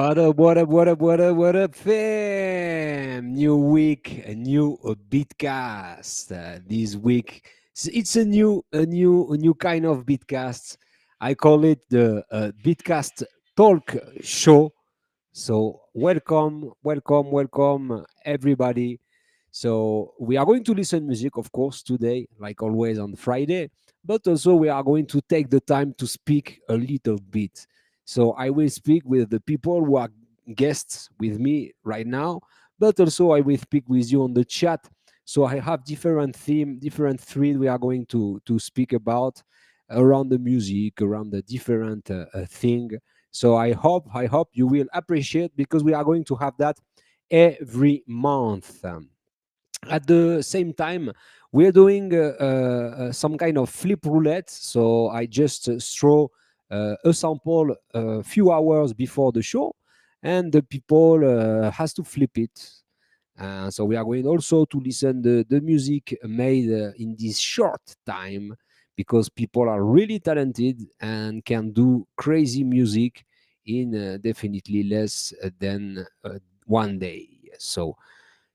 What up, what up, what up, what up, what up, fam? New week, a new Beatcast. This week, it's a new kind of Beatcast. I call it the Beatcast Talk Show. So welcome, welcome, welcome, everybody. So we are going to listen music, of course, today, like always on Friday, but also we are going to take the time to speak a little bit. So I will speak with the people who are guests with me right now, but also I will speak with you on the chat. So I have different theme, different thread we are going to speak about around the music, around the different thing. So I hope you will appreciate because we are going to have that every month. At the same time, we're doing some kind of flip roulette. So I just throw a sample a few hours before the show, and the people has to flip it. So we are going also to listen the music made in this short time because people are really talented and can do crazy music in definitely less than 1 day. So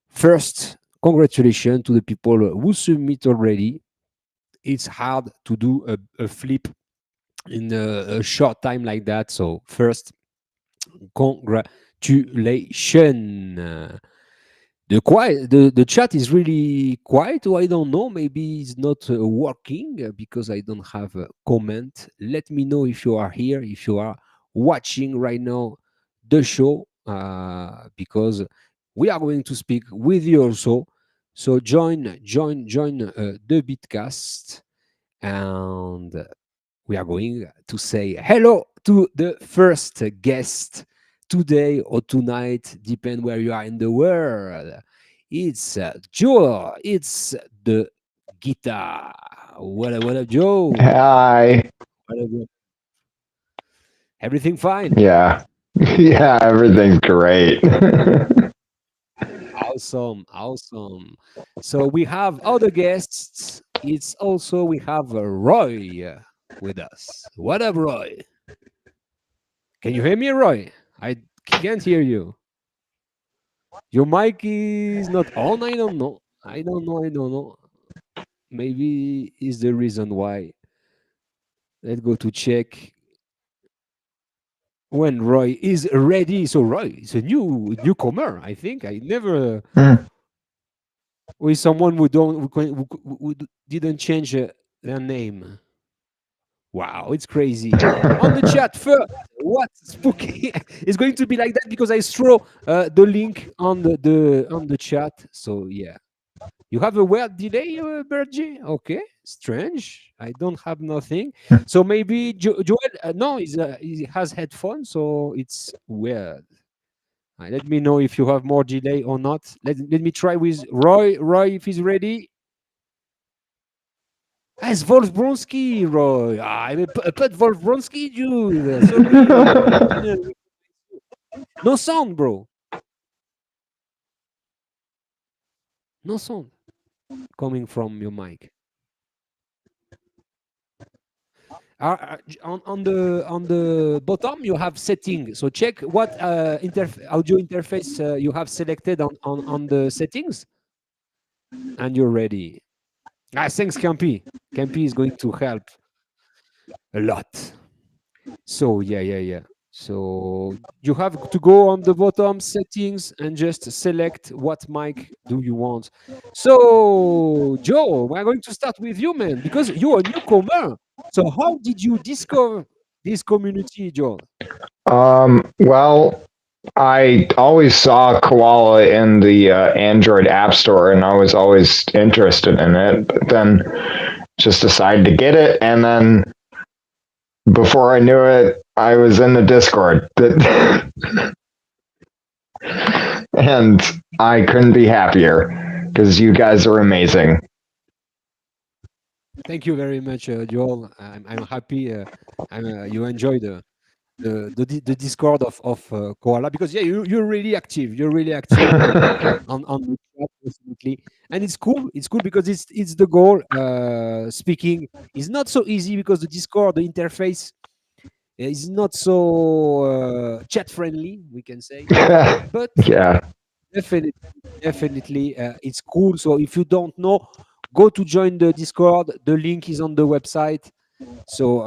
first, congratulations to the people who submit already. It's hard to do a flip in a short time like that. So first, congratulations. The chat is really quiet, or I don't know. Maybe it's not working because I don't have a comment. Let me know if you are here, if you are watching right now the show, because we are going to speak with you also. So join the Bitcast, and we are going to say hello to the first guest today or tonight, depend where you are in the world. It's Joe. It's the guitar. What up, Joe? Hi. What up, everything fine? Yeah. Yeah, everything's great. Awesome, awesome. So we have other guests. It's also we have Roy with us. What up, Roy? Can you hear me, Roy? I can't hear you. Your mic is not on. I don't know. I don't know. I don't know. Maybe is the reason why. Let's go to check when Roy is ready. So Roy is a newcomer. I think I never Mm. with someone who don't who didn't change their name. Wow, it's crazy. On the chat first, what spooky? It's going to be like that because I throw the link on the chat. So yeah. You have a weird delay, Bergie? Okay, strange. I don't have nothing. So maybe Joel, no, he has headphones, so it's weird. Let me know if you have more delay or not. Let me try with Roy. Roy, if he's ready. Ah, it's Wolf Bronsky, Roy. I'm a pet Wolf Bronsky, dude. Sorry, I didn't. No sound, bro. No sound coming from your mic. On the bottom you have setting, so check what audio interface you have selected on the settings, and you're ready. Thanks, Campy is going to help a lot. So yeah. So you have to go on the bottom settings and just select what mic do you want. So Joe, we're going to start with you, man, because you're a newcomer. So how did you discover this community, Joe? Well, I always saw Koala in the Android App Store, and I was always interested in it. But then just decided to get it, and then before I knew it, I was in the Discord. And I couldn't be happier because you guys are amazing. Thank you very much, Joel. I'm happy you enjoy the Discord of Koala, because yeah, you're really active. You're really active on the chat, definitely, and it's cool. It's cool because it's the goal. Speaking is not so easy because the Discord, the interface It's not so chat friendly, we can say, but Yeah. definitely, definitely, it's cool. So if you don't know, go to join the Discord. The link is on the website. So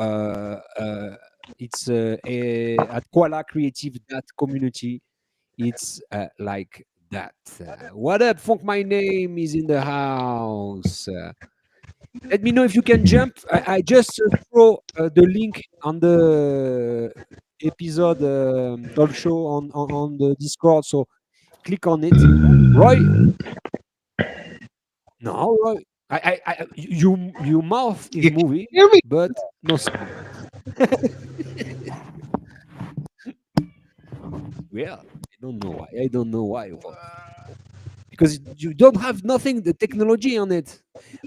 it's at Koala Creative that community. It's like that. What up, Funk? My name is in the house. Let me know if you can jump. I just throw the link on the episode talk show on the Discord. So click on it. Roy, no, Roy. Your mouth is You can moving, hear me. but no sound. Well, I don't know why. I don't know why. Wolf. Because you don't have nothing, the technology on it.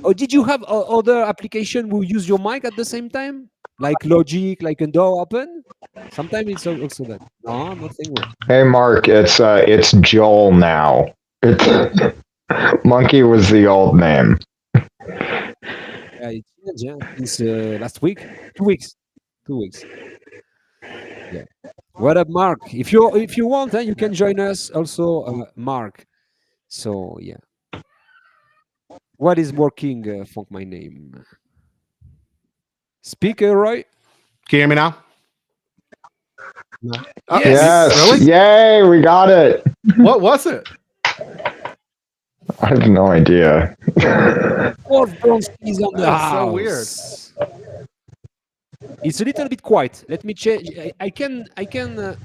Or did you have other application who use your mic at the same time, like Logic, like a door open? Sometimes it's also that. No, nothing. Hey, Mark. It's Joel now. It's Monkey was the old name. It's changed, yeah, since last week, 2 weeks, 2 weeks. Yeah. What up, Mark? If you want, you can join us also, Mark. So yeah, what is working? Funk my name. Speaker, Roy. Can you hear me now? No. Yes. Yes. Really? Yay, we got it. What was it? I have no idea. Wolf Bronski is on the That's so weird. house. It's a little bit quiet. Let me change. I can change the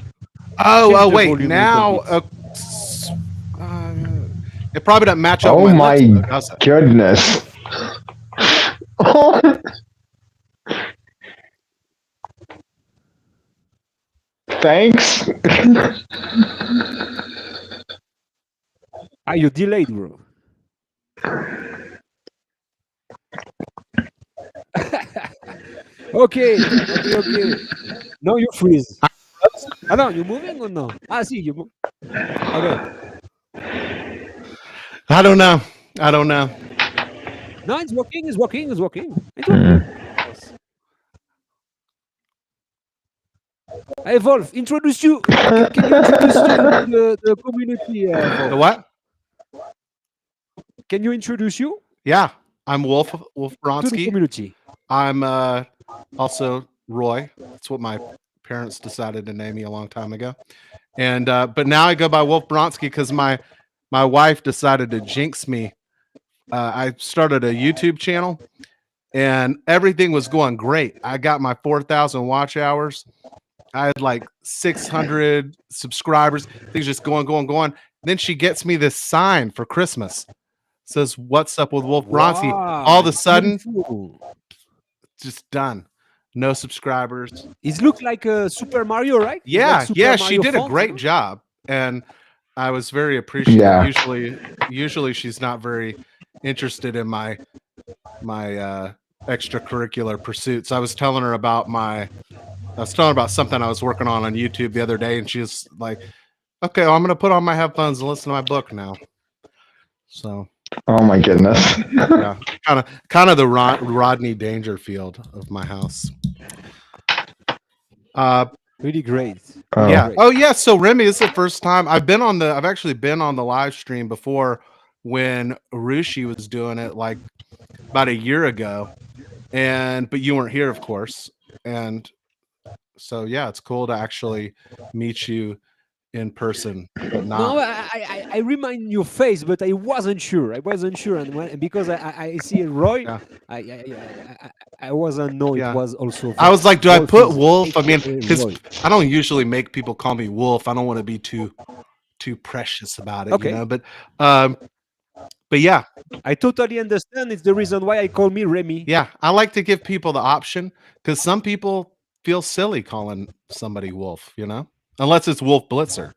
Wait. volume a little Now, bit. it probably doesn't match up Oh with my lips, my though, does it? goodness. Thanks. You delayed, bro. Okay. No, you freeze. No, you moving or no? See, you move. Okay. I don't know. No, it's working. It's working. It's working. It's working. Yes. Hey, Wolf, introduce you. Can you introduce the community, The Wolf? what? Can you introduce you Yeah, I'm Wolf to the Bronsky. community? I'm also Roy. That's what my parents decided to name me a long time ago. And but now I go by Wolf Bronsky because my wife decided to jinx me. I started a YouTube channel and everything was going great. I got my 4,000 watch hours. I had like 600 subscribers. Things just going. Then she gets me this sign for Christmas. Says, "What's up with Wolf Bronsky?" All of Wow, a it's sudden, beautiful. just done. No subscribers. It looks like a Super Mario, right? It's like Yeah, Super she Mario did a font, great no? job, and I was very appreciative. Yeah. Usually she's not very interested in my extracurricular pursuits. I was telling her about something I was working on YouTube the other day, and she's like, "Okay, well, I'm gonna put on my headphones and listen to my book now." So Oh my goodness. yeah, kind of the Rodney Dangerfield of my house. Really great. Yeah. Great. Oh yeah. So Remy, this is the first time I've actually been on the live stream before when Rushi was doing it like about a year ago, but you weren't here, of course. And so yeah, it's cool to actually meet you in person, but No, not. I remind your face, but I wasn't sure. And because I see Roy, Yeah. I wasn't know it Yeah. was also I was Wolf. like, do I Wolf put is Wolf? I mean, AKA because Roy. I don't usually make people call me Wolf. I don't want to be too precious about it, Okay. But yeah, I totally understand. It's the reason why I call me Remy. yeah, I like to give people the option because some people feel silly calling somebody Wolf, unless it's Wolf Blitzer,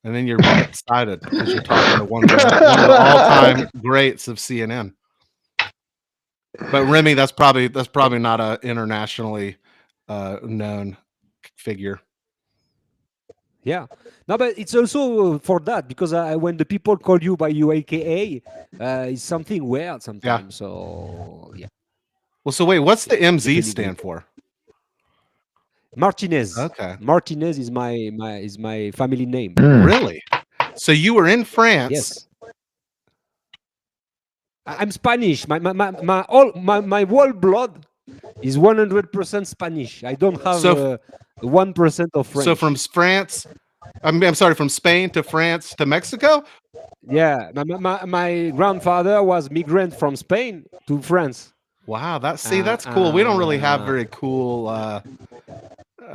and then you're excited because you're talking to one of the all-time greats of CNN. But Remy, that's probably not a internationally known figure. Yeah. No, but it's also for that because when the people call you by your AKA, it's something weird sometimes. So yeah. Well, so wait, what's the MZ Really stand good. for? Martinez. Okay. Martinez is my family name. Really? So you were in France. Yes. I'm Spanish. My whole blood is 100% Spanish. I don't have So 1% of French. So from France, I'm sorry, from Spain to France to Mexico? Yeah, my grandfather was migrant from Spain to France. Wow, that's cool. We don't really have very cool I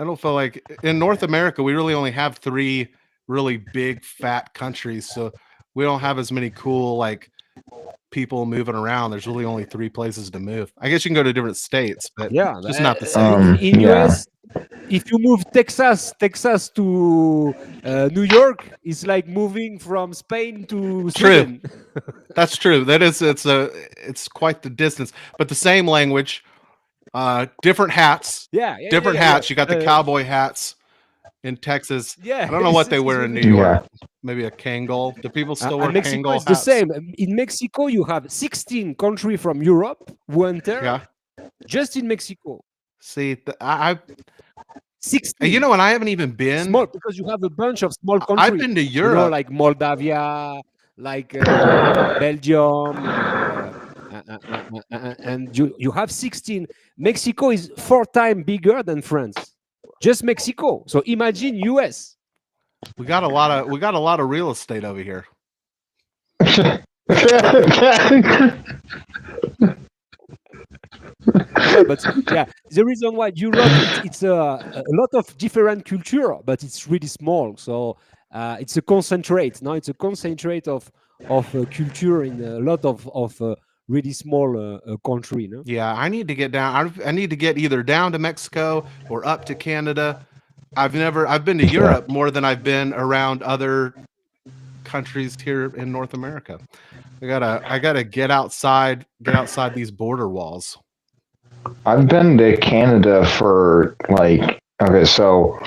don't feel like in North America we really only have 3 really big fat countries. So we don't have as many cool like people moving around. There's really only 3 places to move. I guess you can go to different states, but Yeah, just not the same. in US, if you move Texas to New York, it's like moving from Spain to Sweden. That's true. It's quite the distance, but the same language, different hats. Yeah, Different hats. You got the cowboy hats in Texas. Yeah, I don't know what they wear in New York. Maybe a Kangol. Do people still wear Mexico Kangol is the hats? same. In Mexico, you have 16 countries from Europe who enter just in Mexico. See, I 16. you know, and I haven't even been small because you have a bunch of small countries. I've been to Europe, you know, like Moldavia, like Belgium, and you have 16. Mexico is 4 times bigger than France. Just Mexico. So imagine US. We got a lot of real estate over here. Yeah, but yeah, the reason why Europe it's a lot of different culture, but it's really small. So it's a concentrate. Now it's a concentrate of culture in a lot of really small country. No? Yeah, I need to get down. I need to get either down to Mexico or up to Canada. I've been to Europe more than I've been around other countries here in North America. I gotta get outside these border walls. I've been to Canada for so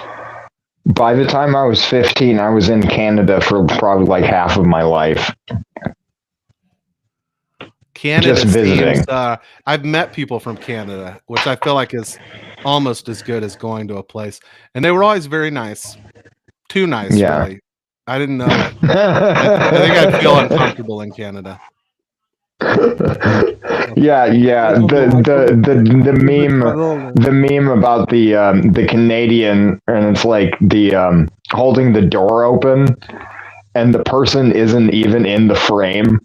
by the time I was 15, I was in Canada for probably like half of my life. Canada Just visiting. seems, I've met people from Canada, which I feel like is almost as good as going to a place. And they were always very nice. Too nice, really. I didn't know it. I think I'd feel uncomfortable in Canada. Yeah. The meme about the Canadian, and it's like the holding the door open, and the person isn't even in the frame.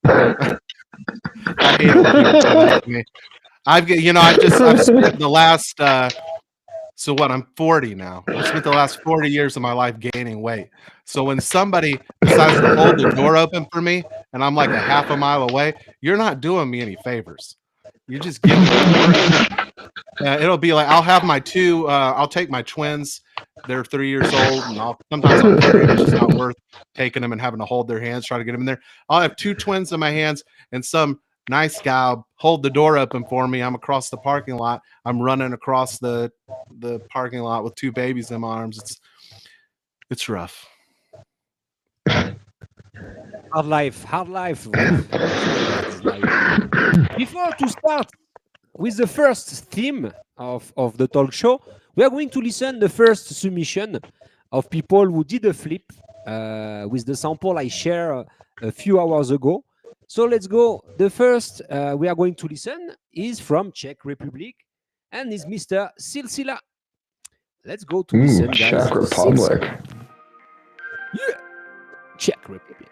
I hate it when people say that to me. I've spent the last so what, I'm 40 now. I've spent the last 40 years of my life gaining weight. So when somebody decides to hold the door open for me and I'm like a half a mile away, you're not doing me any favors. You're just giving me it'll be like I'll have my I'll take my twins. They're 3 years old, and sometimes I'll carry them. It's just not worth taking them and having to hold their hands, try to get them in there. I'll have 2 twins in my hands, and some nice guy will hold the door open for me. I'm across the parking lot. I'm running across the parking lot with 2 babies in my arms. It's rough. Hard life. Before to start with the first theme of the talk show, we are going to listen the first submission of people who did a flip with the sample I shared a few hours ago. So let's go. The first we are going to listen is from Czech Republic and is Mr. Silsila. Let's go to listen, guys. Czech Republic. Yeah, Czech Republic.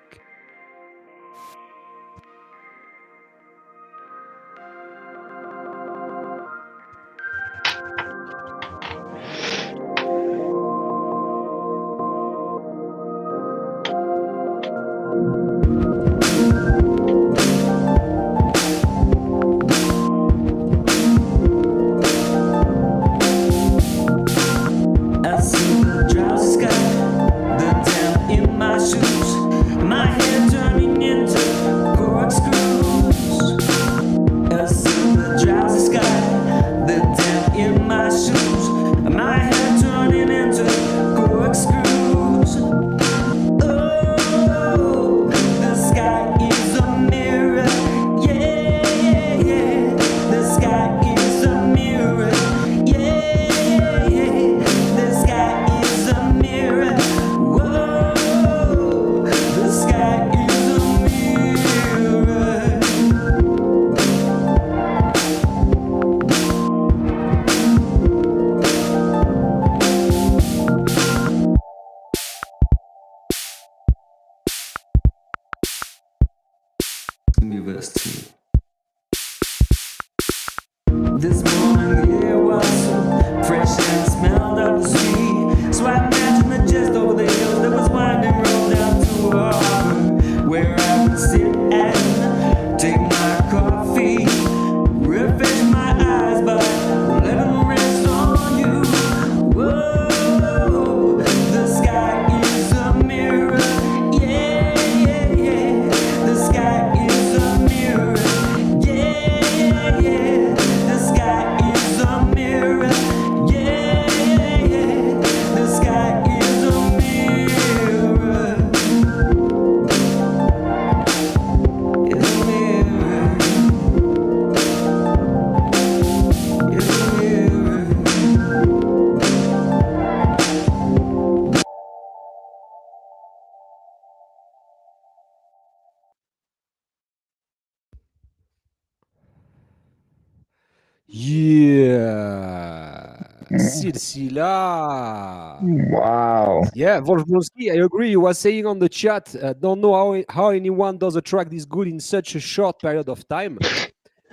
I see the drowsy sky. It's gonna be verse 2. This morning the air was so fresh and smelled of the sea. So I imagined that just over the hills there was winding road down to a harbor where I could sit and take my coffee, refresh my eyes by letting them rest on you. Whoa, the sky is a mirror. Yeah, yeah, yeah. The sky is a mirror. Yeah, yeah, yeah. The sky is a mirror. Yeah, yeah, yeah. The sky is a mirror. It's a mirror. It's a mirror. Yeah, Silsila. Wow. Yeah, Wolfbronski, I agree. You were saying on the chat, don't know how anyone does a track this good in such a short period of time.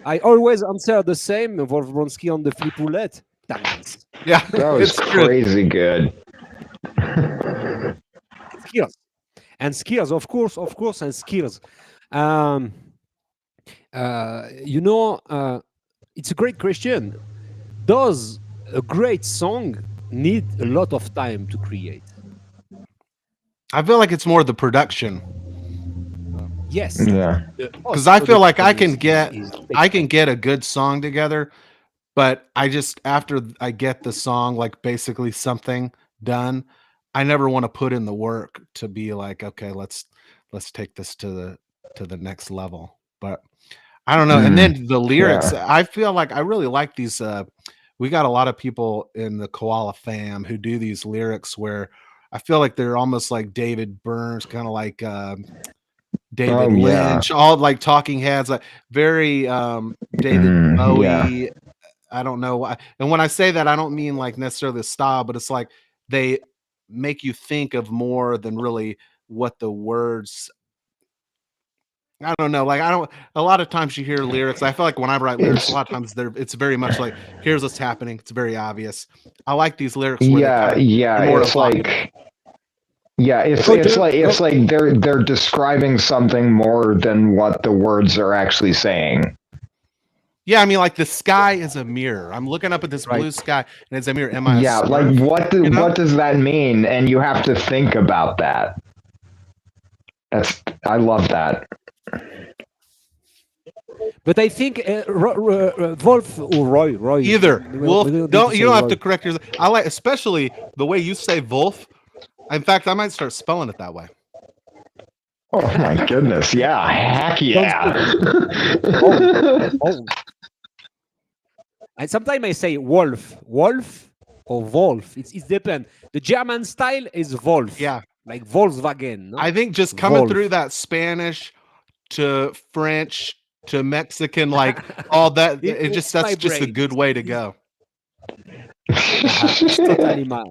I always answer the same, Wolfbronski on the Flipoulette. Talents. Yeah, That was it's true. crazy good. Skills. And skills, of course, and skills. It's a great question. Does a great song need a lot of time to create? I feel like it's more the production Yes. Yeah. because I feel like I can post-production get a good song together, but I just after I get the song like basically something done, I never want to put in the work to be like, okay, let's take this to the next level. But I don't know. And then the lyrics, I feel like I really like these. We got a lot of people in the Koala fam who do these lyrics where I feel like they're almost like David Burns, kind of like David Lynch, all like Talking Heads, like very David Bowie. Yeah. I don't know why. And when I say that, I don't mean like necessarily the style, but it's like they make you think of more than really what the words. I don't know. Like a lot of times you hear lyrics. I feel like when I write lyrics, a lot of times it's very much like, here's what's happening. It's very obvious. I like these lyrics where It's like it's like they're describing something more than what the words are actually saying. Yeah, I mean, like the sky is a mirror. I'm looking up at this blue sky, and it's a mirror. Am I? Yeah, like what does that mean? And you have to think about that. I love that. But I think Wolf or Roy. Either Wolf. We You don't have Roy. to correct yourself. I like, especially the way you say Wolf. In fact, I might start spelling it that way. Oh my goodness! Yeah, heck yeah. And sometimes I say wolf or wolf. It depends. The German style is wolf. Yeah, like Volkswagen. No? I think just coming Wolf. through that Spanish to French to Mexican, like all that, that's just a good way to go. It's totally my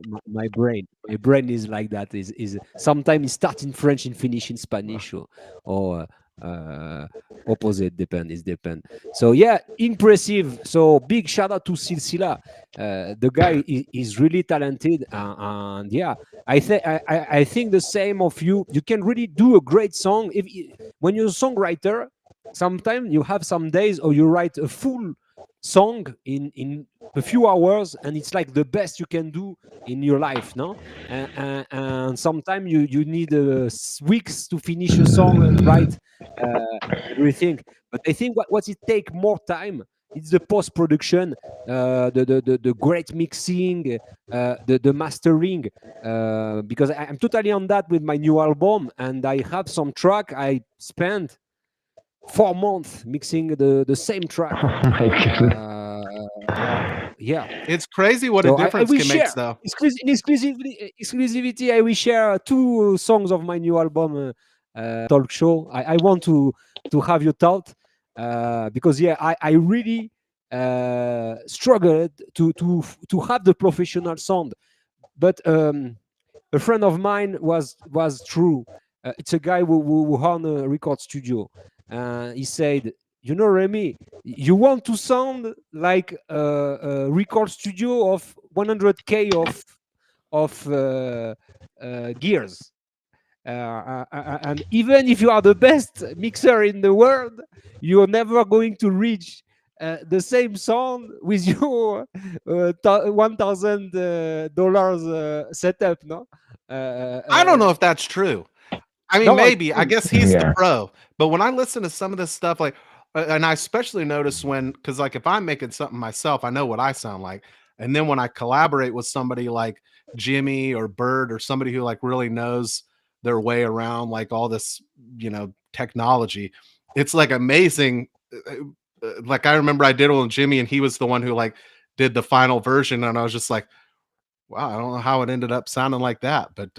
brain. My brain is like that. Is sometimes it starts in French and finish in Spanish or opposite. Depend. So yeah, impressive. So big shout out to Silsila. The guy is really talented, and yeah, I think the same of you. You can really do a great song when you're a songwriter. Sometimes you have some days, or you write a full song in a few hours, and it's like the best you can do in your life, no? And sometimes you need weeks to finish a song and write everything. But I think what it take more time, it's the post-production, the great mixing, the mastering, because I'm totally on that with my new album, and I have some track I spent 4 months mixing the same track. Oh my goodness. Yeah, it's crazy what a difference can make, though. Exclusivity. I will share 2 songs of my new album talk show. I want to have your thought because yeah, I really struggled to have the professional sound, but a friend of mine was true. It's a guy who own a record studio, He said, "You know, Remy, you want to sound like a record studio of 100K of gears. And even if you are the best mixer in the world, you're never going to reach the same sound with your $1,000 setup, no? I don't know if that's true. I mean, No, it's maybe. I true. guess he's the Yeah. pro. But when I listen to some of this stuff, like, and I especially notice when, because like if I'm making something myself, I know what I sound like. And then when I collaborate with somebody like Jimmy or Bird or somebody who like really knows their way around like all this, technology, it's like amazing. Like I remember I did it with Jimmy, and he was the one who like did the final version, and I was just like, wow, I don't know how it ended up sounding like that, but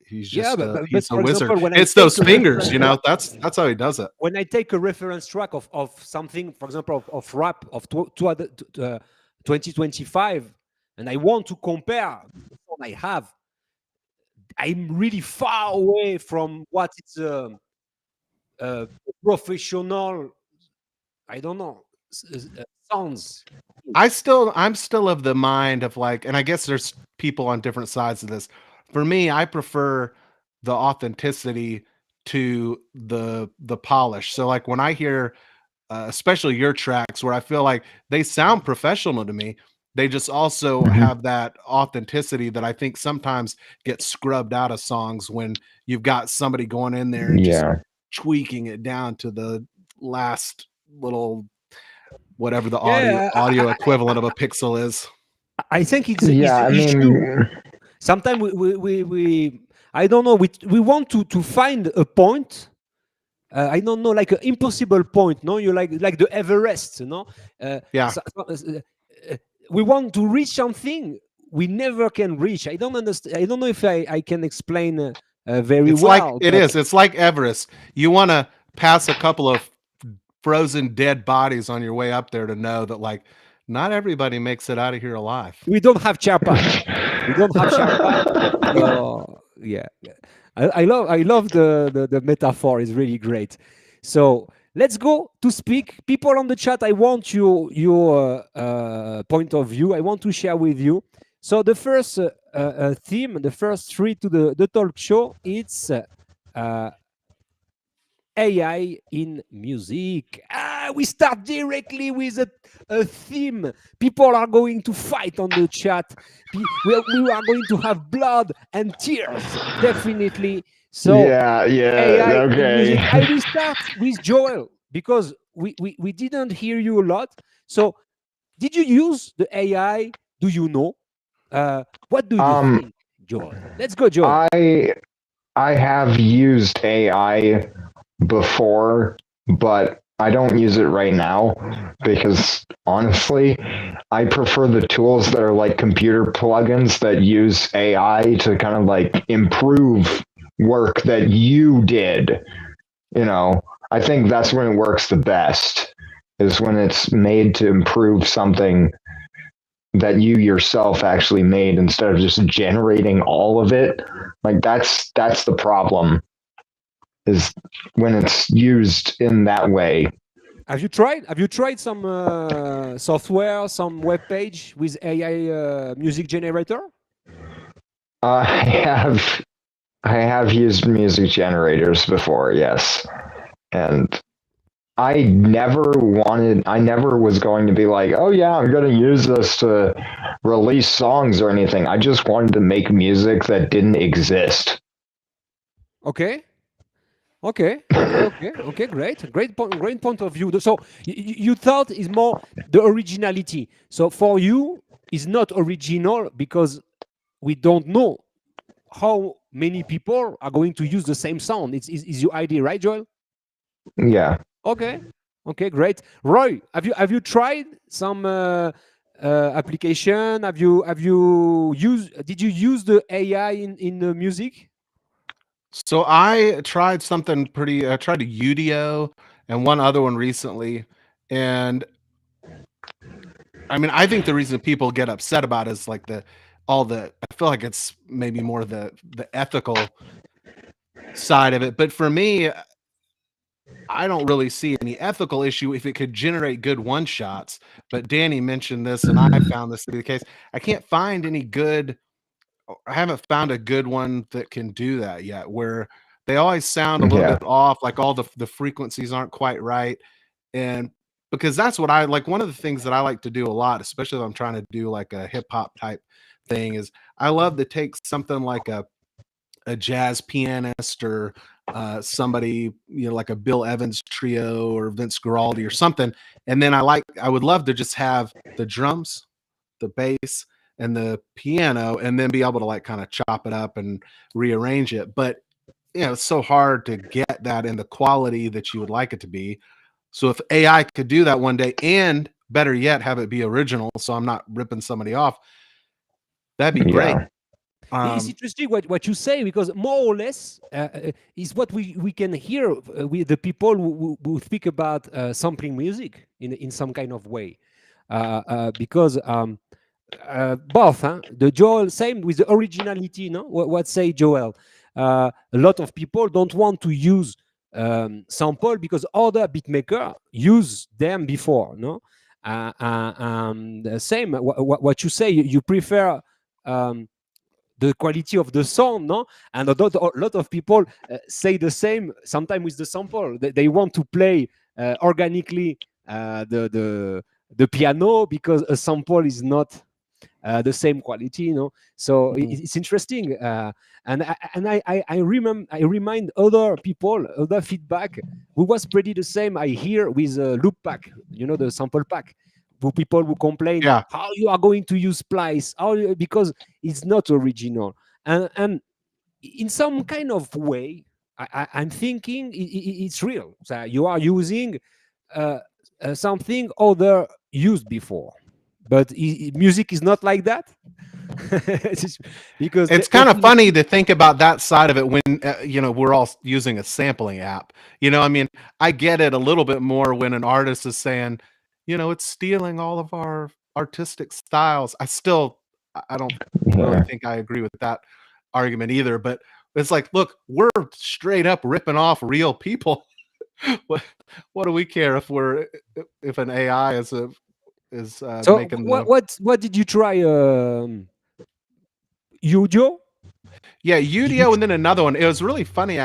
he's Yeah, just but he's a for wizard. example, when I It's take those a fingers, reference track, that's how he does it. when I take a reference track of something, for example, of rap of 2025, and I want to compare the sound I have, I'm really far away from what is a professional, I don't know, sounds. I'm still of the mind of like, and I guess there's people on different sides of this. For me, I prefer the authenticity to the polish. So like when I hear especially your tracks where I feel like they sound professional to me. They just also Mhm. have that authenticity that I think sometimes gets scrubbed out of songs when you've got somebody going in there and just Yeah. tweaking it down to the last little whatever the audio Yeah, audio equivalent of a pixel is. I think it's Yeah. the I issue. mean, Sometimes we I don't know, we want to find a point. I don't know, like an impossible point. No, you like the Everest. You know, Yeah. we want to reach something we never can reach. I don't understand. I don't know if I can explain very It's like well, it but is. It's like Everest. You want to pass a couple of frozen dead bodies on your way up there to know that like not everybody makes it out of here alive. we don't have chair pack. We don't have chair pack. So yeah, yeah. I love the metaphor. Is really great. So let's go to speak. People on the chat, I want your point of view. I want to share with you. So the first theme, the first three to the talk show, it's AI in music. We start directly with a theme. People are going to fight on the chat. We are going to have blood and tears, definitely. So, yeah. Yeah. AI in music. I Okay. will start with Joel because we didn't hear you a lot. So, did you use the AI? Do you know? What do you um, think, Joel? Let's go, Joel. I I have used AI before, but I don't use it right now because honestly, I prefer the tools that are like computer plugins that use AI to kind of like improve work that you did. You know, I think that's when it works the best, is when it's made to improve something that you yourself actually made instead of just generating all of it. Like that's the problem, is when it's used in that way. Have you tried? Have you tried some software, some web page with AI music generator? I have I have used music generators before, yes. And I never was going to be like, oh yeah, I'm going to use this to release songs or anything. I just wanted to make music that didn't exist. Okay, okay. Great point of view. So you thought is more the originality. So for you, is not original because we don't know how many people are going to use the same sound. Is your idea, right, Joel? Yeah. Okay. Okay, great. Roy, have you tried some application? Have you used? Did you use the AI in the music? So I tried something pretty. I tried a Udio and one other one recently, and I mean, I think the reason people get upset about it is like the all the. I feel like it's maybe more the ethical side of it. But for me, I don't really see any ethical issue if it could generate good one shots. But Danny mentioned this, and I found this to be the case. I can't find any good. I haven't found a good one that can do that yet. Where they always sound a little Yeah. bit off, like all the frequencies aren't quite right, and because that's what I like. One of the things that I like to do a lot, especially if I'm trying to do like a hip hop type thing, is I love to take something like a jazz pianist or somebody, like a Bill Evans trio or Vince Guaraldi or something, and then I would love to just have the drums, the bass, and the piano, and then be able to like kind of chop it up and rearrange it. But it's so hard to get that in the quality that you would like it to be. So if AI could do that one day, and better yet, have it be original, so I'm not ripping somebody off, that'd be great. Yeah. It's interesting what you say, because more or less is what we can hear with the people who speak about sampling music in some kind of way, because both the Joel, same with the originality. No, what say Joel? A lot of people don't want to use sample because other beatmaker use them before. No, the same. What you say, you prefer. The quality of the sound, no? And a lot of people say the same, sometimes with the sample. They want to play organically the piano because a sample is not the same quality, So it's interesting, and I remind other people, other feedback, who was pretty the same. I hear with loop pack, the sample pack. People who complain, Yeah. how you are going to use splice, because it's not original, and in some kind of way, I'm thinking it's real. So you are using something other used before, but music is not like that. Because It's kind of funny to think about that side of it when we're all using a sampling app. I mean, I get it a little bit more when an artist is saying, it's stealing all of our artistic styles. I don't really Yeah. think I agree with that argument either, but it's like, look, we're straight up ripping off real people. what do we care if an AI is so making what did you try, Udio? Yeah, Udio, and then another one. It was really funny.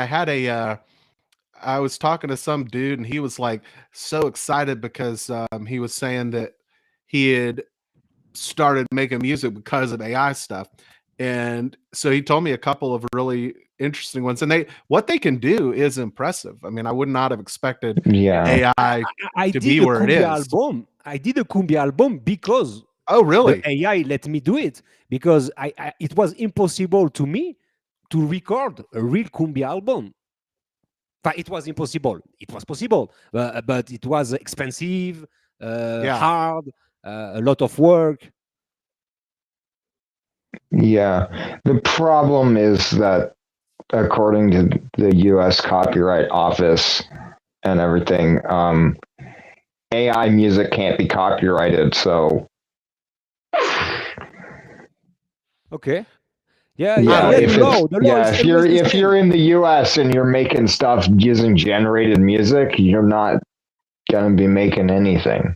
I was talking to some dude, and he was like so excited because he was saying that he had started making music because of AI stuff. And so he told me a couple of really interesting ones, and what they can do is impressive. I mean, I would not have expected Yeah. AI I to did be a where it cumbia is. album. I did a cumbia album because Oh, really? the AI let me do it, because it was impossible to me to record a real cumbia album. But it was impossible. It was possible, but it was expensive, Yeah. hard, a lot of work. Yeah. The problem is that according to the US Copyright Office and everything, AI music can't be copyrighted, so Okay. Yeah, yeah, yeah. if The law, is if always the if same. you're in the US and you're making stuff using generated music, you're not gonna be making anything.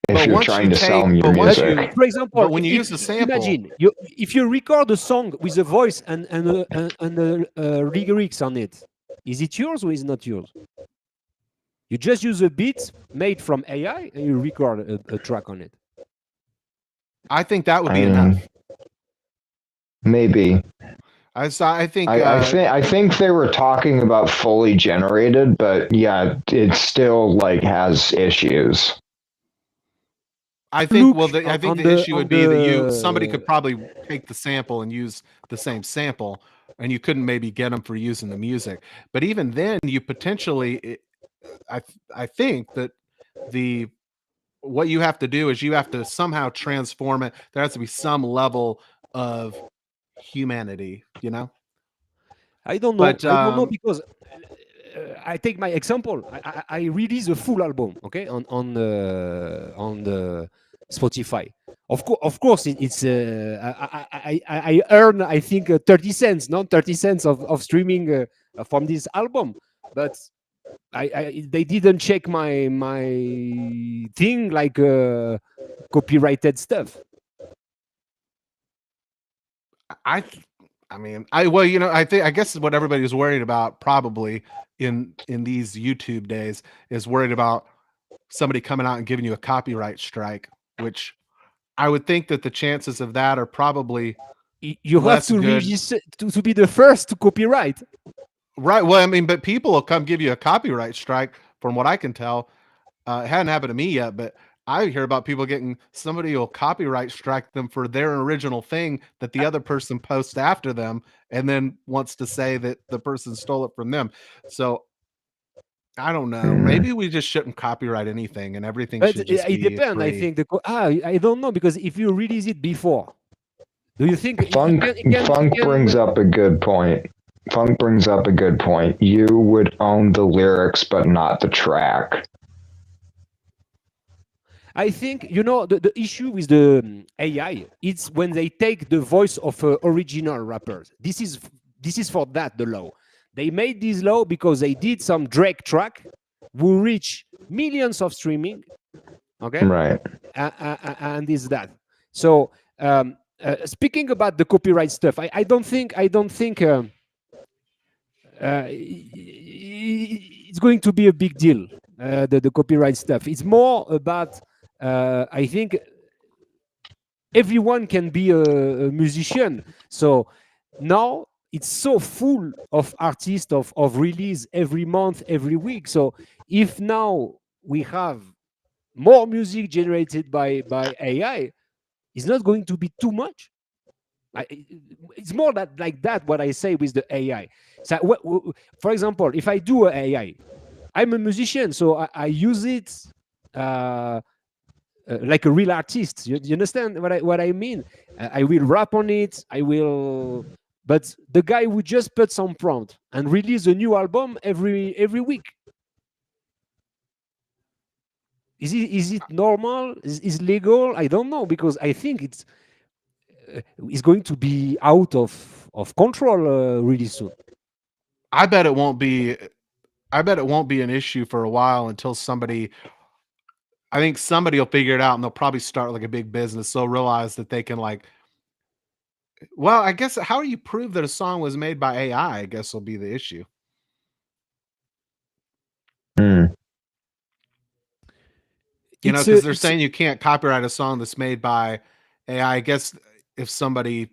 If But you're once trying you to sell take, your but once music. you, For example, but when you use the sample, imagine if you record a song with a voice and lyrics on it, is it yours or is it not yours? You just use a beat made from AI and you record a track on it. I think that would I be mean, enough. maybe. I think I think they were talking about fully generated, but yeah, it still like has issues. I think Look I think on the the issue would be that somebody could probably take the sample and use the same sample, and you couldn't maybe get them for using the music. But even then, you potentially, I think that what you have to do is you have to somehow transform it. There has to be some level of humanity, I don't know. But I don't know, because I take my example. I release a full album, okay, on the Spotify. Of course, it's I earn, I think, 30 cents, not 30 cents of streaming from this album, but they didn't check my thing like copyrighted stuff. I mean, I guess what everybody's worried about probably in these YouTube days is worried about somebody coming out and giving you a copyright strike, which I would think that the chances of that are probably You have less to good. register to be the first to copyright. Right. Well, I mean, but people will come give you a copyright strike, from what I can tell. It hadn't happened to me yet, but I hear about people getting somebody will copyright strike them for their original thing that the other person posts after them and then wants to say that the person stole it from them. So I don't know. Maybe we just shouldn't copyright anything and everything But should just it be depends. I free. think I don't know, because if you release it before, do you think Funk brings up a good point. Funk brings up a good point. You would own the lyrics, but not the track. I think the issue with the AI, it's when they take the voice of original rappers. This is for that the law. They made this law because they did some Drake track who reach millions of streaming, okay, Right. and is that. So speaking about the copyright stuff, I don't think it's going to be a big deal. The copyright stuff. It's more about I think everyone can be a musician. So now it's so full of artists of release every month, every week. So if now we have more music generated by AI, it's not going to be too much. It's more that like that what I say with the AI. So for example, if I do an AI, I'm a musician, so I use it like a real artist. You understand what I mean? I will rap on it. But the guy would just put some prompt and release a new album every week. Is it normal? Is legal? I don't know, because I think it's going to be out of control really soon. I bet it won't be an issue for a while until I think somebody will figure it out and they'll probably start like a big business. They'll realize that they can I guess how do you prove that a song was made by AI? I guess will be the issue. Because they're saying you can't copyright a song that's made by AI. I guess if you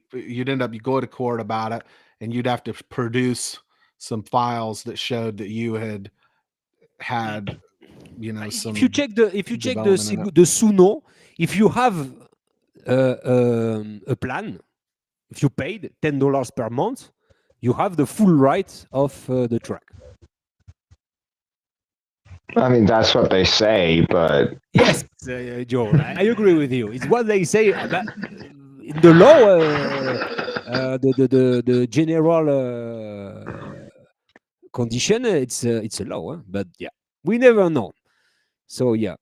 go to court about it and you'd have to produce some files that showed that you had some. If you check the Suno, if you have a plan, if you paid $10 per month, you have the full right of the track. I mean, that's what they say, but yes, Joe, I agree with you. It's what they say. But in the law, the general condition, it's a law. But yeah, we never know. So yeah,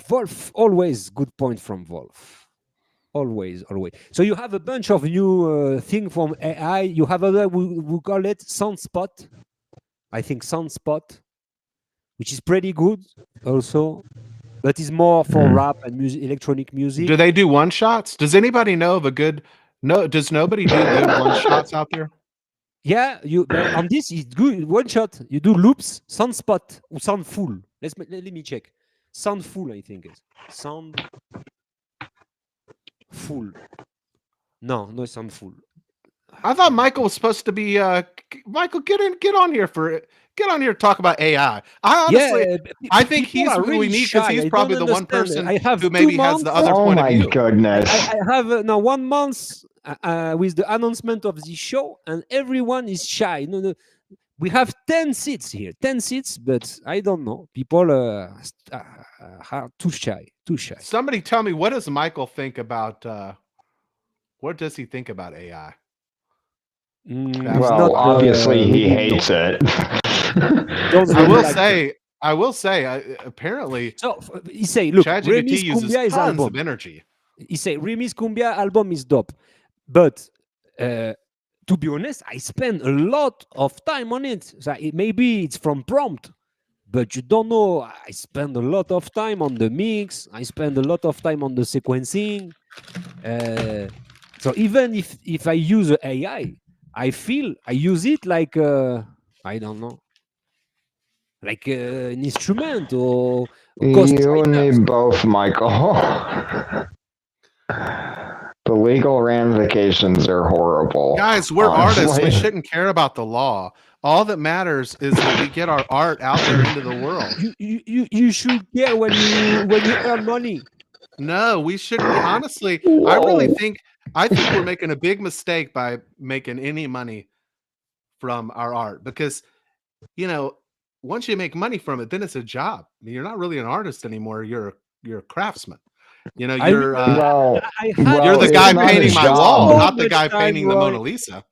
Wolf, always good point from Wolf. Always. So you have a bunch of new thing from AI. You have other we call it Soundspot. I think Soundspot, which is pretty good also, but it's more for rap and electronic music. Do they do one shots? Does anybody know of a good? No, does nobody do good one shots out there? Yeah, on this it's good one shot. You do loops, Soundspot or Soundful. Let me check. Soundful, I think it's Soundful. No, Soundful. I thought Michael was supposed to be. Michael, get on here to talk about AI. I think he's who we need because he's probably the one person who maybe has the other point of view. Oh my goodness! I have now 1 month with the announcement of the show, and everyone is shy. No, we have 10 seats here, 10 seats, but I don't know. People are too shy. Somebody tell me, what does Michael think about? What does he think about AI? Well, obviously he hates it. I will say, apparently. So he say, look, ChatGPT uses tons of energy. He say, Remy's Cumbia album is dope, but to be honest, I spend a lot of time on it. So maybe it's from prompt. but you don't know. I spend a lot of time on the mix. I spend a lot of time on the sequencing. So even if I use AI, I feel I use it like I don't know, like an instrument or a You and ghostwriter. me both, Michael. The legal ramifications are horrible. Guys, we're artists. We honestly. shouldn't care about the law. All that matters is that we get our art out there into the world. You should care when you earn money. No, we shouldn't. Honestly, I think we're making a big mistake by making any money from our art because, you know, once you make money from it, then it's a job. You're not really an artist anymore. You're a craftsman. You know, I remember Well, I had you're the it's guy not a painting my job. wall, so not the much guy time, painting the Roy. Mona Lisa.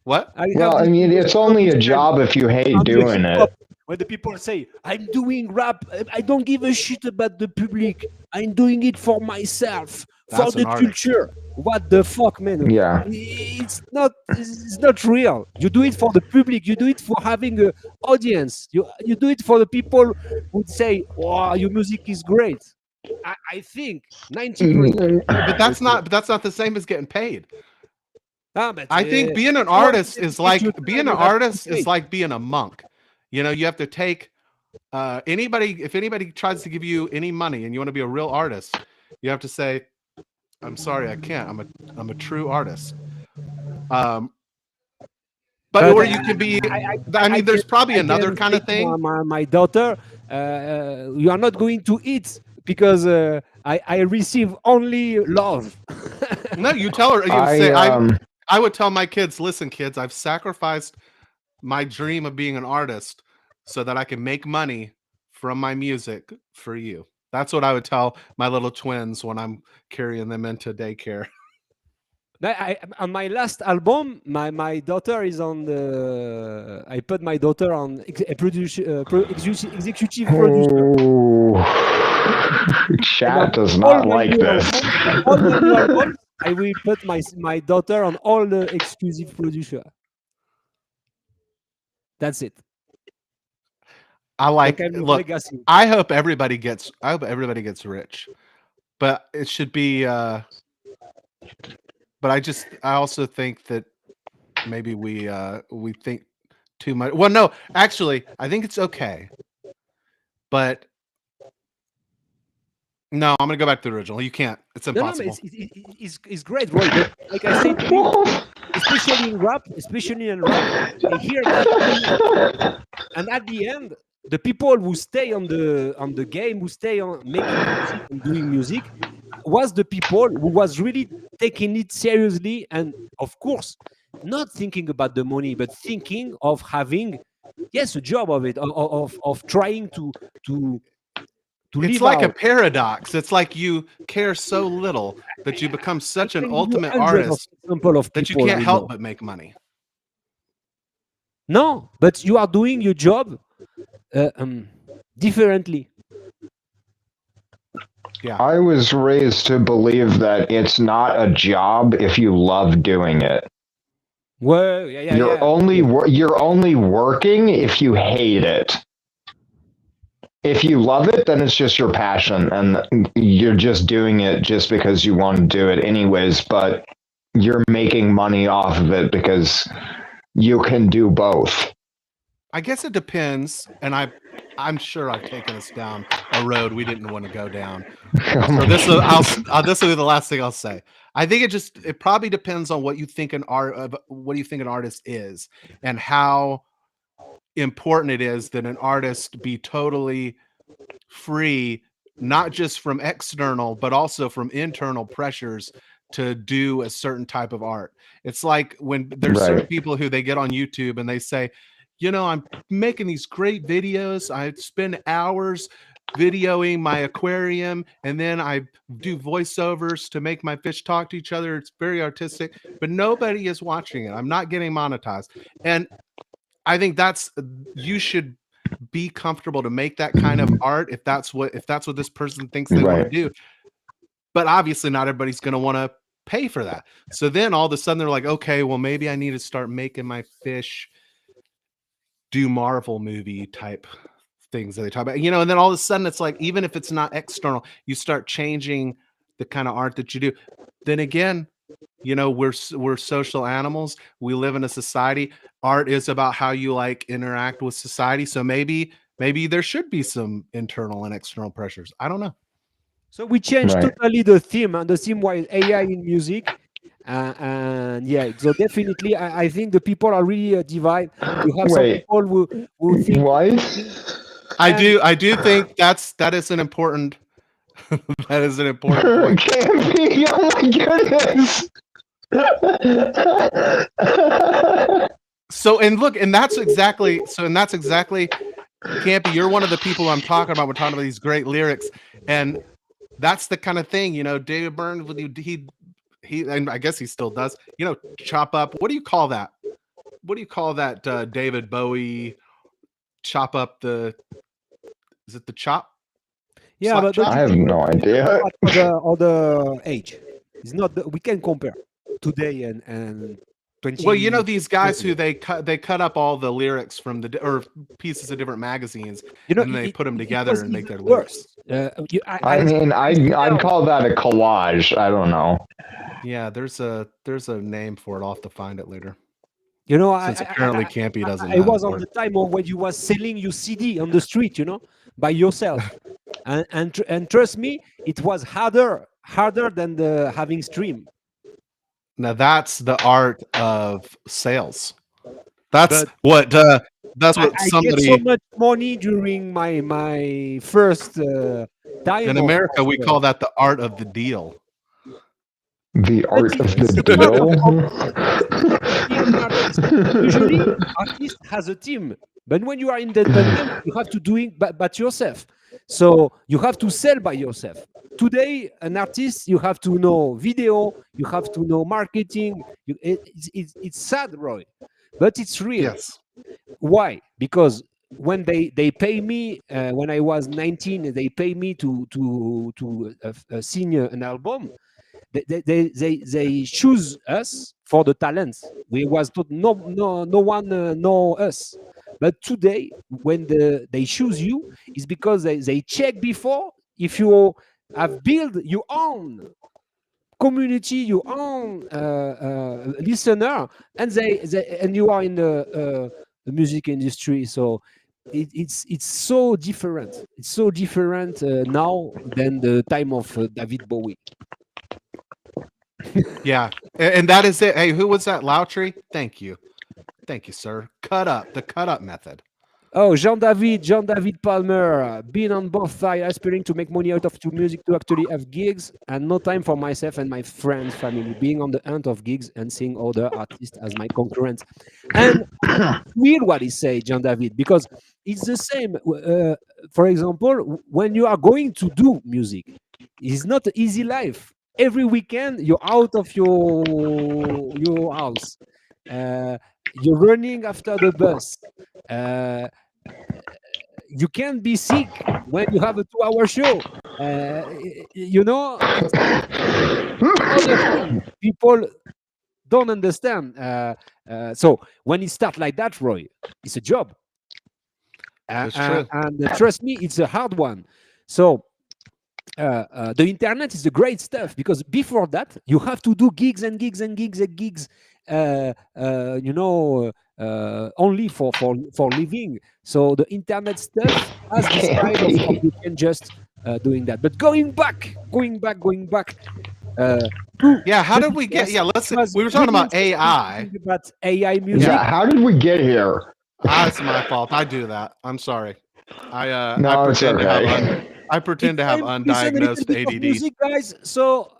What? I Well, have I this mean, it's only a job if you hate on the doing hip hop it. when the people say I'm doing rap, I don't give a shit about the public. I'm doing it for myself, for That's the an artist. culture. What the fuck, man? Yeah. It's not real. You do it for the public. You do it for having a audience. You do it for the people who say, "Wow, your music is great." I think 90%. But that's not the same as getting paid. Ah, but I think being an if you want to artist is dedicate your like being time, an you have to artist be is paid. like being a monk. You know, you have to take if anybody tries to give you any money and you want to be a real artist, you have to say, I'm sorry, I can't. I'm a true artist. But But or you can be I mean, there's probably another can kind say of to thing. my daughter, you are not going to eat because I receive only love. No, you tell her, you I say, I would tell my kids, listen, kids, I've sacrificed my dream of being an artist so that I can make money from my music for you. That's what I would tell my little twins when I'm carrying them into daycare. On my last album, my daughter is on the. I put my daughter on executive producer. And on Chat does all not my like new this. albums, all my new albums, I will put my daughter on all the exclusive producer. That's it. I like The kind of look, legacy. I hope everybody gets rich. But it should be but I also think that maybe we think too much. Well, no, actually, I think it's okay. But no, I'm gonna go back to the original. You can't. It's No, impossible. it's great, Roy. But like I said to you, especially in rap, I hear that too much. And at the end, the people who stay on the game, who stay on making music and doing music, was the people who was really taking it seriously, and of course, not thinking about the money, but thinking of having, yes, a job of it, of trying to It's live like a out. paradox. It's like you care so little that you become I such an can give you ultimate hundreds of artist example of that you people can't I help know. but make money. No, but you are doing your job differently. Yeah. I was raised to believe that it's not a job if you love doing it. Well, yeah. You're only working if you hate it. If you love it, then it's just your passion, and you're just doing it just because you want to do it anyways. But you're making money off of it because you can do both. I guess it depends, and I'm sure I've taken us down a road we didn't want to go down. So this will be the last thing I'll say. I think it probably depends on what you think an artist is, and how important it is that an artist be totally free, not just from external but also from internal pressures to do a certain type of art. It's like when there's certain Right. people who they get on YouTube and they say, you know, I'm making these great videos. I spend hours videoing my aquarium and then I do voiceovers to make my fish talk to each other. It's very artistic, but nobody is watching it. I'm not getting monetized. And I think you should be comfortable to make that kind of art if that's what this person thinks they want to Right. do. But obviously not everybody's going to want to pay for that. So then all of a sudden they're like, okay, well maybe I need to start making my fish do Marvel movie type things that they talk about, and then all of a sudden it's like, even if it's not external, you start changing the kind of art that you do. Then again, we're social animals. We live in a society. Art is about how you like interact with society. So maybe there should be some internal and external pressures. I don't know. So we changed Right. totally the theme, and the theme was AI in music. And yeah, so definitely, I think the people are really divided. You have some Wait. people who think What? I do think that is an important that is an important point. Can't be. Oh my goodness. So that's exactly Campy, you're one of the people I'm talking about. We're talking about these great lyrics, and that's the kind of thing, David Byrne, he and I guess he still does, chop up. What do you call that? David Bowie chop up is it the chop? yeah, Slap but chop? I have no idea. other age. It's not. We can compare today and 20. Well, these guys who they cut up all the lyrics from or pieces of different magazines, and they put them together and make their lyrics. I mean, I'd call that a collage. I don't know. Yeah, there's a name for it. I'll have to find it later. Since apparently Campy doesn't. I was on the time of when you was selling your CD on the street, by yourself, and trust me, it was harder than the having stream. Now that's the art of sales. That's But what I somebody get so much money during my first time. in America we call that the art of the deal. The art of the deal. Usually, artist has a team, but when you are independent, you have to do it but yourself. So you have to sell by yourself. Today, an artist, you have to know video, you have to know marketing. It's sad, Roy, but it's real. Yes. Why? Because when they pay me when I was 19, they pay me to sing an album. They choose us for the talents. We was told no one know us. But today, when they choose you, is because they check before if you have built your own community, your own listener, and and you are in the music industry. So it's so different. It's so different now than the time of David Bowie. Yeah, and that is it. Hey, who was that? Loutry? Thank you, sir. The cut up method. Oh, Jean-David Palmer, been on both sides, aspiring to make money out of music to actually have gigs, and no time for myself and my friends, family, being on the hunt of gigs and seeing other artists as my concurrents. And weird what he say, Jean-David, because it's the same. For example, when you are going to do music, it's not an easy life. Every weekend, you're out of your house. You're running after the bus. You can't be sick when you have a 2-hour show. People don't understand. So when it starts like that, Roy, it's a job. That's true. And trust me, it's a hard one. So the internet is the great stuff, because before that you have to do gigs and gigs and gigs and gigs, only for living. So the internet stuff has this kind of you can just doing that. But going back. Yeah, how did we get? Yeah, we were talking about AI. About AI music. Yeah, how did we get here? It's my fault. I do that. I'm sorry. No, it's okay. I pretend to have undiagnosed ADD. Music, guys. So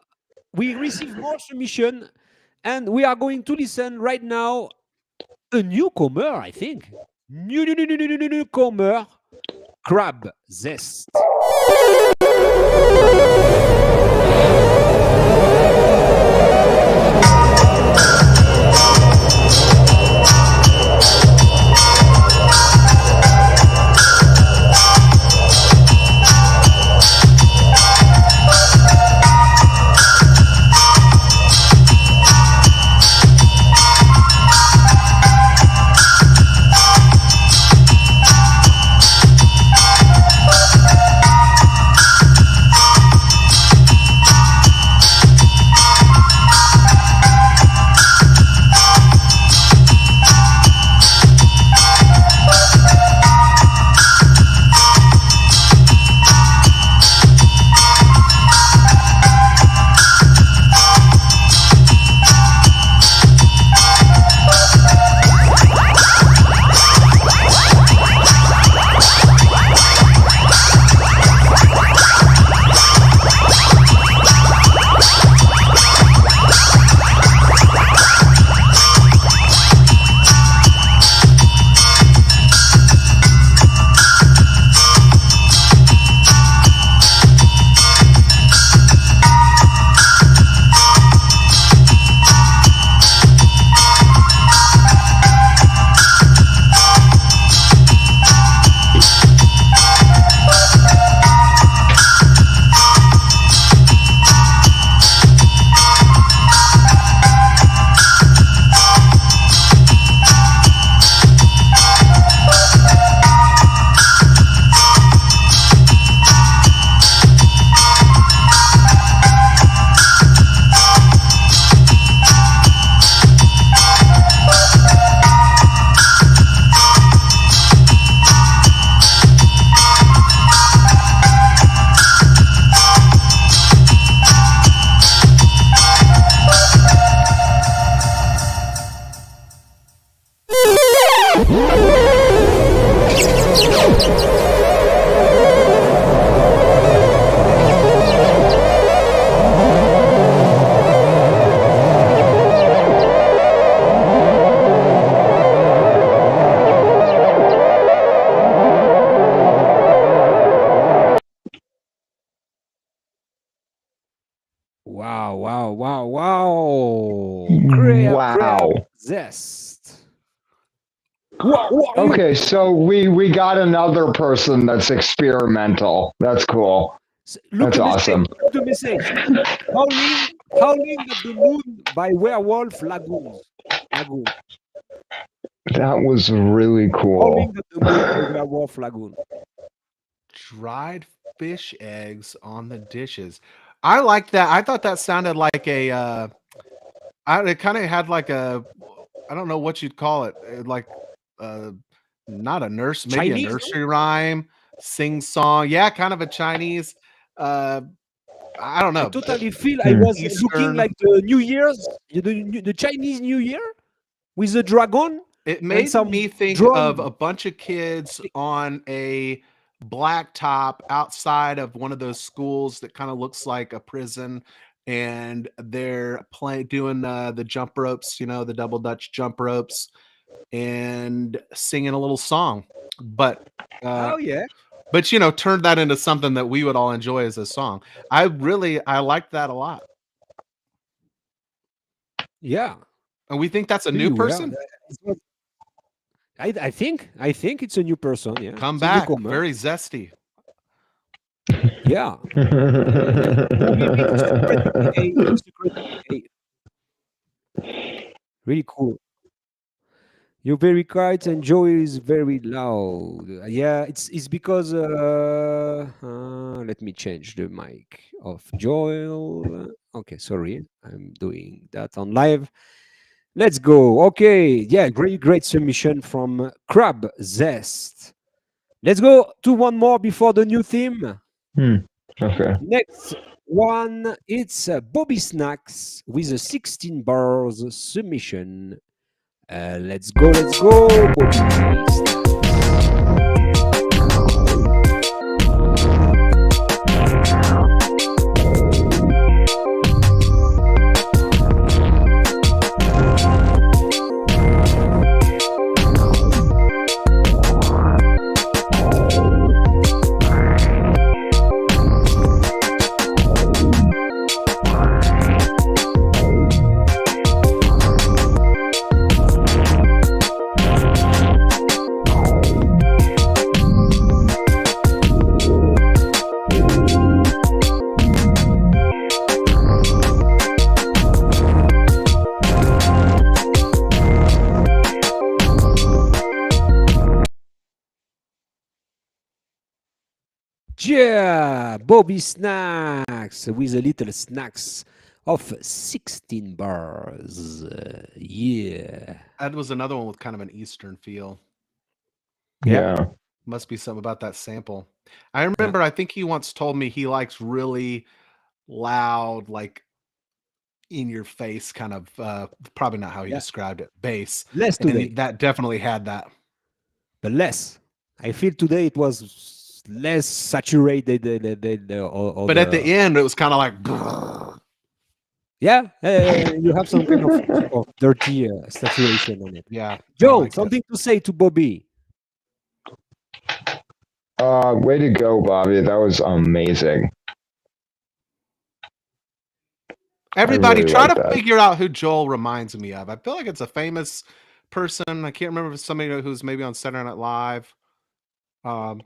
we receive more submission, and we are going to listen right now a newcomer, I think. Newcomer, Crab Zest. Wow. Crab zest. Wow. Okay, so we got another person that's experimental. That's cool. Look That's awesome. Look the message. Howling at the Moon by Werewolf Lagoon. That was really cool. Howling at the Moon by Werewolf Lagoon. Dried fish eggs on the dishes. I like that. I thought that sounded like a. It kind of had like a. I don't know what you'd call it. Like, not a nurse, maybe Chinese, a nursery rhyme, sing song. Yeah, kind of a Chinese. I don't know. I totally feel I was looking like the New Year's, the Chinese New Year with the dragon. It made me think of a bunch of kids on a blacktop outside of one of those schools that kind of looks like a prison, and they're doing the jump ropes, the double Dutch jump ropes, and singing a little song. But oh yeah. But turned that into something that we would all enjoy as a song. I liked that a lot. Yeah. And we think that's a new person? I think it's a new person. Yeah. Come back. Very zesty. Yeah. Really cool. You're very quiet and Joey is very loud. Yeah, it's because let me change the mic of Joel. Okay, sorry. I'm doing that on live. Let's go. Okay. Yeah, great submission from Crab Zest. Let's go to one more before the new theme. Okay. Next one, it's Bobby Snacks with a 16 bars submission. Let's go, Bobby Snacks. Yeah, Bobby Snacks with a little snacks of 16 bars. Yeah. That was another one with kind of an Eastern feel. Yeah. Must be something about that sample. I remember, I think he once told me he likes really loud, like in your face kind of, probably not how he described it, bass. Less today. That definitely had that. But less. I feel today it was less saturated than but at the end, it was kind of like. Yeah, you have some kind of dirty saturation on it. Yeah. Joe, like something to say to Bobby. Way to go, Bobby. That was amazing. Everybody, really try to figure out who Joel reminds me of. I feel like it's a famous person. I can't remember if it's somebody who's maybe on Saturday Night Live. Well,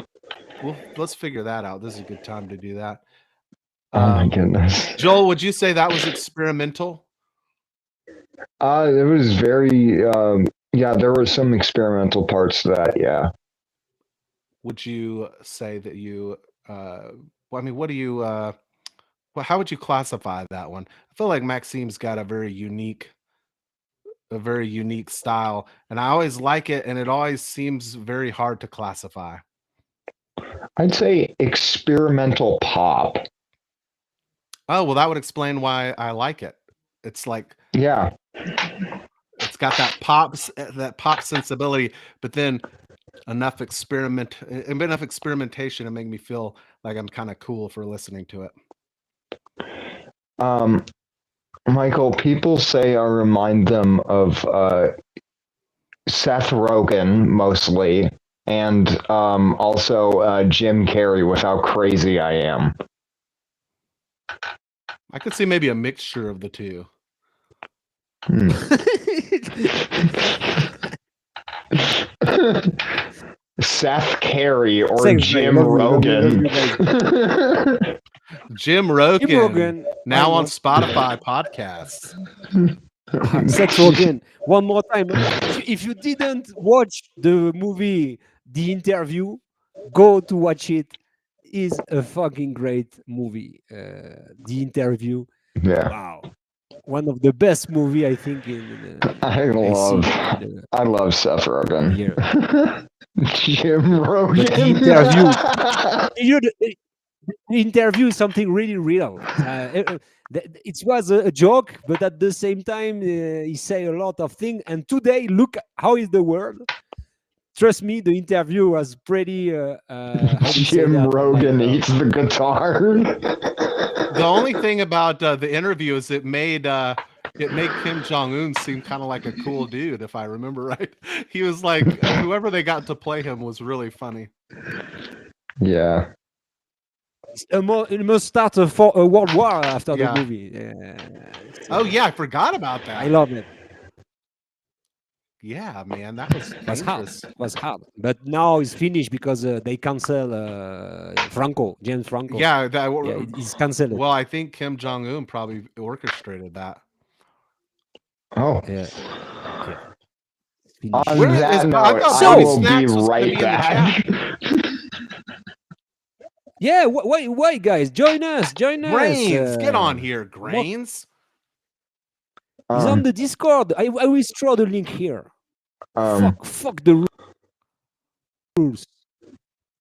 let's figure that out. This is a good time to do that. Oh my goodness. Joel, would you say that was experimental? It was very, there were some experimental parts to that, yeah. Would you say that you, what do you, how would you classify that one? I feel like Maxime's got a very unique style, and I always like it, and it always seems very hard to classify. I'd say experimental pop. Oh, well, that would explain why I like it. It's like, yeah, it's got that pop sensibility, but then enough experimentation to make me feel like I'm kind of cool for listening to it. Michael, people say I remind them of Seth Rogen mostly, and also Jim Carrey with how crazy I am. I could see maybe a mixture of the two. Hmm. Seth Carey or Thanks, guys. I Jim love you, love you, love Rogan. you, guys. Jim Jim Rogan, Rogan, why now on not? Spotify podcasts. Seth Rogen, one more time. If you didn't watch the movie The Interview, go to watch it. Is a fucking great movie. The Interview. Yeah, Wow, one of the best movie I think I see in I love Seth the Rogen. year. Jim Rogan. But The Interview, you know, the interview is something really real. It was a joke, but at the same time, he say a lot of things. And today, look how is the world. Trust me, the interview was pretty. How do you say Jim that? Rogan eats the guitar. The only thing about the interview is it made Kim Jong Un seem kind of like a cool dude, if I remember right. He was like whoever they got to play him was really funny. Yeah. It must start a world war after Yeah. the movie. Oh yeah, I forgot about that. I love it. Yeah, man, that was Was hard. dangerous. Was hard. But now it's finished because they cancel James Franco. Yeah, that Yeah, it's cancelled. well, I think Kim Jong Un probably orchestrated that. Oh. Yeah. On Where that is- I note, thought I Bobby will be Snacks was gonna right be in the back. Yeah, why, guys? Join us. Grains, get on here, Grains. He's on the Discord. I will throw the link here. Fuck the rules.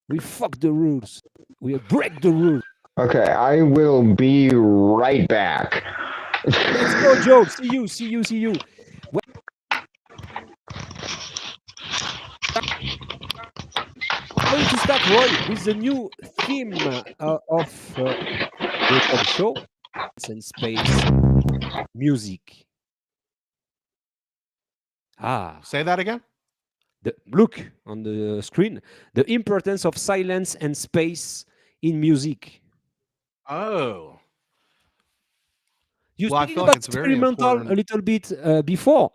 We fuck the rules. We break the rules. Okay, I will be right back. Let's go, Joe. See you. I'm going to start, Roy, with the new theme of the talk show and space music. Say that again. Look on the screen. The importance of silence and space in music. Oh. You Well, I speaking feel about like it's very experimental important. a little bit before,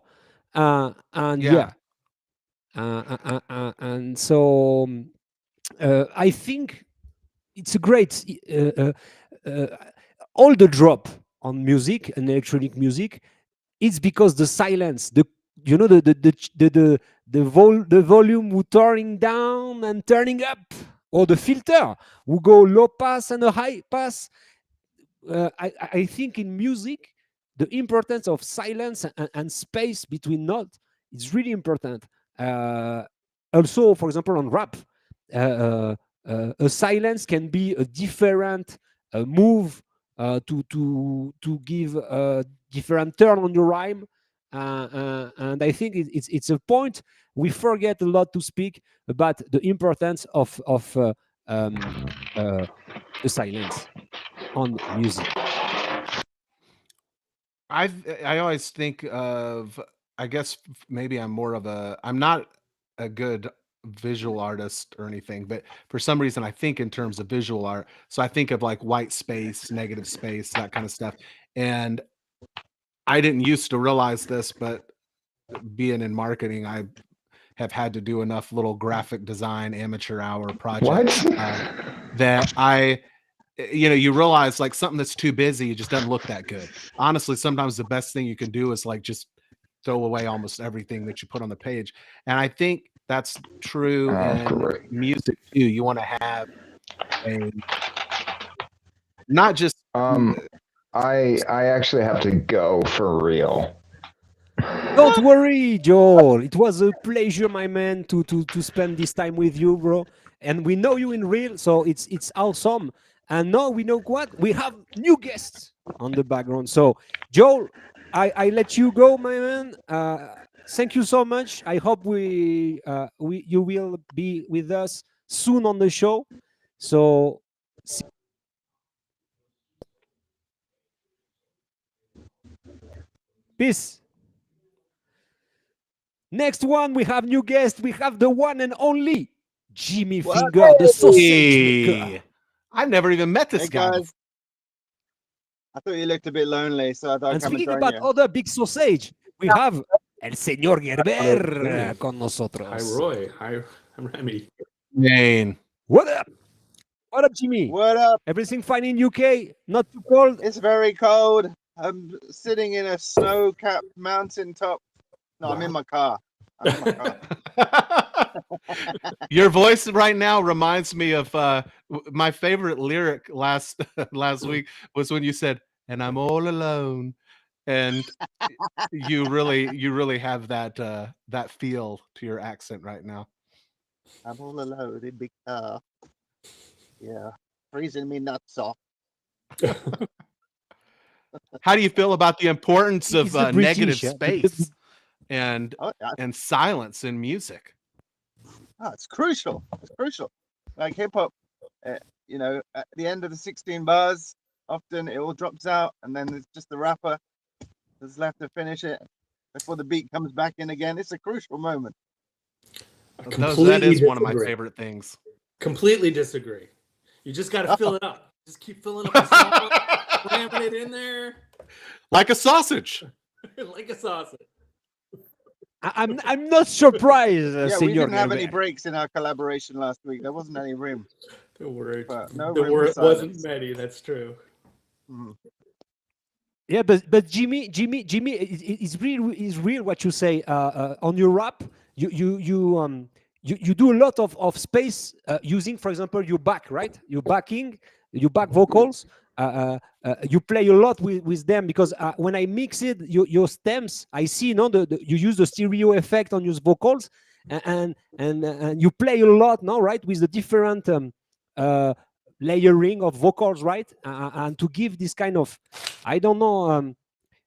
and Yeah. and so I think it's a great all the drop on music and electronic music. It's because the silence, the volume who turning down and turning up, or the filter who go low pass and a high pass. I think in music, the importance of silence and space between notes is really important. Also, for example, on rap, a silence can be a different move to give a different turn on your rhyme. And I think it's a point we forget a lot to speak about the importance of the silence on music. I always think of, I guess maybe I'm not a good visual artist or anything, but for some reason I think in terms of visual art. So I think of like white space, negative space, that kind of stuff. And I didn't used to realize this, but being in marketing, I have had to do enough little graphic design amateur hour projects that you realize like something that's too busy, it just doesn't look that good. Honestly, sometimes the best thing you can do is like just throw away almost everything that you put on the page. And I think that's true in music too. You want to have a not just I actually have to go for real. Don't worry, Joel. It was a pleasure, my man, to spend this time with you, bro. And we know you in real, so it's awesome. And now we know what we have new guests on the background. So, Joel, I let you go, my man. Thank you so much. I hope you will be with us soon on the show. So, peace. Next one, we have new guest. We have the one and only Jimmy Finger, the sausage maker. I've never even met this guy. Guys. I thought you looked a bit lonely, so I thought I'd And come and speaking join about you. other big sausage, we have el señor Gerber Okay. con Hi, nosotros. Roy. Hi, Remy. Maine. What up? What up, Jimmy? What up? Everything fine in UK? Not too cold? It's very cold. I'm sitting in a snow-capped mountaintop. No, I'm in my car. I'm in my car. Your voice right now reminds me of my favorite lyric last week was when you said, "And I'm all alone," and you really have that feel to your accent right now. I'm all alone in big car. Yeah, freezing me nuts off. How do you feel about the importance of It's the negative British, yeah. space and Oh, yeah. and silence in music? Oh, it's crucial. It's crucial. Like hip hop, you know, at the end of the 16 bars, often it all drops out, and then it's just the rapper that's left to finish it before the beat comes back in again. It's a crucial moment. That is one of my favorite things. Completely disagree. You just got to fill it up. Just keep filling up the song, ramming it in there Like a sausage. like a sausage. I'm not surprised, Yeah, we Senor didn't have any Gerber. breaks in our collaboration last week. There wasn't any room. Don't worry. But no There room for wasn't silence. many. That's true. Mhm. Yeah, but Jimmy, it's real what you say. On your rap, you do a lot of space using, for example, your back, right? Your back vocals. You play a lot with them because when I mix it, your stems, I see, you use the stereo effect on your vocals, and you play a lot now, right, with the different layering of vocals, right, and to give this kind of, I don't know,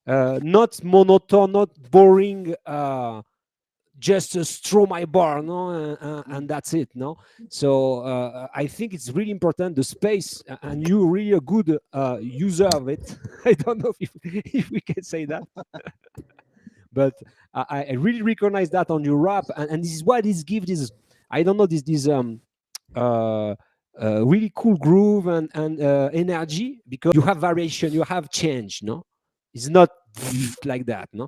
not monotone, not boring, just throw my bar, no, and that's it, no. So I think it's really important, the space, and you're really a good user of it. I don't know if we can say that, but I really recognize that on your rap, and this is why this gives this, I don't know, this really cool groove and energy, because you have variation, you have change, no. It's not like that, no.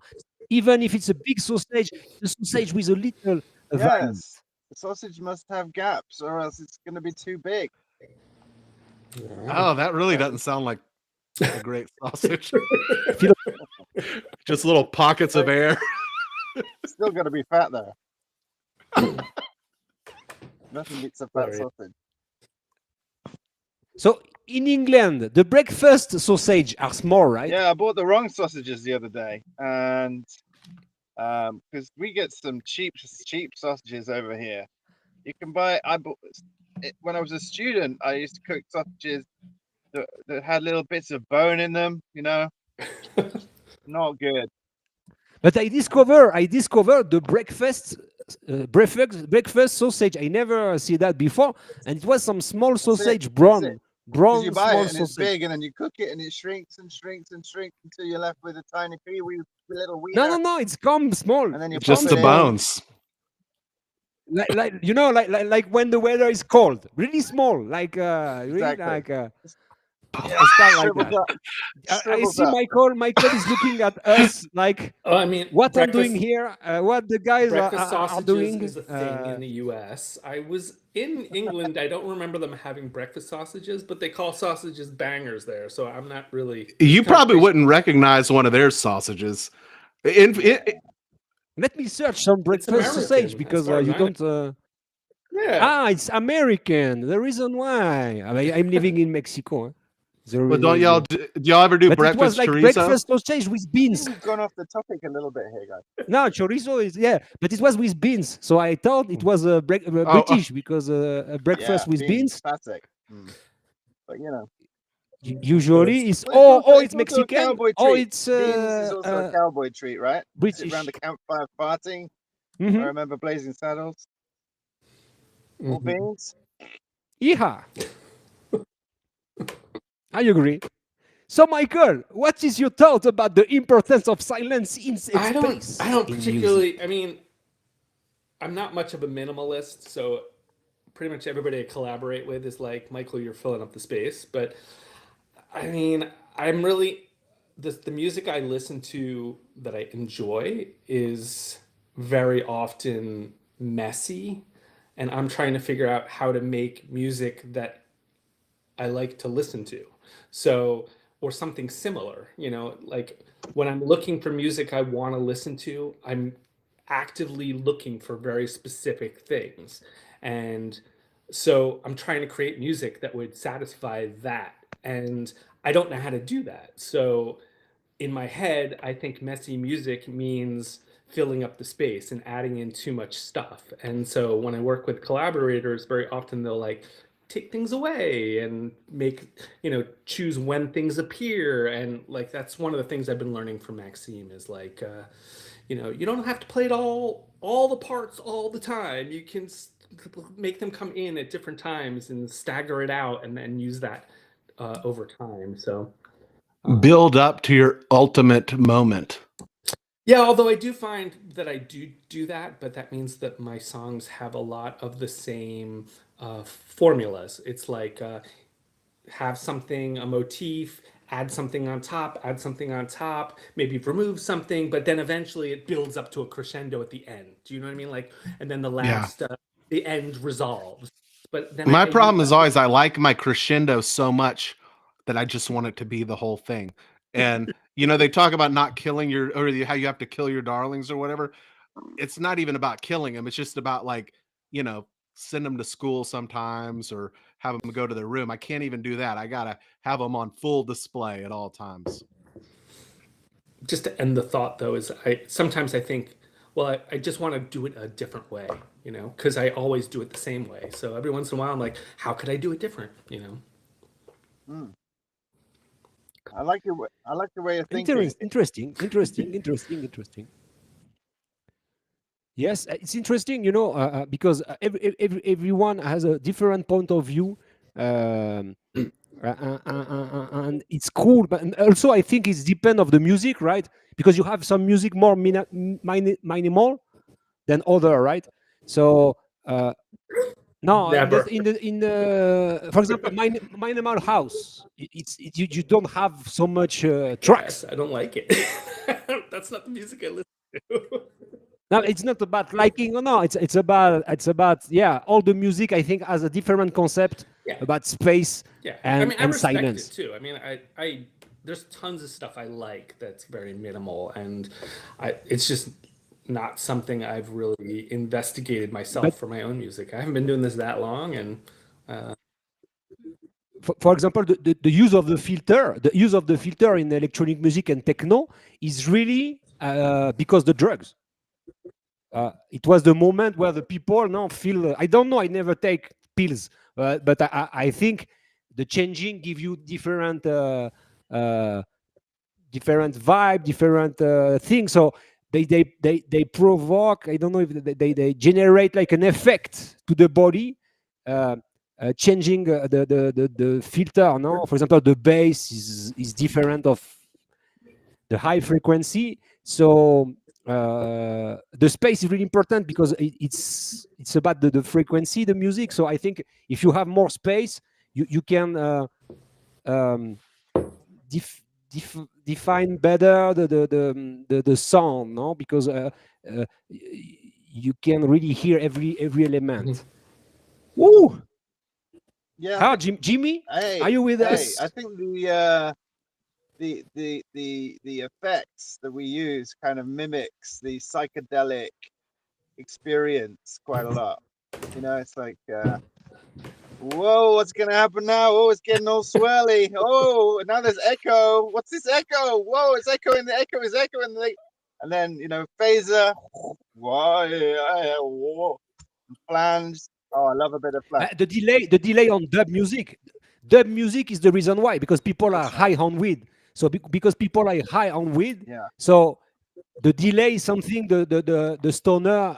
Even if it's a big sausage, the sausage with a little variant. Yes, the sausage must have gaps, or else it's going to be too big. Oh, that really doesn't sound like a great sausage. Feel- Just little pockets of air. It's still going to be fat though. Nothing beats a fat Right. sausage. So in England, the breakfast sausage are small, right? Yeah, I bought the wrong sausages the other day, and because we get some cheap sausages over here. You can buy. When I was a student, I used to cook sausages that had little bits of bone in them. You know, not good. But I discovered the breakfast sausage. I never see that before, and it was some small sausage, brown it. Because you buy small it and it's sausage. big, and then you cook it and it shrinks and shrinks and shrinks until you're left with a tiny pee-wee little wiener. No, it's come small. And then you Just pop the it in. bones. Like you know, like when the weather is cold, really small, like really Exactly. like Yeah, stuff like shrivels that. up. I Shrivels see up. Michael is looking at us like, Oh, I mean, what I'm doing here, what the guys breakfast are sausages doing. is a thing in the U.S. I was in England. I don't remember them having breakfast sausages, but they call sausages bangers there. So I'm not really. You probably wouldn't recognize one of their sausages. Let me search some breakfast American, sausage as because far as you I know. don't. Yeah. It's American. The reson why I'm living in Mexico. But don't y'all do y'all ever do But it was breakfast like chorizo? breakfast sausage with beans. We've gone off the topic a little bit here, guys. No, chorizo is, yeah, but it was with beans. So I thought it was British because a breakfast with beans. Classic. But you know, Usually it's well, it's also a Mexican. cowboy Oh, treat. it's beans is also a cowboy treat, right? British. Sit around the campfire farting. Mhm. I remember Blazing Saddles. More Mhm. beans. Yeah, I agree. So, Michael, what is your thought about the importance of silence in space? I don't in particularly. music? I mean, I'm not much of a minimalist, so pretty much everybody I collaborate with is like, Michael, you're filling up the space. But I mean, I'm really the music I listen to that I enjoy is very often messy, and I'm trying to figure out how to make music that I like to listen to. So, or something similar, like when I'm looking for music I want to listen to, I'm actively looking for very specific things. And so I'm trying to create music that would satisfy that. And I don't know how to do that. So in my head, I think messy music means filling up the space and adding in too much stuff. And so when I work with collaborators, very often they'll like take things away and make, choose when things appear. And like that's one of the things I've been learning from Maxime is like, you don't have to play it all the parts all the time. You can make them come in at different times and stagger it out and then use that over time. So Build up to your ultimate moment. yeah, although I do find that I do that, but that means that my songs have a lot of the same formulas. It's like have something, a motif, add something on top, maybe remove something, but then eventually it builds up to a crescendo at the end. Do you know what I mean? Like, and then the end resolves. But then My I problem use is always I like my crescendo so much that I just want it to be the whole thing. And they talk about not killing how you have to kill your darlings or whatever. It's not even about killing them. It's just about like, send them to school sometimes or have them go to their room. I can't even do that. I gotta have them on full display at all times. just to end the thought though is I think, well, I just want to do it a different way, because I always do it the same way. So every once in a while I'm like, how could I do it different? I like the way you're thinking. Interesting. Yes, it's interesting, because everyone has a different point of view, and it's cool. But and also, I think it's depend of the music, right? Because you have some music more minimal than other, right? So no, Never. in the for example, minimal house, you don't have so much tracks. Yes, I don't like it. That's not the music I listen to. No, it's not about liking or no. It's about all the music I think has a different concept Yeah. about space Yeah, and, I mean, I and respect silence. it too. I mean, I there's tons of stuff I like that's very minimal, and it's just not something I've really investigated myself But for my own music. I haven't been doing this that long, and for example, the use of the filter in electronic music and techno is really because the drugs. It was the moment where the people now feel. I don't know. I never take pills, but I think the changing give you different different vibe, different things. So they provoke. I don't know if they generate like an effect to the body. Changing the filter. No, for example, the bass is different of the high frequency. So the space is really important because it's about the frequency, the music. So I think if you have more space, you can um, define better the sound, no? Because you can really hear every element. Woo! Yeah. How, Jimmy? Hey, Are you with us? I think the effects that we use kind of mimics the psychedelic experience quite a lot. It's like whoa, what's gonna happen now? Oh, it's getting all swirly. Oh, now there's echo. What's this echo? Whoa, it's echoing. The echo is echoing. And then phaser. Whoa, flange. Oh, I love a bit of flange. The delay on dub music. Dub music is the reason why, because people are high on weed. So because people are high on weed, Yeah. so the delay is something the stoner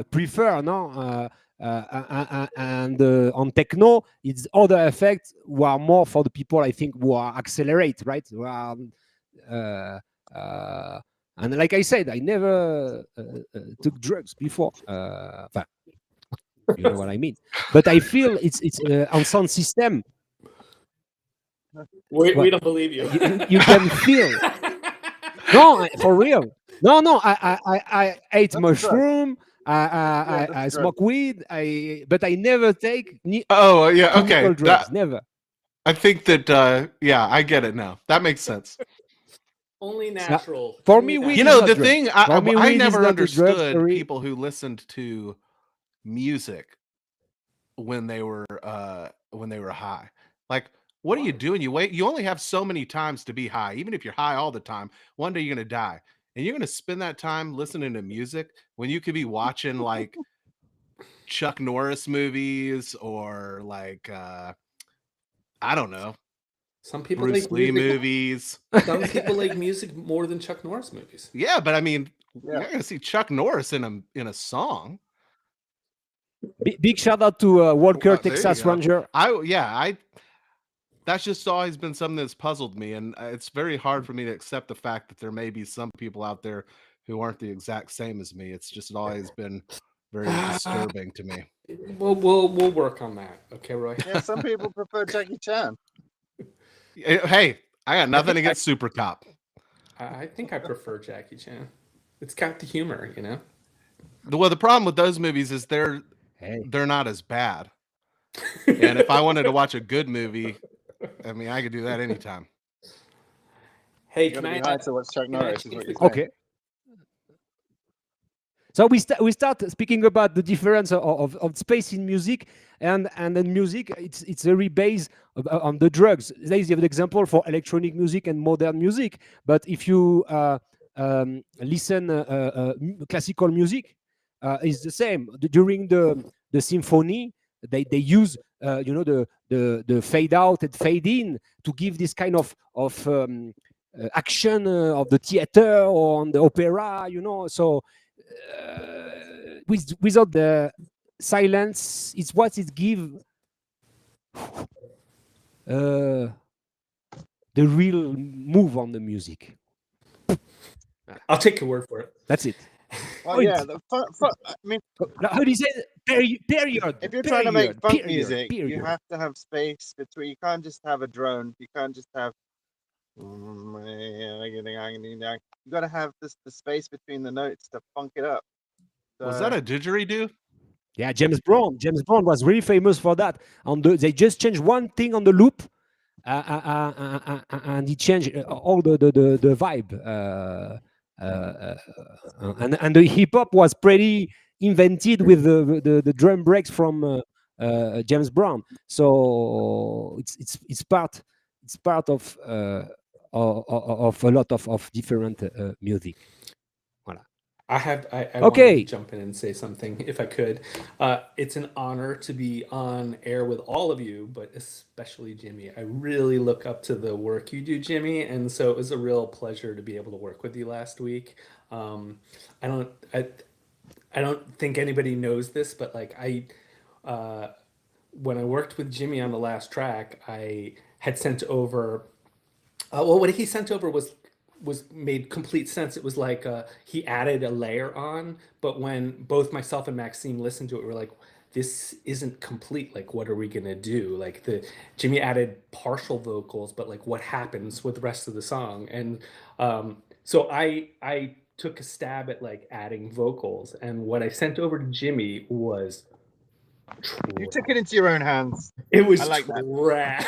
prefer, no? And on techno, it's other effects who are more for the people I think who are accelerate, right? Who are, and like I said, I never took drugs before. You know what I mean? But I feel it's on sound system. We What? don't believe you. You can feel. No, for real. No, I ate That's a drug. mushroom. that's I a drug. smoke weed. But I never take Oh, yeah. chemical Okay. drugs. Never. I think that, yeah, I get it now. That makes sense. Only So, natural. for Only me, weed You is know, not the drugs. thing, For me, I weed is never not a drug. understood Sorry. people who listened to music when they were high. Like, what are you doing? You only have so many times to be high. Even if you're high all the time, one day you're gonna die. And you're gonna spend that time listening to music when you could be watching like Chuck Norris movies or like I don't know, Some people Bruce like Lee music. movies. Some people like music more than Chuck Norris movies. Yeah, but I mean, Yeah. you're not gonna see Chuck Norris in a song. Big shout out to Walker, There you Texas go. Ranger. That's just always been something that's puzzled me, and it's very hard for me to accept the fact that there may be some people out there who aren't the exact same as me. It's just always been very disturbing to me. We'll work on that. Okay, Roy. Yeah, some people prefer Jackie Chan. Hey, I got nothing against Super Cop. I think I prefer Jackie Chan. It's got the humor, you know. Well, the problem with those movies is they're not as bad. And if I wanted to watch a good movie, I mean, I could do that anytime. Hey, You can gotta I be high add- to watch Chuck can I Norris, is change what the- you're saying. Okay. So we start speaking about the difference of space in music, and then music it's very based on the drugs. There is an example for electronic music and modern music. But if you listen classical music, is the same. During the symphony, they use the fade out and fade in to give this kind of action of the theater or on the opera. So without the silence, it's what it give the real move on the music. I'll take your word for it. That's it. Well, yeah, I mean, How do you say period? if you're trying to make funk period, music, period. you have to have space between. You can't just have a drone. You can't just have. You got to have the space between the notes to funk it up. Was that a didgeridoo? Yeah, James Brown. James Brown was really famous for that. They just changed one thing on the loop, and he changed all the vibe. And the hip hop was pretty invented with the drum breaks from James Brown. So it's part of a lot of different music. I Okay. want to jump in and say something if I could. It's an honor to be on air with all of you, but especially Jimmy. I really look up to the work you do, Jimmy, and so it was a real pleasure to be able to work with you last week. I don't think anybody knows this, but like when I worked with Jimmy on the last track, I had sent over. Well, what he sent over was made complete sense. It was like he added a layer on, but when both myself and Maxime listened to it, we were like, this isn't complete. Like, what are we gonna do? Like Jimmy added partial vocals, but like what happens with the rest of the song? And so I took a stab at like adding vocals, and what I sent over to Jimmy was You took it into your own hands. it was I like that. trash.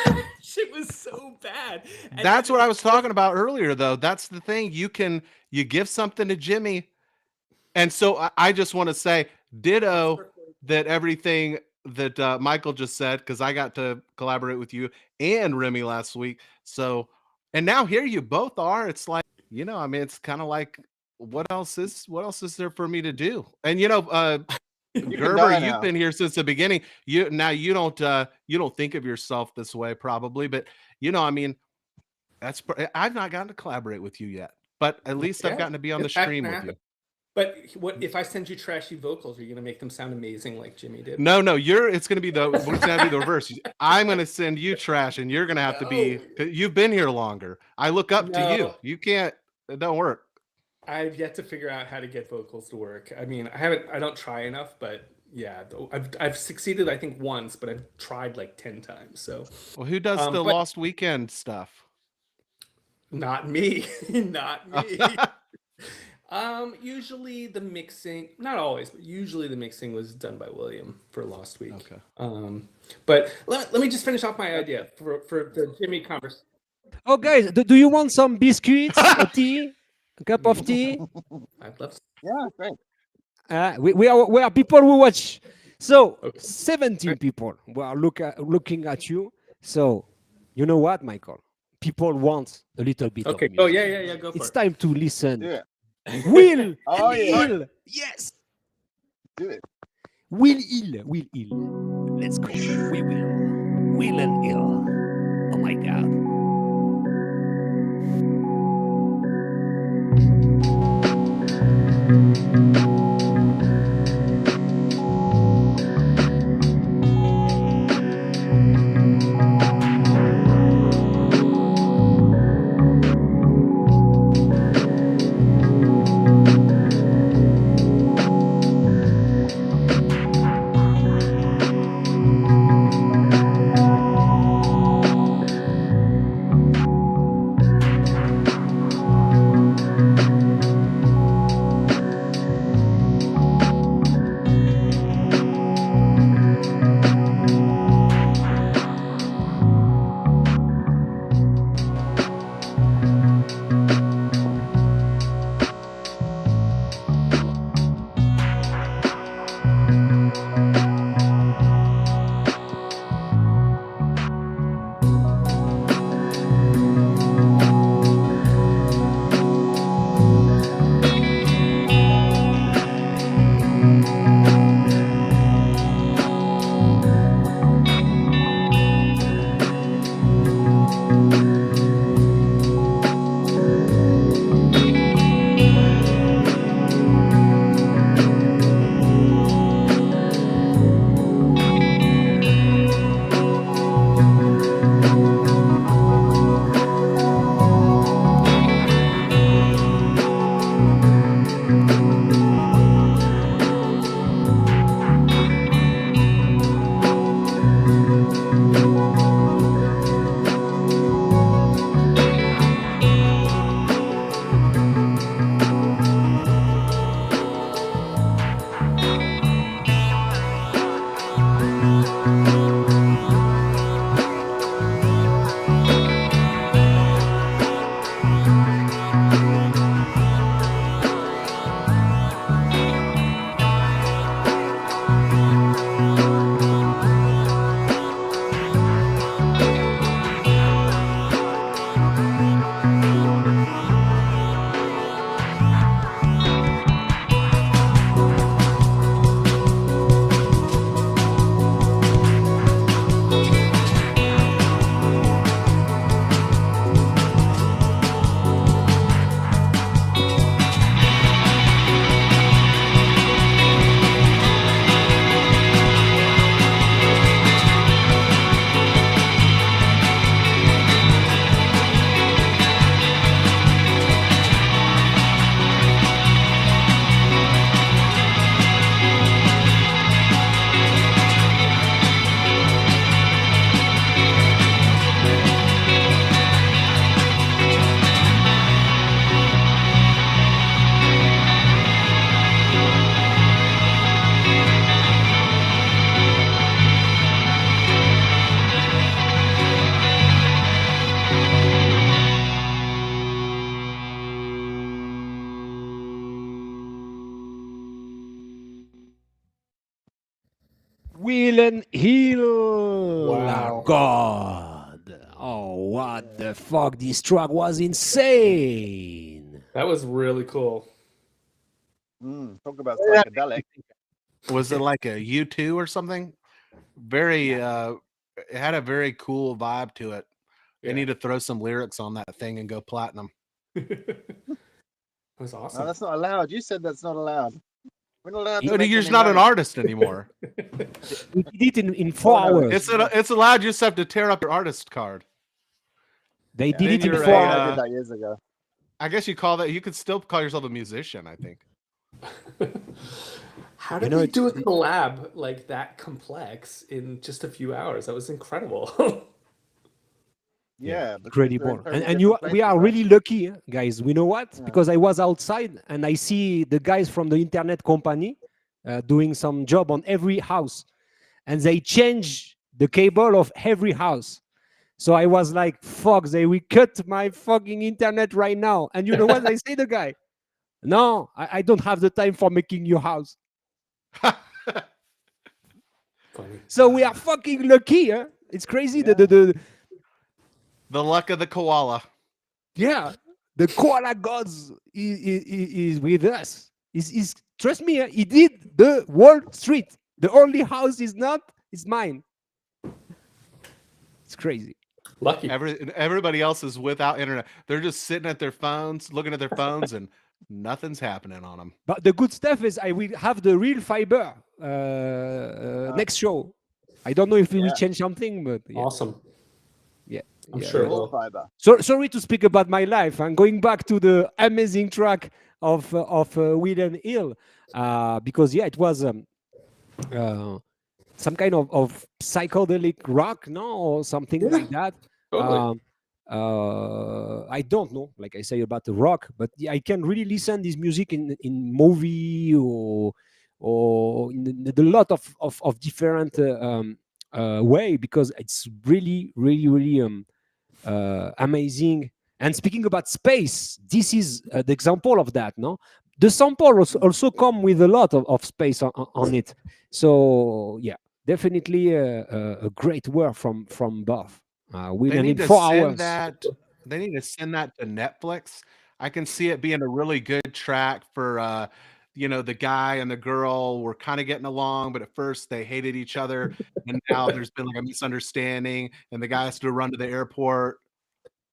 It was so bad. And That's what I was talking about earlier, though. That's the thing. You give something to Jimmy. And so I just want to say ditto that everything that Michael just said, because I got to collaborate with you and Remy last week. So, and now here you both are. It's like, I mean, it's kind of like, what else is there for me to do? And, Gerber, you've been here since the beginning. You don't think of yourself this way probably, but I mean, I've not gotten to collaborate with you yet, but at least I've gotten to be on the stream with you. But what if I send you trashy vocals? Are you gonna make them sound amazing like Jimmy did? No, it's gonna be the reverse. I'm gonna send you trash, and you're gonna have to be. You've been here longer. I look up to you. You can't. It don't work. I've yet to figure out how to get vocals to work. I mean, I don't try enough, but yeah, I've succeeded I think once, but I've tried like 10 times. So Well, who does the but Lost Weekend stuff? not me, not me. Usually the mixing, not always, but usually the mixing was done by William for Lost Week. Okay. But let me just finish off my idea for the Jimmy conversation. Oh, guys, do you want some biscuits, a tea, a cup of tea? I'd love. Yeah, great. We are people who watch. So Okay. 17 people who are looking at you. So you know what, Michael? People want a little bit Okay. of music. Oh yeah. Go for It's it. time to listen. Do it. Will Oh, yeah. Hill. Yes. Do it. Will Hill. Let's go. We will. Will and Hill. Oh my God. Willen Hill. Wow. God. Oh, what the fuck? This track was insane. That was really cool. Talk about psychedelic. Was it like a U2 or something? Very it had a very cool vibe to it. They Yeah. need to throw some lyrics on that thing and go platinum. That was awesome. No, that's not allowed. You said that's not allowed. We're not allowed to But make you're any not an money. artist anymore. We did it in 4 Oh, no, hours. It's allowed. You just have to tear up your artist card. They did Then it in you're 4 a, I hours. did that years ago. I guess you call that. You could still call yourself a musician. I think. How You did know, they it, do a collab like that complex in just a few hours? That was incredible. Yeah, because they're in incredible. totally And different we are places, right? really lucky, guys. We know what? Yeah. Because I was outside and I see the guys from the internet company doing some job on every house, and they change the cable of every house. So I was like, fuck, they will cut my fucking internet right now. And you know what I say, the guy? No, I don't have the time for making your house. Funny. So we are fucking lucky, huh? It's crazy. Yeah. The luck of the koala. Yeah, the koala gods is with us. Is trust me, he did the Wall Street. The only house is not is mine. It's crazy. Lucky. Everybody else is without internet. They're just sitting at their phones, looking at their phones, and nothing's happening on them. But the good stuff is I will have the real fiber next show. I don't know if we will Yeah. change something, but yeah, Awesome. yeah. I'm yeah. sure it Full will. fiber. So sorry to speak about my life. I'm going back to the amazing track of William Hill because yeah, it was some kind of psychedelic rock, no, or something Yeah, like that. totally. I don't know, like I say about the rock, but yeah, I can really listen this music in movie or in a lot of different way because it's really amazing. And speaking about space, this is the example of that. No, the sample also come with a lot of space on it. So yeah, definitely a great work from both. We They need need to 4 hours. send that. They need to send that to Netflix. I can see it being a really good track for the guy and the girl were kind of getting along, but at first they hated each other, and now there's been like a misunderstanding, and the guy has to run to the airport.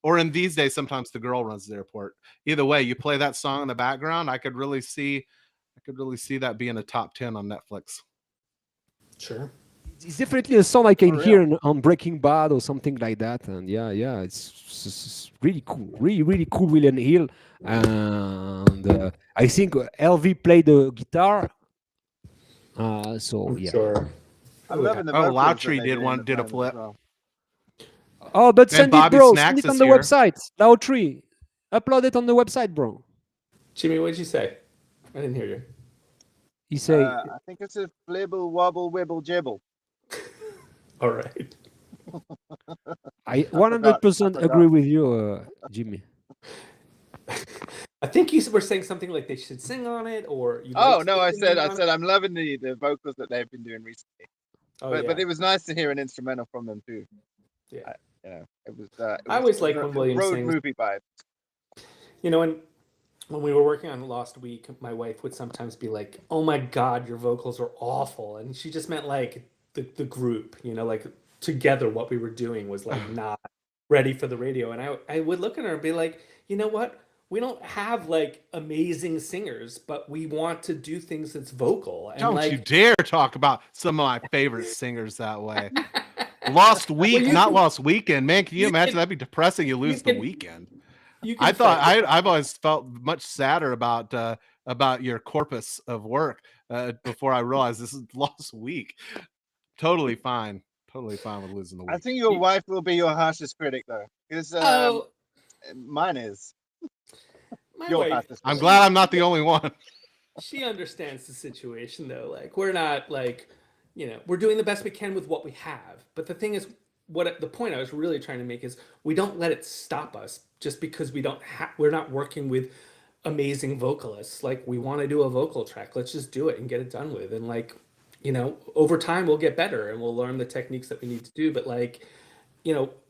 Or in these days, sometimes the girl runs to the airport. Either way, you play that song in the background. I could really see that being a top 10 on Netflix. Sure. It's definitely a song I can For hear real. on Breaking Bad or something like that. And yeah, it's really cool, really cool. William Hill, and I think LV played the guitar. So I'm yeah. sure. I'm Oh, yeah. loving the Oh, vocals that Lautry they did do in one, the did a film as flip. well. Oh, but And send it, Bobby bro. Snacks Send it is on the here. website. Lautry. Upload it on the website, bro. Jimmy, what did you say? I didn't hear you. He say, I think it's a flibble wobble wibble jibble. All right. I forgot. 100% agree with you, Jimmy. I think you were saying something like they should sing on it, or you. Oh like no, I singing said on it. I'm loving the vocals that they've been doing recently. Oh, But yeah. it was nice to hear an instrumental from them too. Yeah. It was. I always like when William road sings. movie vibe. You know, when we were working on Lost Week, my wife would sometimes be like, "Oh my God, your vocals are awful," and she just meant like the group. You know, like together, what we were doing was like not ready for the radio. And I would look at her and be like, you know what? We don't have like amazing singers, but we want to do things that's vocal. And Don't like, you dare talk about some of my favorite singers that way. Lost Week, you not can- Lost Weekend. Man, can you you imagine? can- That'd be depressing. You lose the can- weekend. you can I thought fight. I've always felt much sadder about your corpus of work before I realized this is Lost Week. Totally fine with losing the week. I think your wife will be your harshest critic though, because Oh, mine is my your wife. harshest I'm critic. glad I'm not the only one. She understands the situation though. Like we're not like, we're doing the best we can with what we have. But the thing is, the point I was really trying to make is we don't let it stop us just because we're not working with amazing vocalists. Like we want to do a vocal track. Let's just do it and get it done with. And like, over time we'll get better and we'll learn the techniques that we need to do. But like,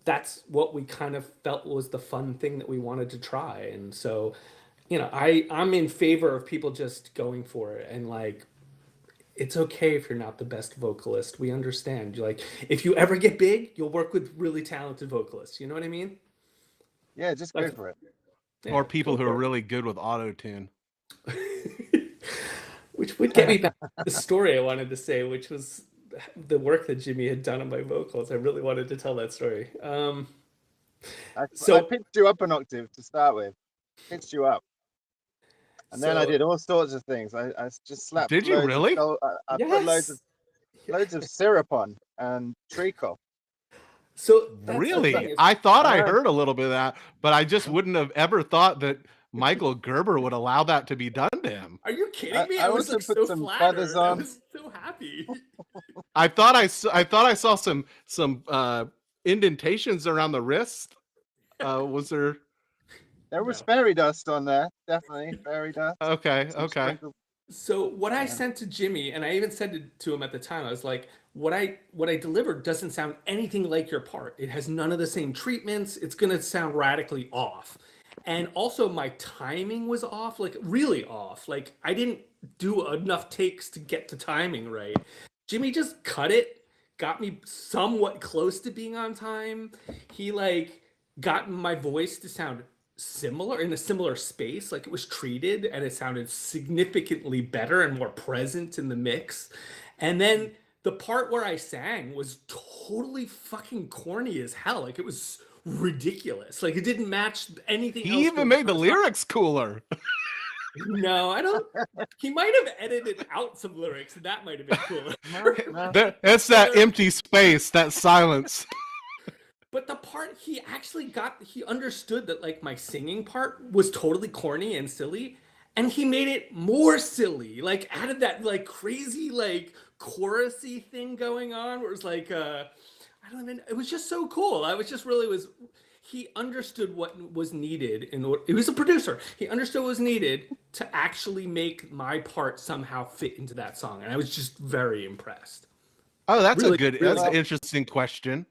that's what we kind of felt was the fun thing that we wanted to try. And so, I'm in favor of people just going for it. And like, it's okay if you're not the best vocalist. We understand. Like, if you ever get big, you'll work with really talented vocalists. You know what I mean? Yeah, just go for it. Yeah, Or people go who are for it. really good with auto tune. Which would get me back to the story I wanted to say, which was the work that Jimmy had done on my vocals. I really wanted to tell that story. I So- pitched you up an octave to start with. Pitched you up. And then I So- did all sorts of things. I just slapped. Did you loads of really? I put loads of syrup on and treacle. So that's the Really? thing is- I thought I Uh, heard a little bit of that, but I just wouldn't have ever thought that Michael Gerber would allow that to be done to him. Are you kidding me? I I was also like put so some flattered. feathers I on. was so happy. I thought I saw some indentations around the wrist. Was there? There was No. fairy dust on there, definitely fairy dust. Okay, Some okay. sprinkle- So what I Yeah. sent to Jimmy, and I even said it to him at the time, I was like, what I delivered doesn't sound anything like your part. It has none of the same treatments. It's gonna sound radically off. And also my timing was off, like really off. Like I didn't do enough takes to get the timing right. Jimmy just cut it, got me somewhat close to being on time. He like got my voice to sound similar in a similar space, like it was treated and it sounded significantly better and more present in the mix. And then the part where I sang was totally fucking corny as hell. Like it was ridiculous. Like it didn't match anything else. He even made the lyrics cooler. No, I don't. He might have edited out some lyrics, and that might have been cooler. No. It's that empty space, that silence. But the part he actually he understood that like my singing part was totally corny and silly, and he made it more silly. Like added that like crazy like chorusy thing going on, where it was like I don't even. It was just so cool. I was just really was. He understood what was needed in order. He was a producer. He understood what was needed to actually make my part somehow fit into that song, and I was just very impressed. Oh, that's Really, that's really- an interesting question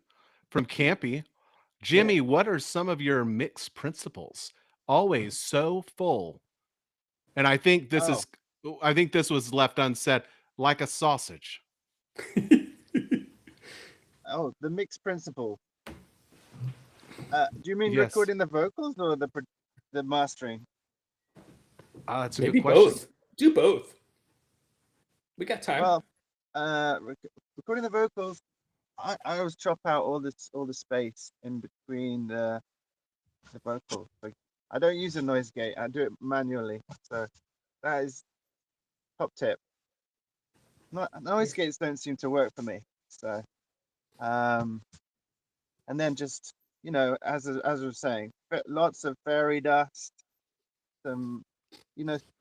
from Campy. Jimmy, what are some of your mix principles? Always so full. And I think this was left unsaid, like a sausage. Oh, the mix principle. Do you mean Yes. recording the vocals or the mastering? That's a Maybe good question. both. Do both. We got time. Well, recording the vocals, I always chop out all the space in between the vocals. Like, I don't use a noise gate. I do it manually. So that is top tip. Noise gates don't seem to work for me. So, and then just as I was saying, lots of fairy dust. Some,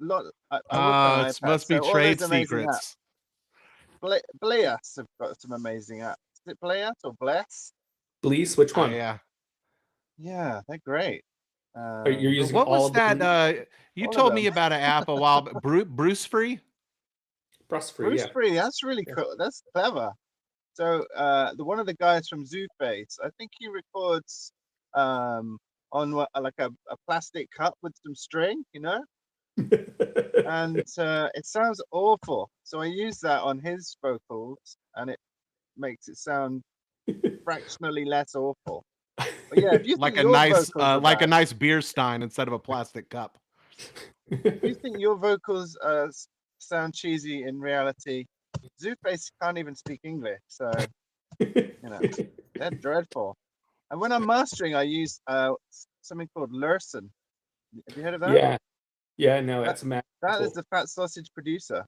lot. I work on It iPad, must be so all trade those amazing secrets. apps. Bleas have got some amazing apps. Is it Bleas or Bless? Blease, which one? Yeah. Yeah, they're great. You're using What all was of the that? You all of told me them. about an app a while back. Bruce Free? Bruce Free, Bruce yeah. Free, that's really Yeah. cool. That's clever. So one of the guys from Zooface, I think he records on like a plastic cup with some string, and it sounds awful. So I use that on his vocals, and it makes it sound fractionally less awful. But yeah, if you Like think a your nice vocals are like a bad, nice beer stein instead of a plastic cup. if you think your vocals sound cheesy in reality, Zooface can't even speak English, so they're dreadful. And when I'm mastering, I use something called Lursen. Have you heard of that? Yeah, no, it's a That is the fat sausage producer.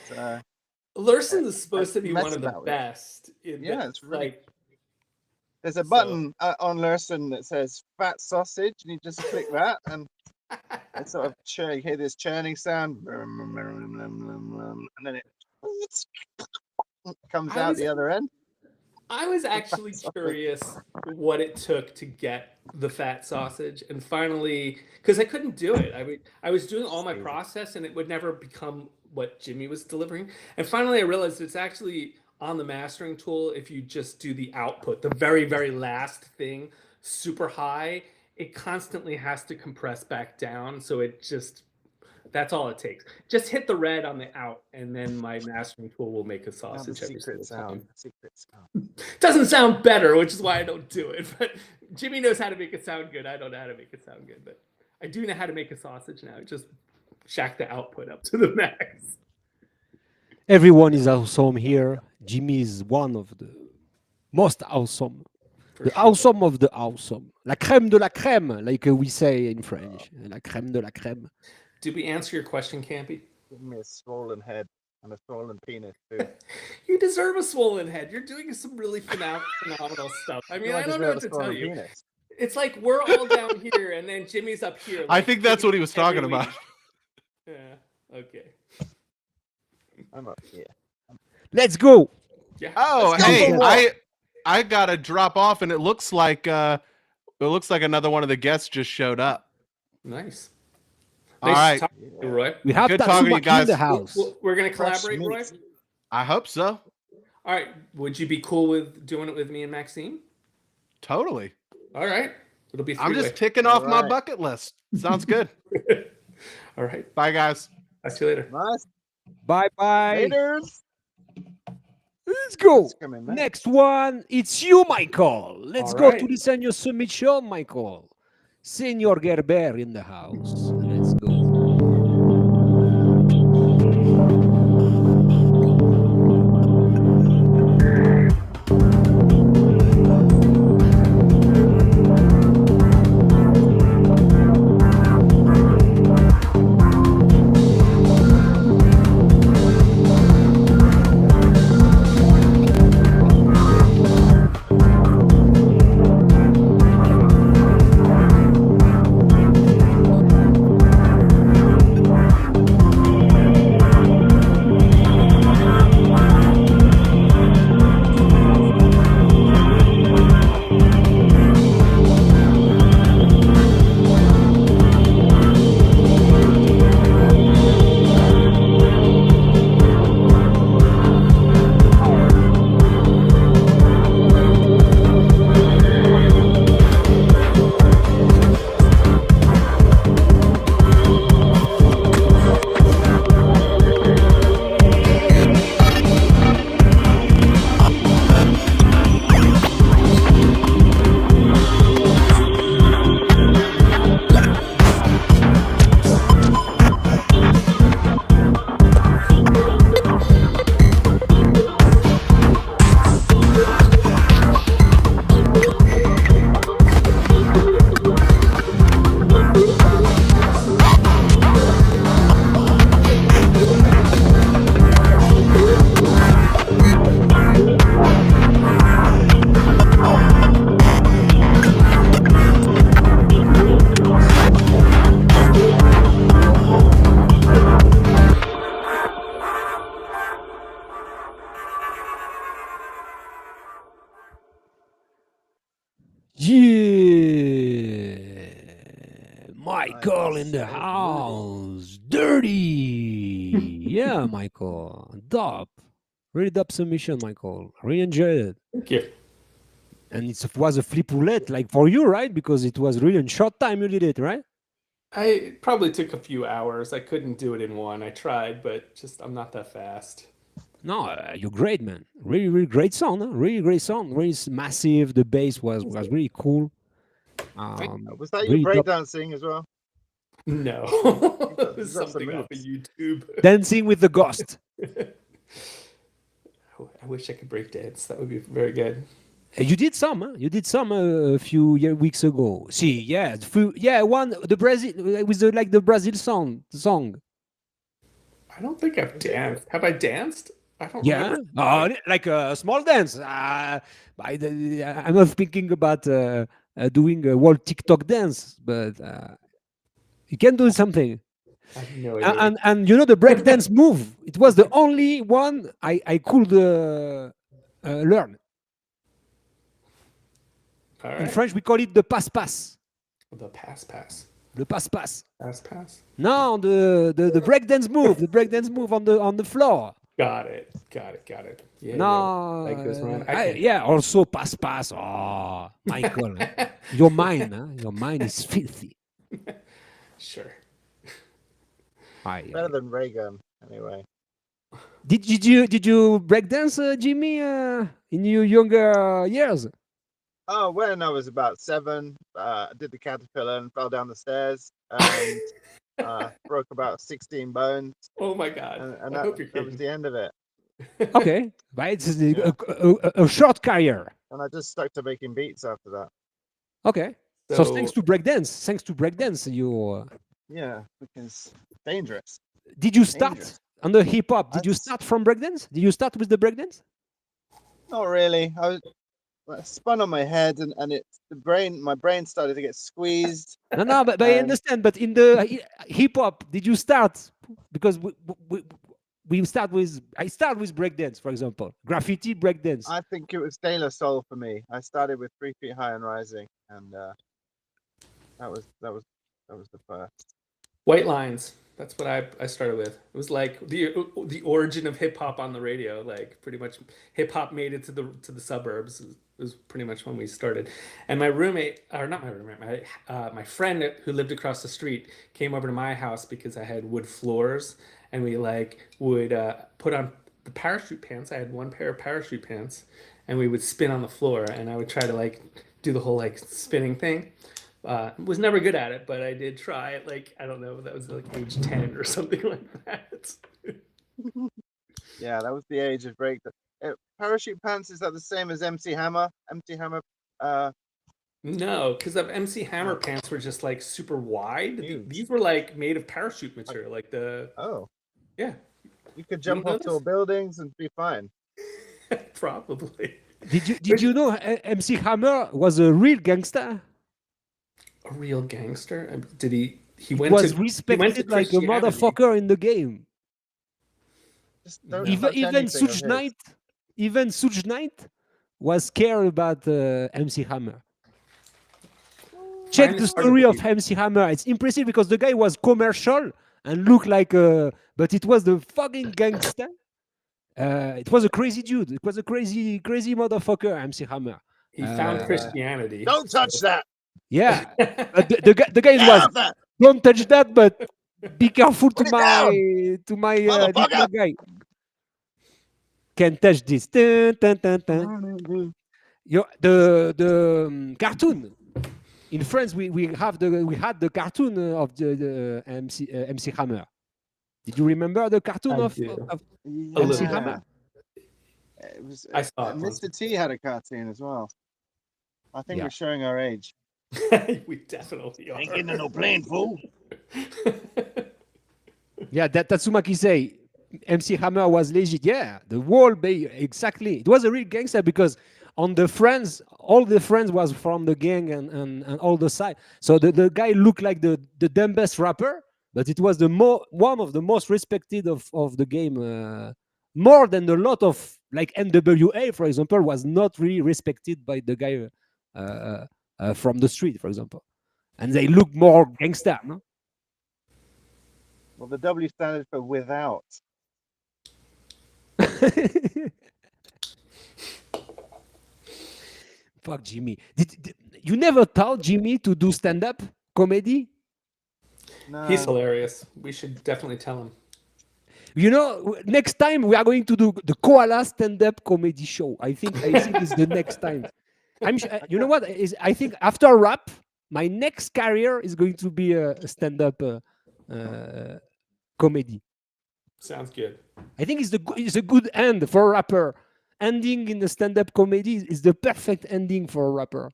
So, Lursen is supposed to be messed one of the about with. best. Yeah, it's really like there's a button on Lursen that says fat sausage, and you just click that, and it's sort of you hear this churning sound, and then it comes out the other end. I was actually curious what it took to get the fat sausage, and finally, because I couldn't do it. I was doing all my process, and it would never become what Jimmy was delivering. And finally, I realized it's actually on the mastering tool. If you just do the output, the very, very last thing, super high, it constantly has to compress back down. So that's all it takes. Just hit the red on the out, and then my mastering tool will make a sausage every single time. Secret sound. Doesn't sound better, which is why I don't do it. But Jimmy knows how to make it sound good. I don't know how to make it sound good, but I do know how to make a sausage now. Just shack the output up to the max. Everyone is awesome here. Jimmy is one of the most awesome. For The sure. awesome of the awesome. La crème de la crème, like we say in French. La crème de la crème. Did we answer your question, Campy? Give me a swollen head and a swollen penis too. You deserve a swollen head. You're doing some really phenomenal stuff. I mean, You I don't know deserve what a to tell swollen you. penis. It's like we're all down here, and then Jimmy's up here. I like, think that's what he was every talking about. week. Yeah. Okay. I'm up here. Let's go. Yeah. Oh, Let's go hey, for more. I gotta drop off, and it looks like another one of the guests just showed up. Nice. All Nice right, talking to you, Roy. We have Good talking to you Tatsumaki in guys. the house. We're gonna Fresh collaborate, meat. Roy. I hope so. All right. Would you be cool with doing it with me and Maxime? Totally. All right. It'll be I'm three-way. just ticking off my Alright. bucket list. Sounds good. All right. Bye, guys. I'll see you later. Nice. Bye bye. Laters. Let's go. It's coming back. Next one, it's you, Michael. Let's All go right. to listen your submission, Michael. Senor Gerber in the house. Let's go. Yeah. Michael in the house. Dirty. Yeah, Michael. Dope. Really dope submission, Michael. Really enjoyed it. Thank you. And it was a flip roulette, like for you, right? Because it was really in short time you did it, right? It probably took a few hours. I couldn't do it in one. I tried, but just I'm not that fast. No, you're great, man. Really, really great song. Huh? Really great song. Really massive. The bass was really cool. Was that your really dope. breakdancing as well? No, got- it was you got some something off of moves. YouTube. Dancing with the Ghost. I wish I could break dance. That would be very good. You did some, huh? You did some a few weeks ago. See, yeah, one the Brazil with the Brazil song. I don't think I've danced. Have I danced? I don't Yeah, remember. like a small dance. I'm not thinking about doing a world TikTok dance, but you can do something. I have no idea. And you know the breakdance move. It was the only one I could learn. All In right. French, we call it the passe-passe. The pass. The passe-passe. Pass. No, the breakdance move. The breakdance move on the floor. Got it. Yeah. No, Like this one. yeah. Also passe-passe. Oh, Michael, your mind, huh? Your mind is filthy. Sure. Better than ray gun, anyway. Did you breakdance, Jimmy, in your younger years? Oh, when I was about 7, I did the caterpillar and fell down the stairs and broke about 16 bones, Oh my God. and I hope you're that was kidding. the end of it. Okay, right. It's a short career. and I just stuck to making beats after that. Okay. So So thanks to breakdance, you Yeah, because dangerous. did you start Dangerous. on the hip hop? Did you That's- start from breakdance? Did you start with the breakdance? Not really. I spun on my head, and my brain started to get squeezed. No, but I understand. But in the hip hop, did you start? Because we start with I start with breakdance, for example, graffiti breakdance. I think it was De La Soul for me. I started with 3 Feet High and Rising, and that was the first. White Lines. That's what I started with. It was like the origin of hip hop on the radio. Like pretty much, hip hop made it to the suburbs. It was pretty much when we started. And my roommate, or not my roommate, my friend who lived across the street came over to my house because I had wood floors, and we like would put on the parachute pants. I had one pair of parachute pants, and we would spin on the floor, and I would try to like do the whole like spinning thing. Was never good at it, but I did try it. Like I don't know, that was like age 10 or something like that. Yeah, that was the age of break. Parachute pants, is that the same as MC Hammer? MC Hammer. No, because of MC Hammer pants were just like super wide. Huge. These were like made of parachute material, like the Oh, yeah, you could jump know off tall this? buildings and be fine. probably Did you know MC Hammer was a real gangster? a real gangster. Did he? He He went was to he went to respected like a Christianity. motherfucker in the game. Just don't Even touch even anything of Suge his. Knight was scared about MC Hammer. Mine Check is the hard to story of believe. MC Hammer. It's impressive because the guy was commercial and looked like a, but it was the fucking gangster. It was a crazy dude. It was a crazy motherfucker, MC Hammer. He found Uh, Christianity. Don't touch that. Yeah, but the guy Get was off that, don't touch that, but be careful Put it down, little motherfucker. guy. Can't touch this. Dun, dun, dun, dun. The cartoon in France, we had the cartoon of the MC Hammer. Did you remember the cartoon I of do. Yeah. A MC little. Hammer? It was. I saw it Mr. T had a cartoon as well. I think Yeah. we're showing our age. We definitely are. Ain't getting in no plane, fool. Yeah, that Tatsumaki say MC Hammer was legit. Yeah, the whole bay exactly. It was a real gangster because on the friends, all the friends was from the gang and all the side. So the guy looked like the dumbest rapper, but it was one of the most respected of the game. More than a lot of like NWA, for example, was not really respected by the guy from the street, for example, and they look more gangster, no? Well, the W standard for without. Fuck Jimmy. You never told Jimmy to do stand-up comedy? No. He's hilarious. We should definitely tell him. You know, next time we are going to do the Koala stand-up comedy show. I think it's the next time. You know what? I think after rap, my next career is going to be a stand-up comedy. Sounds good. I think it's a good end for a rapper. Ending in the stand-up comedy is the perfect ending for a rapper.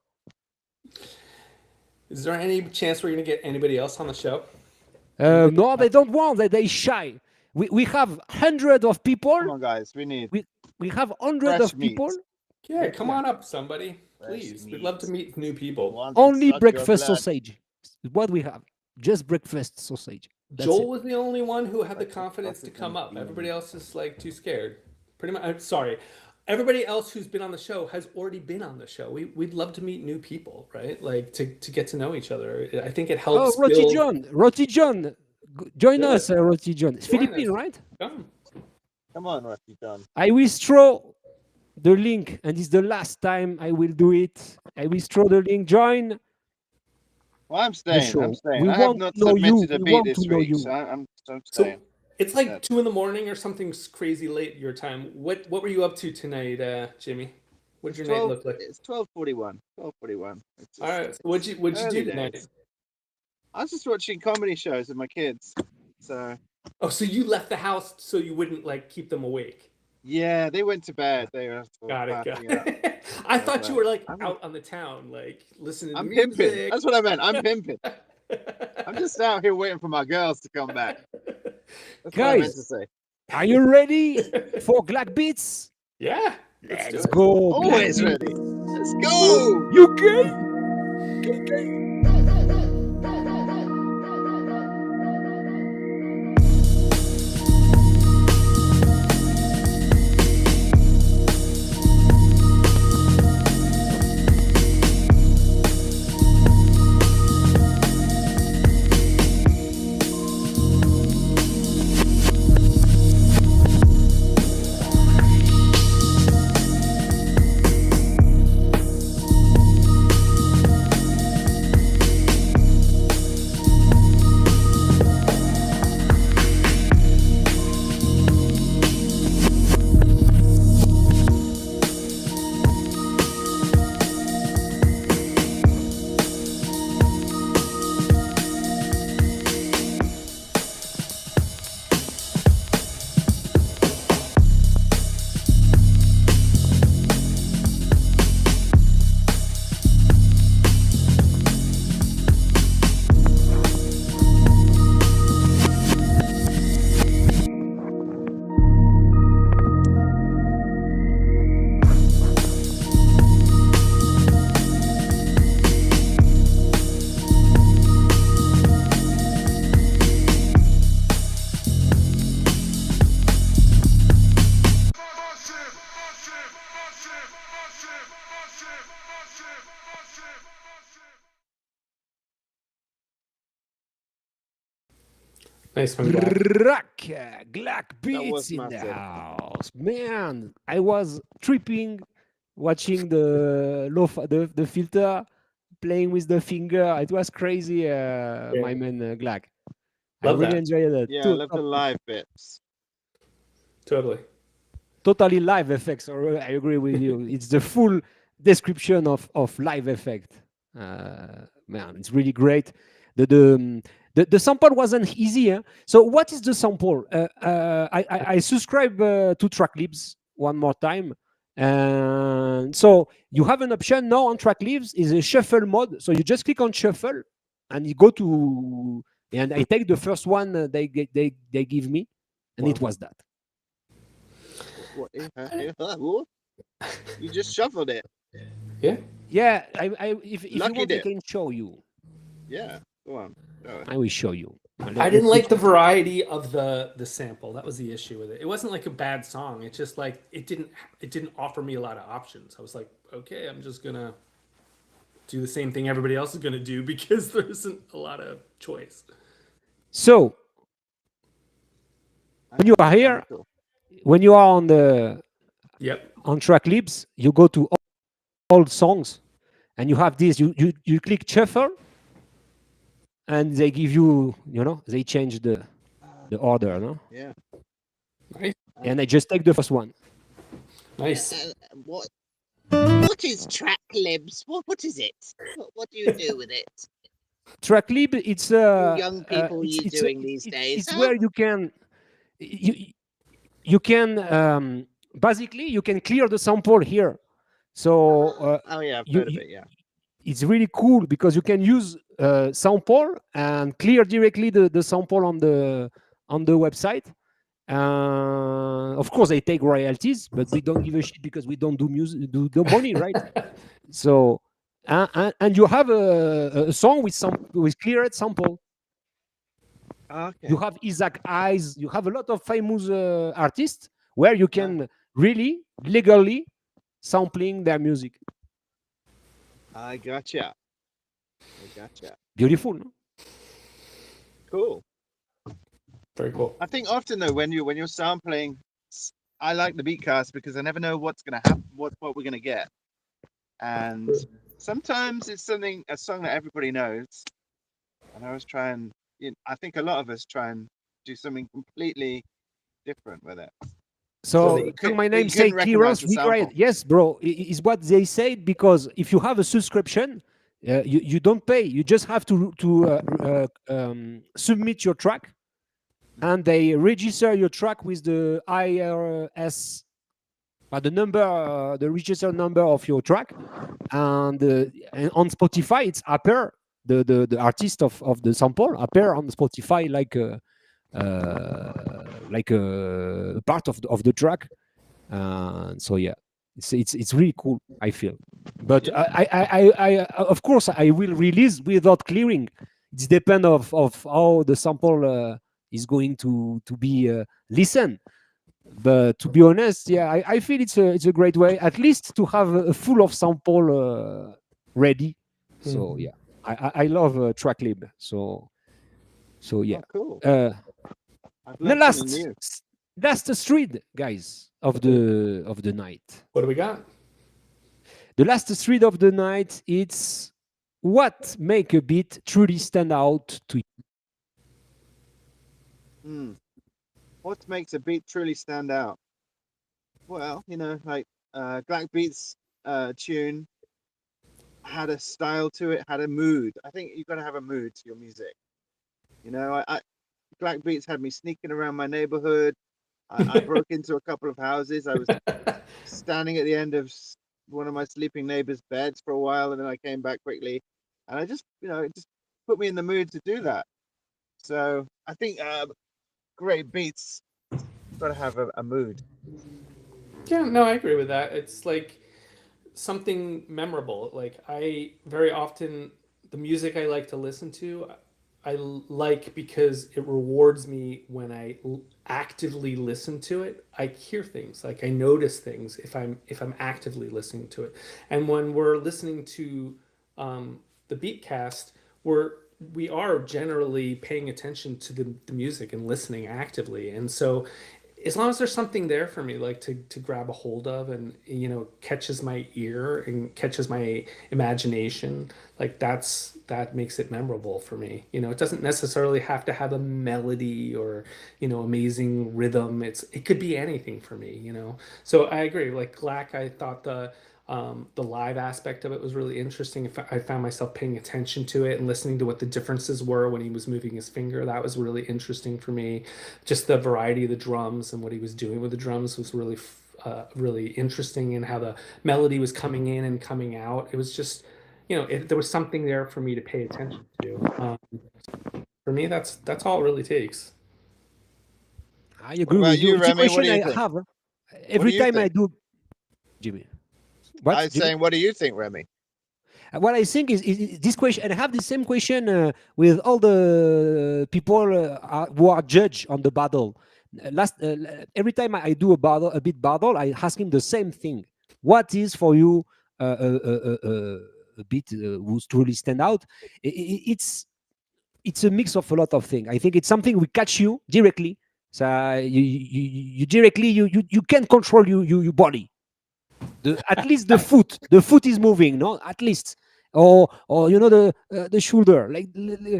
Is there any chance we're going to get anybody else on the show? No, they don't want. They shy. We have hundreds of people. Come on, guys. We have hundreds fresh of people. meat. Yeah, come on up, somebody. Fresh Please. We'd meat. love to meet new people. Want to Only suck your breakfast blood. sausage. What we have. Just breakfast sausage. That's Joel it. was the only one who had the Breakfast confidence to sausage come and up. beans. Everybody else is like too scared. Pretty much. I'm sorry. Everybody else who's been on the show has already been on the show. We'd love to meet new people, right? Like to get to know each other. I think it Oh, helps Roti build. John. Roti John. Join Do us, it. Roti John. It's Join Philippine, us. right? Come. Come on, Rusty John. I withdraw the link, and it's the last time I will do it. I withdraw the link. Join. Well, I'm staying. show. I'm staying. We I have want not to know you. submitted a We beat want this to know week, you. so I'm So staying. it's like Yeah. 2 in the morning or something crazy late your time. What were you up to tonight, Jimmy? What'd your night look like? It's 12:41. 12:41. All right. So what'd you do early tonight? days. I was just watching comedy shows with my kids. So Oh, so you left the house so you wouldn't like keep them awake. Yeah, they went to bed. They were still Got it. passing out. I thought you were like I'm- out on the town, like listening to I'm music. pimping. That's what I meant. I'm pimping. I'm just out here waiting for my girls to come back. That's what I meant to Guys, say. are you ready for Glack Beats? Yeah. Let's go. Always Glack ready. Beats. Let's go. UK. Nice one, Black. Rock, Glack was Beats in the massive. house. Man, I was tripping watching the filter playing with the finger. It was crazy, my man Glack. I Love really that. enjoyed it. Yeah, I love the live bits. Totally. Totally live effects. I agree with you. It's the full description of live effect. Man, it's really great. The sample wasn't easy. So what is the sample? I subscribe to Tracklibs one more time. And so you have an option now on Tracklibs is a shuffle mode. So you just click on shuffle and you go to, and I take the first one they give me, and it was that. What? You just shuffled it. Yeah. Yeah, if you Lucky want, I dip. can show you. Yeah. Go on. Go on. I will show you. I didn't like the variety of the sample. That was the issue with it. It wasn't like a bad song. It's just like it didn't offer me a lot of options. I was like, okay, I'm just gonna do the same thing everybody else is gonna do because there isn't a lot of choice. So when you are here, Cool. when you are on the Yep. on Tracklibs, you go to all songs, and you have this. You click shuffle, and they give you, they change the order, no? Yeah. Nice. And I just take the first one. Nice. What is track libs? What is it? What do you do with it? Tracklib, it's young people it's, doing these days, It's huh? where you can basically you can clear the sample here. So Oh yeah, I've you- heard of you- it. Yeah. it's really cool because you can use sample and clear directly the sample on the website. Of course, they take royalties, but we don't give a shit because we don't do music, do the money, right? So, and you have a song with cleared sample. Okay. You have Isaac Eyes. You have a lot of famous artists where you can really legally sampling their music. I gotcha. Beautiful, no? Cool. Very cool. I think often though, when you're sampling, I like the Beatcast because I never know what's gonna happen, what we're gonna get, and sometimes it's a song that everybody knows, and I was trying. I think a lot of us try and do something completely different with it. So, you can could- my but name you say couldn't recognize clearance? the We sample. write. Yes, bro. Is what they said because if you have a subscription, you don't pay. You just have to submit your track, and they register your track with the IRS the register number of your track, and on Spotify it's appear the artist of the sample appear on Spotify like a part of the track. So yeah, it's really cool, I feel. But Yeah. of course I will release without clearing. It depends of how the sample is going to be listened. But to be honest, yeah, I feel it's a great way, at least to have a full of sample ready. So yeah, I love Tracklib. So yeah. Oh, cool. Uh, I've the learned something new. last street, guys, of the night. What do we got? The last street of the night. It's what make a beat truly stand out to you. Hmm. What makes a beat truly stand out? Well, like Black Beat's tune had a style to it, had a mood. I think you've got to have a mood to your music. Black Beats had me sneaking around my neighborhood. I broke into a couple of houses. I was standing at the end of one of my sleeping neighbors' beds for a while, and then I came back quickly, and I just, it just put me in the mood to do that. So I think great beats got to have a mood. Yeah, no, I agree with that. It's like something memorable. Like I very often the music I like to listen to, I like because it rewards me when I actively listen to it. I hear things, like I notice things if I'm actively listening to it. And when we're listening to the Beatcast, we are generally paying attention to the music and listening actively. And so as long as there's something there for me, like to grab a hold of, and catches my ear and catches my imagination, like that makes it memorable for me. It doesn't necessarily have to have a melody or amazing rhythm. It could be anything for me. So I agree. Like Glack, I thought the live aspect of it was really interesting. I found myself paying attention to it and listening to what the differences were when he was moving his finger. That was really interesting for me. Just the variety of the drums and what he was doing with the drums was really interesting, and how the melody was coming in and coming out. It was just, there was something there for me to pay attention to. For me, that's all it really takes. I What agree about with you. you, It's a Remy? What question do you I think? have What every do you time I think? do. Jimmy, I what, was Jimmy? saying, what do you think, Remy? What I think is this question, and I have the same question with all the people who are judged on the battle. Every time I do a beat battle, I ask him the same thing. What is for you a beat who's truly stand out? It's a mix of a lot of things. I think it's something we catch you directly. So you directly you can control your body. At least the foot is moving, no, at least, or the shoulder, like,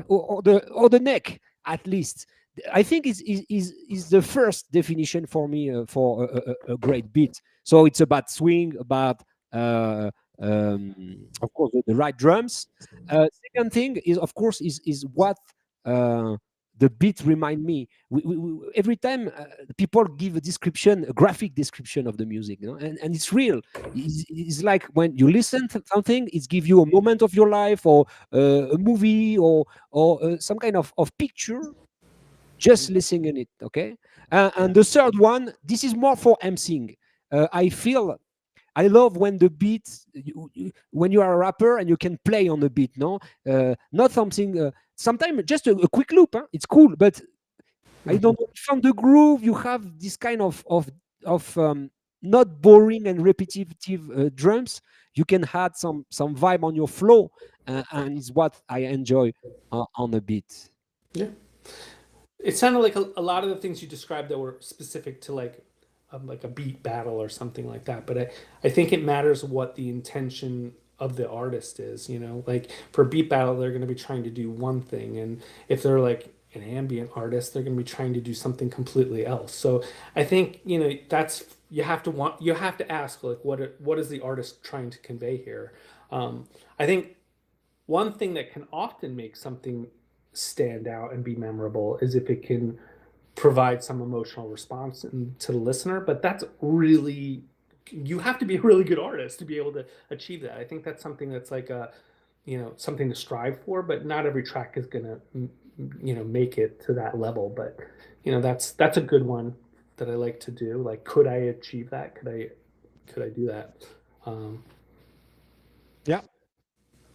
or the neck, at least. I think is the first definition for me for a great beat. So it's about swing, about uh, of course the right drums. Second thing is, of course, is what uh, the beat remind me. Every time people give a description, a graphic description of the music, and it's real. It's like when you listen to something, it gives you a moment of your life, or a movie, or some kind of picture, just listening in it. Okay. And the third one, this is more for emceeing. I love when the beat, when you are a rapper and you can play on the beat, no, not something. Sometimes just a quick loop, huh? It's cool, but I don't know. From the groove, you have this kind of not boring and repetitive drums. You can add some vibe on your flow, and it's what I enjoy on the beat. Yeah. It sounded like a lot of the things you described that were specific to like a beat battle or something like that. But I think it matters what the intention of the artist is. Like for a beat battle, they're going to be trying to do one thing, and if they're like an ambient artist, they're going to be trying to do something completely else. So I think that's you have to ask, like, what is the artist trying to convey here. I think one thing that can often make something stand out and be memorable is if it can provide some emotional response to the listener, but that's really you have to be a really good artist to be able to achieve that. I think that's something that's like a, something to strive for, but not every track is gonna, make it to that level. But that's a good one that I like to do. Like, could I achieve that? Could I do that? Yeah,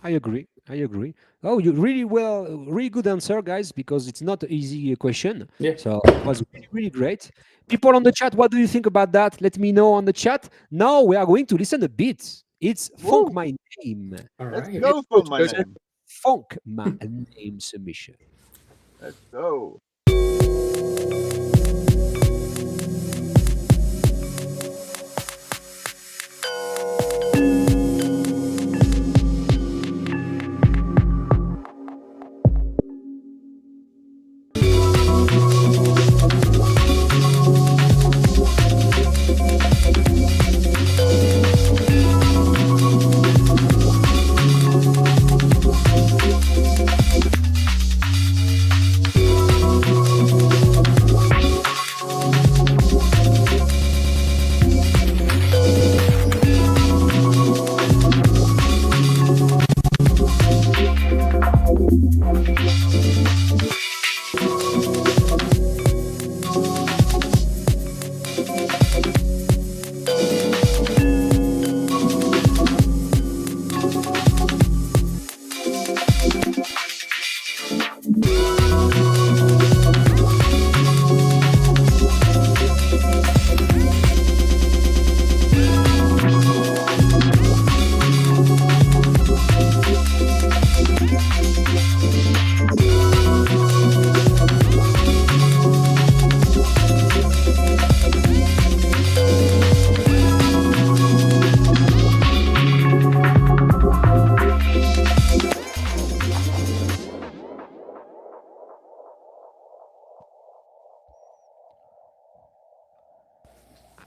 I agree. I agree. Oh, you really good answer, guys, because it's not an easy question. Yeah. So it was really, really great. People on the chat, what do you think about that? Let me know on the chat. Now we are going to listen a bit. It's Funk Woo. My Name. All Let's right. go for my name. Funk My Name submission. Let's go.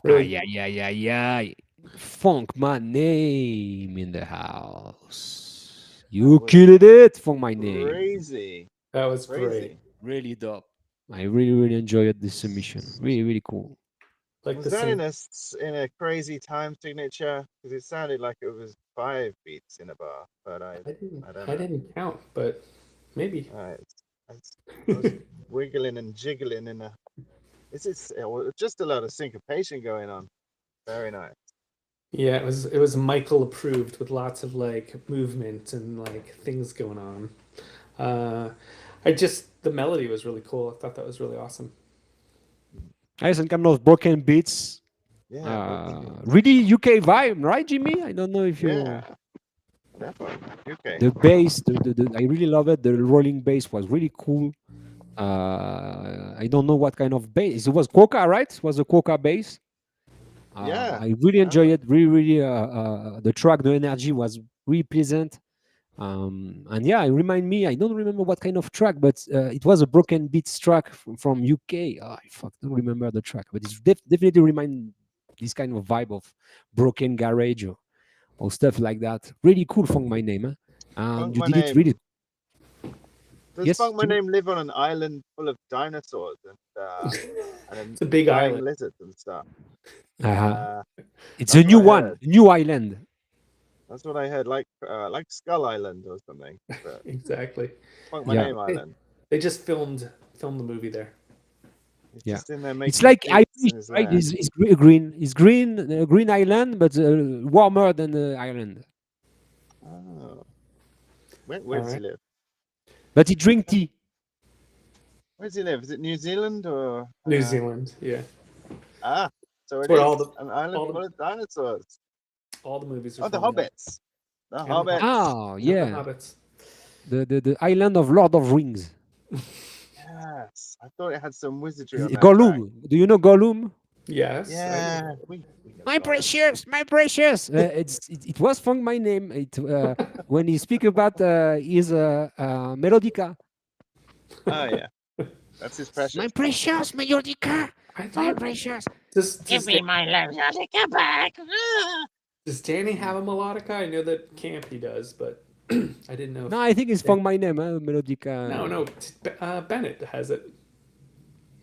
Really? Ay, ay, ay, ay, ay. Funk My Name in the house. You was killed it, Funk My Name. Crazy. That was great. Crazy. Really dope. I really, really enjoyed this submission. Really, really cool. Like Was the that syn- in a crazy time signature? Because it sounded like it was 5 beats in a bar, but I don't I know. didn't count, but maybe. I was wiggling and jiggling in a. Just a lot of syncopation going on. Very nice. Yeah, it was Michael approved with lots of like movement and like things going on. The melody was really cool. I thought that was really awesome. I some kind of broken beats. Yeah. Okay. Really UK vibe, right, Jimmy? I don't know if you. Yeah. Definitely. Okay. The bass, I really love it. The rolling bass was really cool. I don't know what kind of bass. It was Quokka, right? It was a Quokka bass. Yeah. I really enjoy it. Really, really. The track, the energy was really pleasant. And yeah, it remind me. I don't remember what kind of track, but it was a broken beats track from UK. Oh, I don't remember the track, but it's definitely remind this kind of vibe of broken garage or stuff like that. Really cool, Funk My Name. Huh? Funk You My did it really. Name. Does Yes, Funk My Jimmy? Name live on an island full of dinosaurs and It's a big flying island. lizards and stuff? Uh-huh. It's That's a new what I one, heard. new island. That's what I heard, like Skull Island or something. But Exactly. Funk My Yeah. Name Island. They just filmed the movie there. He's Yeah. just in there making It's like beats Irish, in his right? land. It's green. It's green, green island, but warmer than the island. Oh. Where does he Alright. live? But he drink tea. Where does he live? Is it New Zealand or New Zealand, yeah. So it where is all the- an island all the- full of dinosaurs. All the movies are Oh, the filmed there. hobbits. The And the hobbits. Oh, And yeah. The Hobbits. The island of Lord of Rings. Yes, I thought it had some wizardry on that track. Gollum. Do you know Gollum? Yes. I Yeah, do. we know My Gollum. precious, my precious. It was Funk My Name. When he speak about his melodica. Oh yeah, that's his precious. My precious melodica. I My thought precious. Give me my melodica back. Ah. Does Danny have a melodica? I know that Campy does, but I didn't know. No, I think it's Funk My Name, melodica. No. Bennett has it.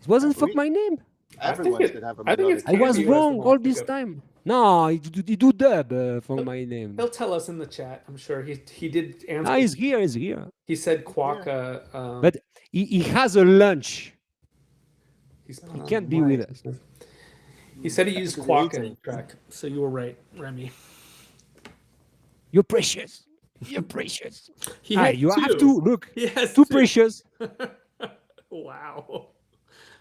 It wasn't We- Funk My Name. Everyone it- should have a I think it's melodica. I was Campy who has the wrong all this melodica. time. No, he do dub for my name. He'll tell us in the chat. I'm sure he did answer. Ah, he's here. He's here. He said Quokka. But he has a lunch. He can't be with us. He said he used Quokka in the track. So you were right, Remy. You're precious. You're precious. He Ah, had you have two. to look. He has Too two. precious. Wow.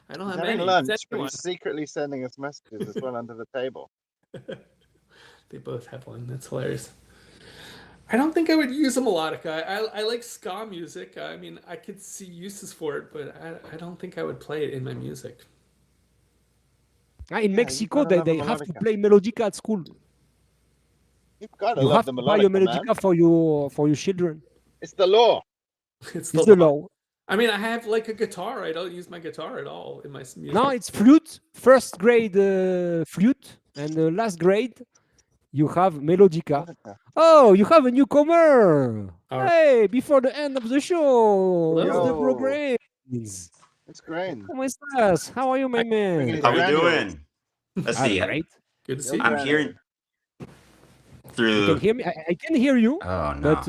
I don't He's have having any. lunch, Send but one. he's secretly sending us messages as well under the table. They both have one. That's hilarious. I don't think I would use a melodica. I like ska music. I mean, I could see uses for it, but I don't think I would play it in my music. In Mexico, gotta love a they have to melodica. play melodica at school. You've got to You love have the to buy a melodica, man. melodica for your children. It's the law. It's It's the law. I mean, I have like a guitar. I don't use my guitar at all in my music. No, it's flute. First grade flute, and the last grade you have melodica. Melodica. Oh, you have a newcomer. All right. Hey, before the end of the show, Hello. it's the Yo. program. It's great. ¿Cómo estás? How are you, my man? It's How we granules. doing? Let's Ah, see. great. Good to see Yo, you. I'm Granules. hearing You can through. hear me. I can hear you, Oh no! but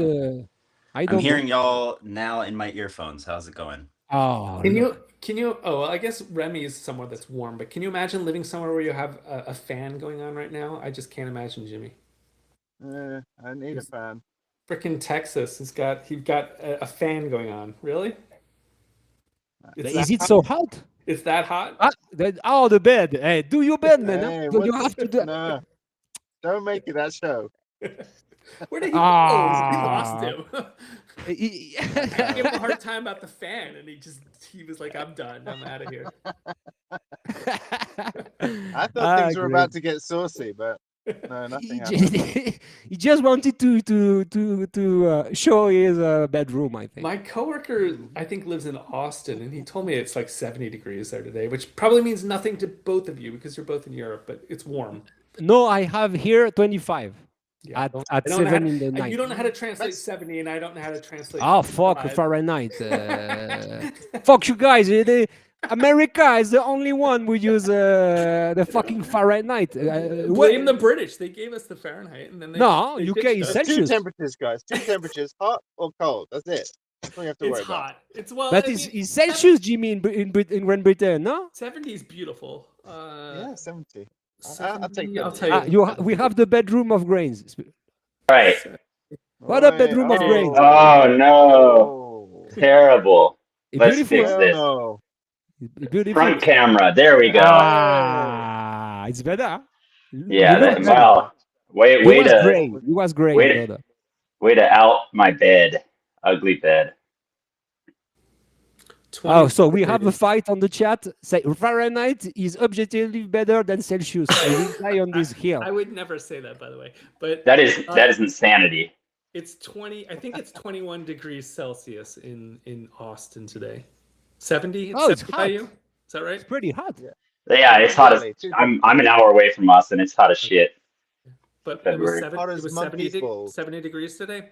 I don't. I'm hearing y'all now in my earphones. How's it going? Oh, Can you? Oh, well, I guess Remy is somewhere that's warm. But can you imagine living somewhere where you have a fan going on right now? I just can't imagine, Jimmy. I need a fan. Frickin' Texas has got a fan going on. Really? Is it so hot? It's that hot? The bed. Hey, do your bed, man. Hey, You what's- have to do. No, don't make it that show. Where did he go? We lost him. I gave him a hard time about the fan, and he was like, "I'm done. I'm out of here." I thought things were about to get saucy, but no, nothing happened. He just wanted to show his bedroom, I think. My coworker, I think, lives in Austin, and he told me it's like 70 degrees there today, which probably means nothing to both of you because you're both in Europe, but it's warm. No, I have here 25 Yeah, at I don't know 7 in the night. You don't know how to translate 70, and I don't know how to translate. Oh, fuck 55. Fahrenheit. Fuck you guys. America is the only one who use the fucking Fahrenheit. Blame the British. They gave us the Fahrenheit, and then they UK ditched is us. There's two Celsius. temperatures, guys. Two temperatures, hot or cold. That's it. That's all you have to worry It's about. hot. It's well. But I it's mean, Celsius, Jimmy, in Great Britain, no? 70 is beautiful. Yeah, 70. 70, I'll take that. I'll tell you. We have the bedroom of grains. Right. What a Right. bedroom of grains. Oh no! Oh. Terrible. Let's Beautiful. fix Hell this. no. Beautiful. Front camera. There we go. Ah, it's better. Yeah. You look That, better. wow. Way He was to great. He was great, way to- brother. way to out my bed. Ugly bed. Oh, so we 20 have a fight on the chat. Say Fahrenheit is objectively better than Celsius. I will die on this hill. I would never say that, by the way. But That is insanity. it's 20. I think it's 21 degrees Celsius in Austin today. 70. Oh, it's 70 by hot. you? Is that right? It's pretty hot. Yeah, it's hot as Too I'm an hour away from us, and it's hot as shit. But February. it Hot was, as 70, monkey's balls. 70 degrees today.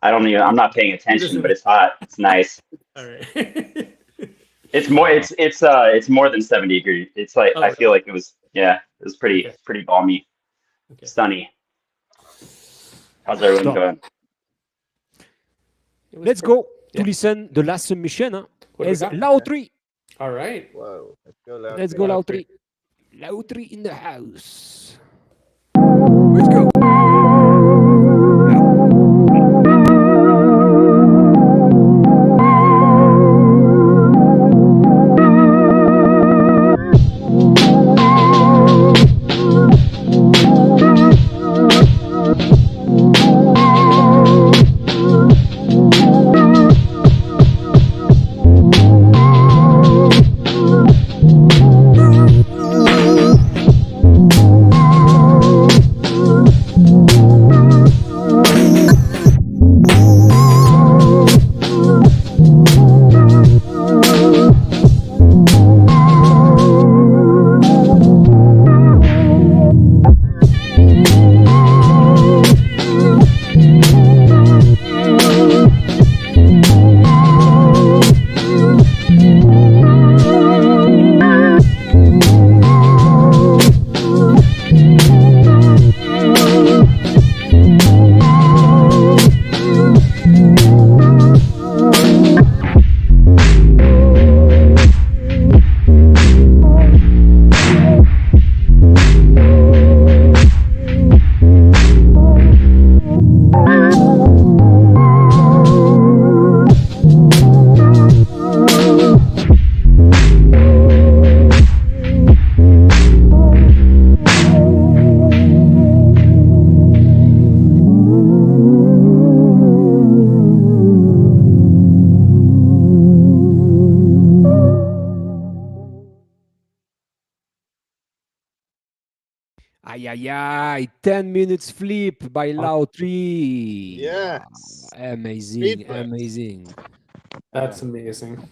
I'm not paying attention, but it's hot. It's nice. All right. It's more than 70 degrees. It's like Oh, I feel like it was pretty Okay. pretty balmy, Okay. sunny. How's everyone Stop. doing? It was Let's pretty- go to listen the last submission. Huh? What do we Is got? Lautry. All right. Whoa. Let's go loud. Let's go, Lautry. Lautry. Lautry in the house. Let's go. Ay, ay, ay. 10 minutes flip by Lao Tree. Yes. Amazing, Speed flip. amazing. That's amazing.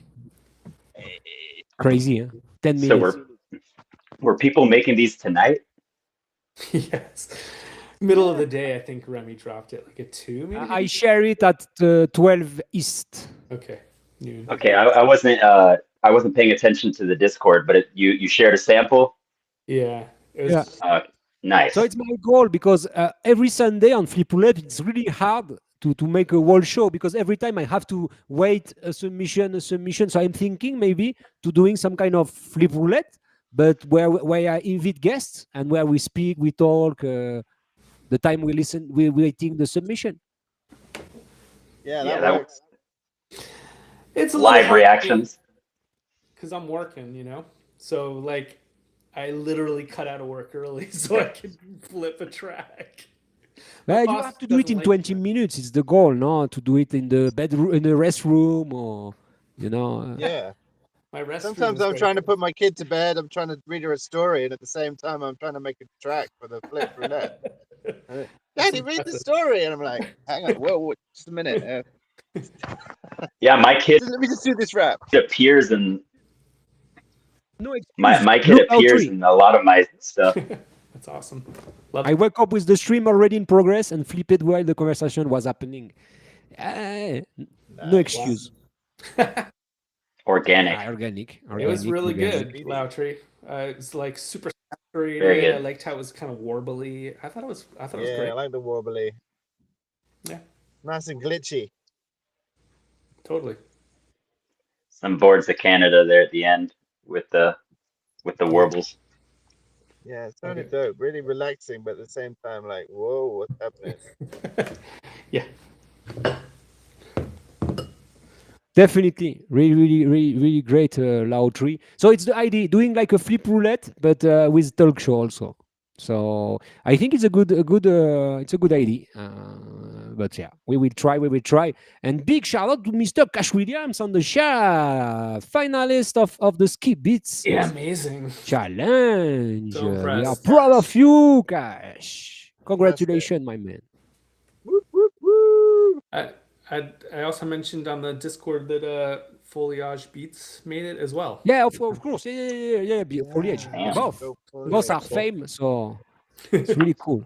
Crazy, huh? 10 So minutes. were people making these tonight? Yes. Middle of the day, I think Remy dropped it like at 2, maybe. I share it at 12 East. Okay. Noon. Okay, I wasn't paying attention to the Discord, but you shared a sample. Yeah. It was, Yeah. Nice. So it's my goal because every Sunday on Flip Roulette, it's really hard to make a whole show because every time I have to wait a submission. So I'm thinking maybe to doing some kind of Flip Roulette, but where I invite guests and where we speak, we talk, the time we listen, we're waiting the submission. Yeah, Yeah, that that- works. it's a Live reactions. because I'm working, So like, I literally cut out of work early so I can flip a track. My You boss have to do it doesn't in like 20 that. minutes. It's the goal, no? To do it in the bedroom, in the restroom, or Yeah. My rest Sometimes I'm trying to put my kid to bed. I'm trying to read her a story, and at the same time, I'm trying to make a track for the flip roulette. Daddy, read the impressive. story, and I'm like, hang on, whoa, just a minute. Yeah, my kid Let me just do this rap. appears in no excuse. my kid Look, appears Autry. in a lot of my stuff. That's awesome. Love I woke up with the stream already in progress and flip it while the conversation was happening. No excuse. Organic. Organic. It was really organic. good, Lautry. It's like super saturated. Very good. I liked how it was kind of warbly. I thought it was Yeah, great. I like the warbly. Yeah. Nice and glitchy. Totally. Some boards of Canada there at the end with the warbles. Yeah, it's kind of dope. Really relaxing, but at the same time, like, whoa, what's happening? Yeah. Definitely, really great, Lautry. So it's the idea doing like a flip roulette, but with talk show also. So I think it's a good idea. But yeah, we will try. And big shout out to Mr. Cash Williams on the chat, finalist of the Skip Beats Yeah, amazing. challenge. So We are impressed. proud of you, Cash. Congratulations, my man. Whoop, whoop, whoop. I also mentioned on the Discord that Foliage Beats made it as well. Yeah, of course. Yeah. Foliage. Damn. Both. Go Both are Foliage. fame, so it's really cool.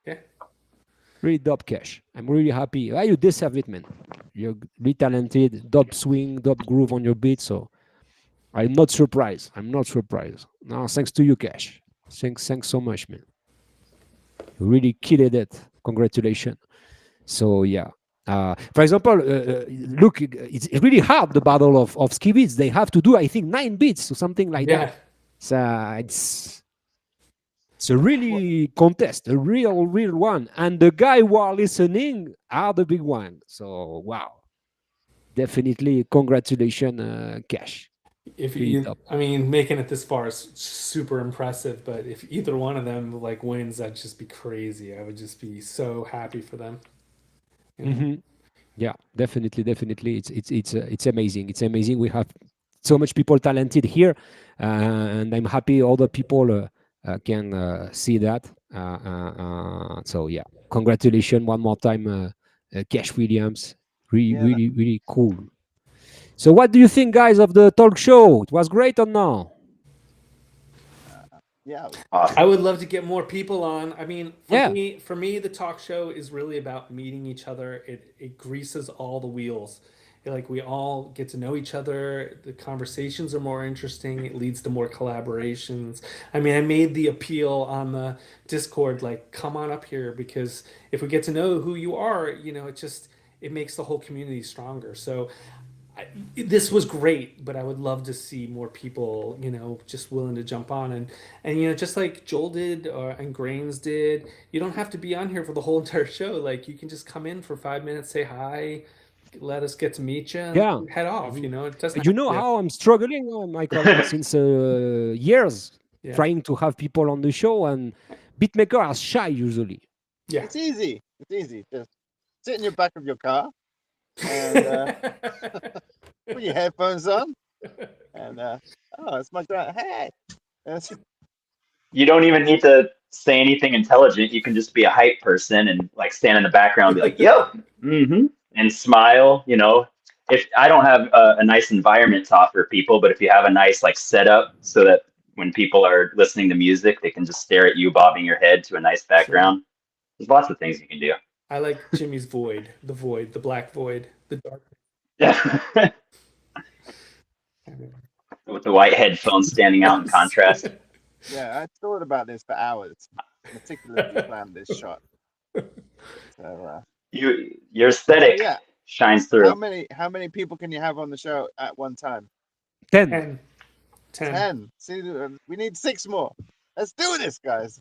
Yeah. Really dope, Cash. I'm really happy. You deserve it, man. You're really talented. Dope swing, dope groove on your beat. So I'm not surprised. No, thanks to you, Cash. Thanks so much, man. You really killed it. Congratulations. So yeah. For example, look, it's really hard, the battle of ski beats. They have to do, I think, 9 beats or something like Yeah. that. So it's a really contest, a real one. And the guy who are listening are the big one. So wow. Definitely congratulations, Cash. If Really you, dope. I mean, making it this far is super impressive. But if either one of them like wins, that'd just be crazy. I would just be so happy for them. You know? Mhm. Yeah, definitely. It's amazing. It's amazing. We have so much people talented here, and I'm happy all the people can see that. So yeah, congratulations one more time, Cash Williams. Really cool. So what do you think, guys, of the talk show? It was great or no? Yeah. Awesome. I would love to get more people on. I mean, Yeah. for me, the talk show is really about meeting each other. It greases all the wheels. Like we all get to know each other. The conversations are more interesting. It leads to more collaborations. I mean, I made the appeal on the Discord, like, come on up here, because if we get to know who you are, it makes the whole community stronger. So this was great, but I would love to see more people, just willing to jump on and just like Joel did and Grains did. You don't have to be on here for the whole entire show. Like you can just come in for 5 minutes, say hi, let us get to meet you, and Yeah. head off. It doesn't. You know how I'm struggling, Michael, since years, Yeah. trying to have people on the show, and beatmakers are shy usually. Yeah. It's easy. Just sit in your back of your car and put your headphones on. And it's my drive. Hey. You don't even need to say anything intelligent. You can just be a hype person and like stand in the background and be like, "Yep, mm-hmm," and smile. If I don't have a nice environment to offer people, but if you have a nice like setup so that when people are listening to music, they can just stare at you bobbing your head to a nice background. There's lots of things you can do. I like Jimmy's void, the black void, the dark. Yeah. With the white headphones standing out in contrast. Yeah, I thought about this for hours. Meticulously planned this shot. So, your aesthetic yeah. shines through. How many people can you have on the show at one time? 10. 10. See, we need 6 more. Let's do this, guys.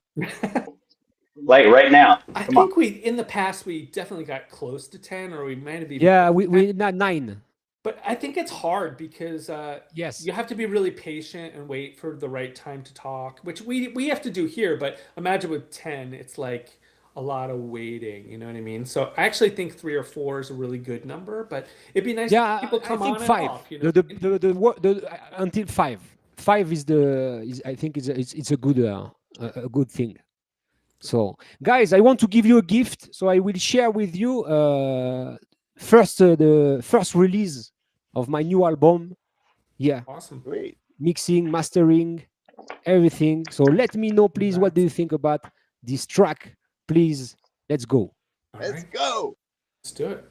Like right now. I think in the past we definitely got close to 10, or we might have even. Yeah, we not 9. But I think it's hard because yes, you have to be really patient and wait for the right time to talk, which we have to do here. But imagine with 10, it's like a lot of waiting. You know what I mean? So I actually think 3 or 4 is a really good number. But it'd be nice if people come I think on 5. and off. You know? Until 5. 5 is I think it's a good thing. So, guys, I want to give you a gift. So I will share with you the first release of my new album. Yeah. Awesome. Great. Mixing, mastering, everything. So let me know, please, what do you think about this track? Please, let's go. Let's go. Let's do it.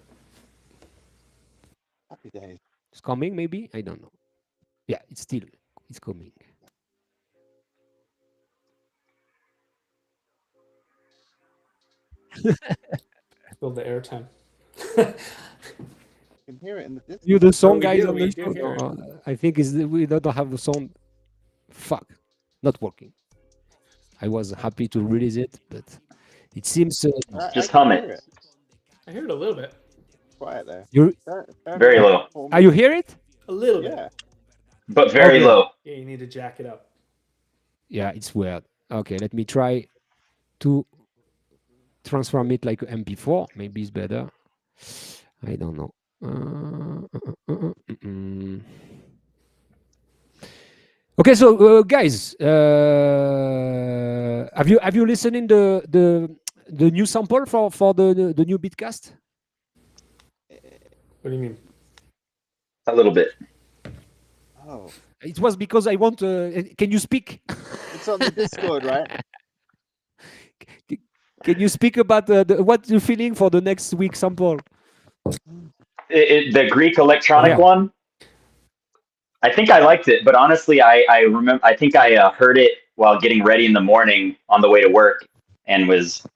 Happy days. It's coming, maybe? I don't know. Yeah, it's coming. Fill the airtime. You can hear it in the distance. You the song, we guys? do, On we the do hear show? I think we don't have the sound. Fuck, not working. I was happy to release it, but it seems just hum it. I hear it a little bit. Quiet there. You very low. Are you hear it? A little Yeah. bit. But very Okay. low. Yeah, you need to jack it up. Yeah, it's weird. Okay, let me try to transform it like an MP4. Maybe it's better. I don't know. Okay, so guys, have you listened the new sample for the new Beatcast? What do you mean? A little bit. Oh, It was because I want. Can you speak? it's on the Discord, right? Can you speak about what you're feeling for the next week sample? The Greek electronic one. I think I liked it, but honestly, I remember. I think I heard it while getting ready in the morning on the way to work, and was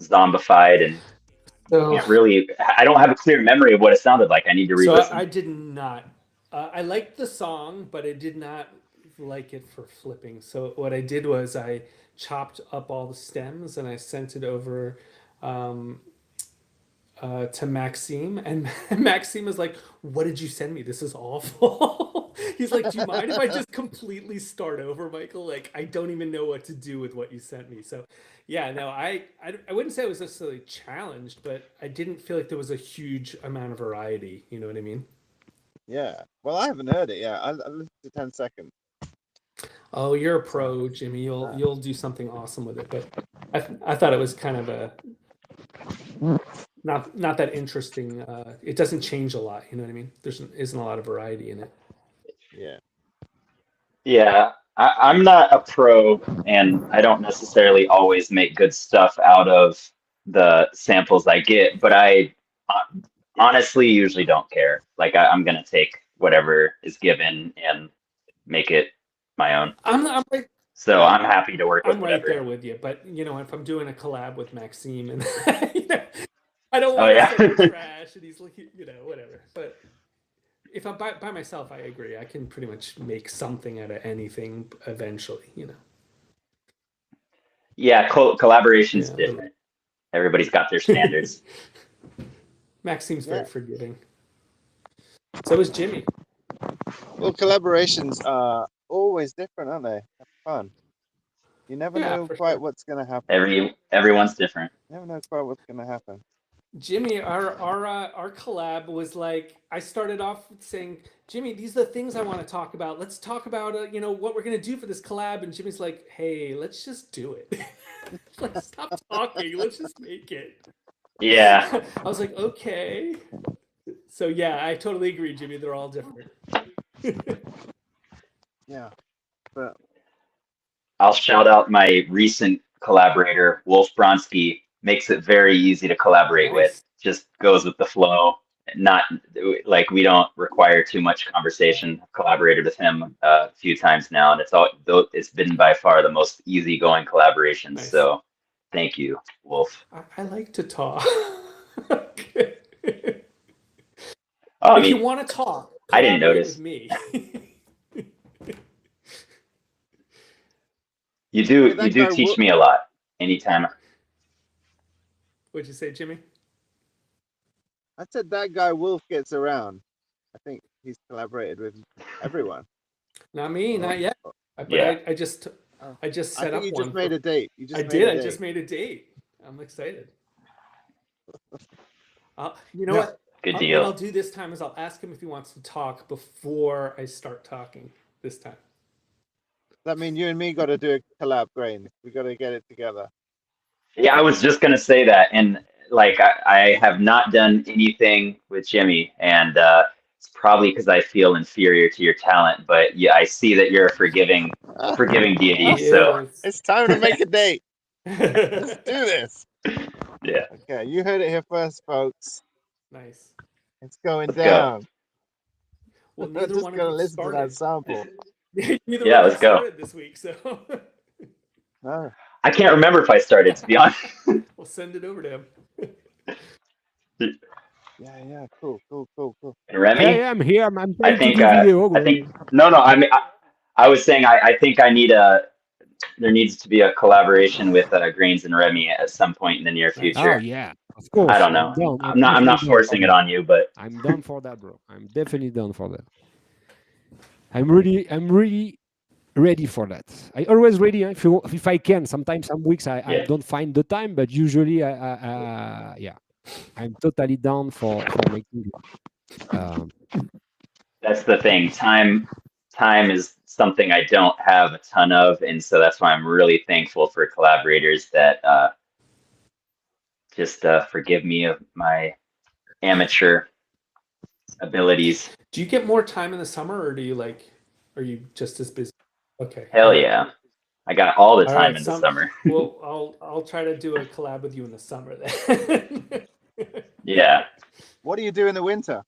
zombified and can't really. I don't have a clear memory of what it sounded like. I need to re-listen. So I did not. I liked the song, but I did not like it for flipping. So what I did was I chopped up all the stems and I sent it over to Maxime, and Maxime is like, "What did you send me? This is awful." He's like, "Do you mind if I just completely start over, Michael? Like, I don't even know what to do with what you sent me." So, yeah, no, I wouldn't say I was necessarily challenged, but I didn't feel like there was a huge amount of variety. You know what I mean? Yeah. Well, I haven't heard it yet. I listened to 10 seconds. Oh, you're a pro, Jimmy. You'll do something awesome with it. But I thought it was kind of a not that interesting. It doesn't change a lot. You know what I mean? Isn't a lot of variety in it. Yeah. Yeah, I'm not a pro, and I don't necessarily always make good stuff out of the samples I get, but I honestly usually don't care. Like I'm gonna take whatever is given and make it my own. I'm happy to work with I'm whatever. right there with you, but if I'm doing a collab with Maxime and I don't want to send him trash and he's like, whatever. But if I'm by myself, I agree. I can pretty much make something out of anything eventually, Yeah, collaboration's different. Everybody's got their standards. Maxime's very forgiving. So is Jimmy. Well, collaborations are always different, aren't they? They're fun. You never know quite what's going to happen. Everyone's different. You never know quite what's going to happen. Jimmy, our collab was like, I started off saying, Jimmy, these are the things I want to talk about. Let's talk about what we're gonna do for this collab. And Jimmy's like, hey, let's just do it. Like, stop talking. Let's just make it. Yeah. I was like, okay. So yeah, I totally agree, Jimmy. They're all different. Yeah, but I'll shout out my recent collaborator, Wolf Bronsky. Makes it very easy to collaborate with. Nice. Just goes with the flow. Not like we don't require too much conversation. I've collaborated with him a few times now, and it's been by far the most easygoing collaboration. Nice. So, thank you, Wolf. I like to talk. Oh, I If you mean, want to talk, I didn't collaborate notice. with me. You Hey, do that guy teach Wolf. me a lot. Anytime. What'd you say, Jimmy? I said that guy Wolf gets around. I think he's collaborated with everyone. Not me, not yet. But Yeah. I just I set think up you one. just made a date. You just I made did. a I date. just made a date. I'm excited. You know Yeah. what? Good What deal. I'll do this time is I'll ask him if he wants to talk before I start talking this time. That means you and me got to do a collab, Grain. We got to get it together. Yeah, I was just gonna say that, and like I have not done anything with Jimmy, and it's probably because I feel inferior to your talent. But yeah, I see that you're a forgiving deity. So It's time to make a date. Let's do this. yeah, Okay, you heard it here first, folks. Nice. It's going Let's go. down. Well, I'm neither just one of gonna you listen to that started. sample. Neither Yeah, one of let's you go. started this week, so No. I can't remember if I started, to be honest. we'll send it over to him. Yeah. Cool. And Remy, Yeah, I'm here. I'm I trying to think do video. no. I mean, I was saying I think there needs to be a collaboration with Grains and Remy at some point in the near Oh future. yeah, of course. I don't know. down. I'm not definitely down forcing for it that. on you, but I'm down for that, bro. I'm definitely down for that. I'm really ready for that. I always ready if I can. Sometimes some weeks I yeah. don't find the time, but usually yeah, I'm totally down for making it. That's the thing. Time is something I don't have a ton of, and so that's why I'm really thankful for collaborators that just forgive me of my amateur abilities. Do you get more time in the summer, or are you just as busy? Okay. Hell yeah. I got all the All time right, in the summer. Well, I'll try to do a collab with you in the summer then. Yeah. What do you do in the winter?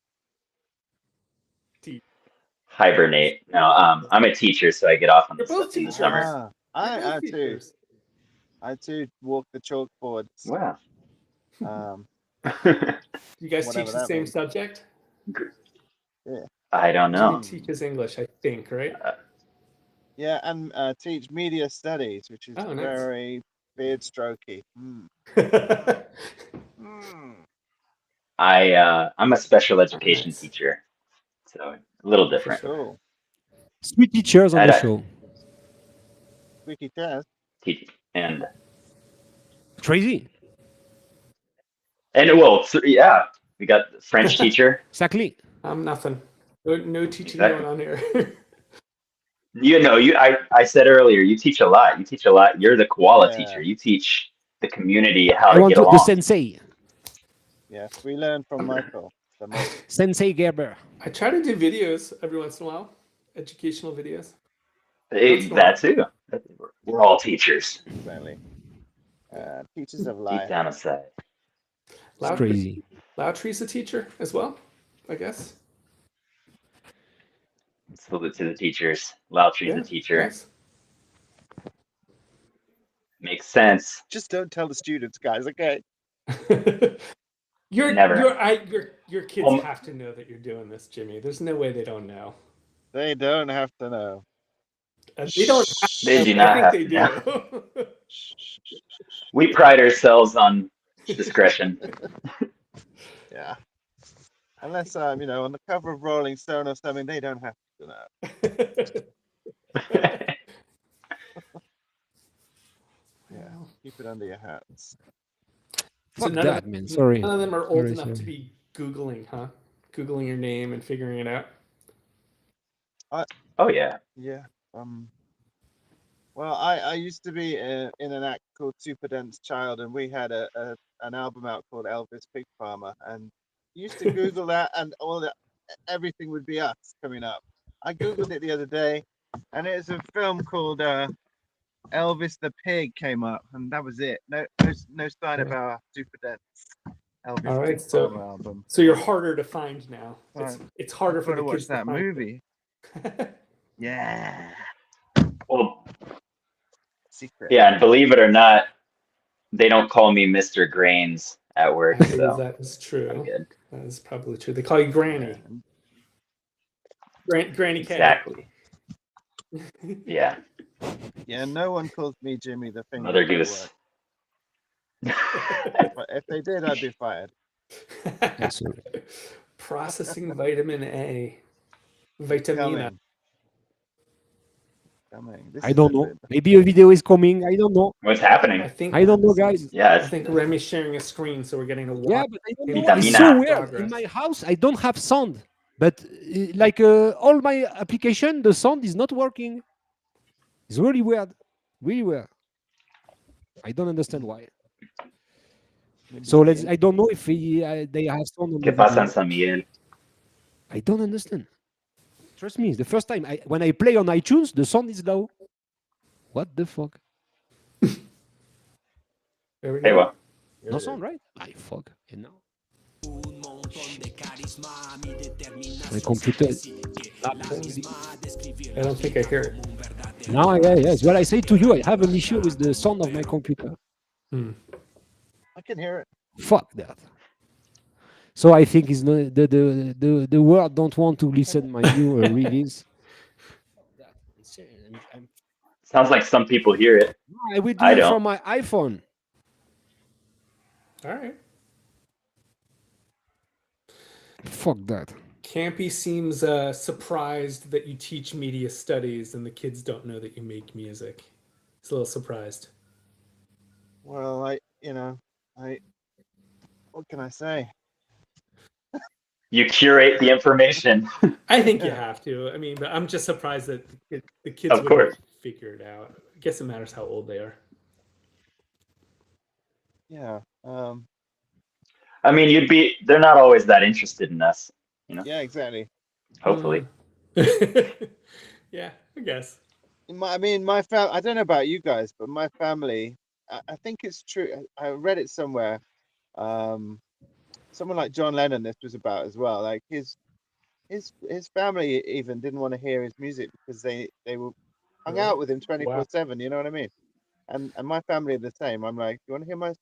Hibernate. No, I'm a teacher, so I get off You're both in the teachers. summer. I too. Teachers. I too walk the chalkboards. Wow. You guys Whatever teach the that same means. subject? I don't know. Jimmy teaches English, I think, right? Yeah, and teach media studies, which is Oh, nice. very beard strokey. I'm a special education Nice. teacher, so a little different. Cool. Sweet teachers on the show. Squeaky test. And Crazy. well, yeah, we got the French teacher. Exactly. Nothing. No teaching Exactly. going on here. I said earlier, you teach a lot. You're the Koala teacher. You teach the community how to get along. The sensei. Yes, we learn from Michael. Sensei Gerber. I try to do videos every once in a while, educational videos. That too. We're all teachers. Exactly. Teachers of Deep life. down inside. It's crazy. Loudtree's a teacher as well, I guess. Salute to the teachers. Loudtree's a teacher. Nice. Makes sense. Just don't tell the students, guys. Okay. Your kids Um, have to know that you're doing this, Jimmy. There's no way they don't know. They don't have to know. They don't. Have to They know, do but not I have think to they do. We pride ourselves on discretion. Yeah. Unless on the cover of Rolling Stone or something, they don't have to know. Yeah. Keep it under your hats. Fuck none that, man. Sorry. None of them are old Sorry, enough to sorry. be Googling, huh? Googling your name and figuring it out. Oh yeah. Yeah. Well, I used to be in an act called Super Dense Child, and we had an album out called Elvis Pig Farmer, and you used to Google that, and everything would be us coming up. I Googled it the other day, and it's a film called Elvis the Pig came up, and that was it. No sign of our Super Dense Elvis All right, Pig Farmer album. so you're harder to find now. Right. It's harder I've for got the to watch kids that to find movie. Yeah. Well, Secret. yeah, and believe it or not, they don't call me Mr. Grains at work, I believe so that is true. I'm good. That is probably true. They call you Granny. Granny K. Exactly. Yeah. Yeah, no one calls me Jimmy the Finger Mother at Goose. work. But if they did, I'd be fired. Excellent. Processing vitamin A. Vitamina. Coming. This I is don't a know. bit- Maybe a video is coming. I don't know. What's happening? I don't know, guys. Yeah, I think Remy's sharing a screen, so we're getting a Yeah, but I don't know. Vitamina. It's so weird. Progress. In my house, I don't have sound. But like all my application, the sound is not working. It's really weird. Really weird. I don't understand why. So let's. I don't know if they have sound on the ¿Qué pasa en video. San Miguel? I don't understand. Trust me, the first time when I play on iTunes, the sound is low. What the fuck? There we Hey, go. what? No sound, right? I fuck. And now my computer. I don't think I hear it. Now, yeah, yes. Well, I say to you, I have an issue with the sound of my computer. I can hear it. Fuck that. So I think is the world don't want to listen my new release. Sounds like some people hear it. I will do I it don't. from my iPhone. All right. Fuck that. Campy seems surprised that you teach media studies and the kids don't know that you make music. He's a little surprised. Well, what can I say? You curate the information. I think you have to. I mean, but I'm just surprised that the kids Of course. wouldn't figure it out. I guess it matters how old they are. Yeah. I mean, they're not always that interested in us, you know, Yeah, exactly. hopefully. Yeah, I guess. My family. I don't know about you guys, but my family. I think it's true. I read it somewhere. Someone like John Lennon, this was about as well. Like his family even didn't want to hear his music because they were hung out with him 24/7. You know what I mean? And my family are the same. I'm like, you want to hear my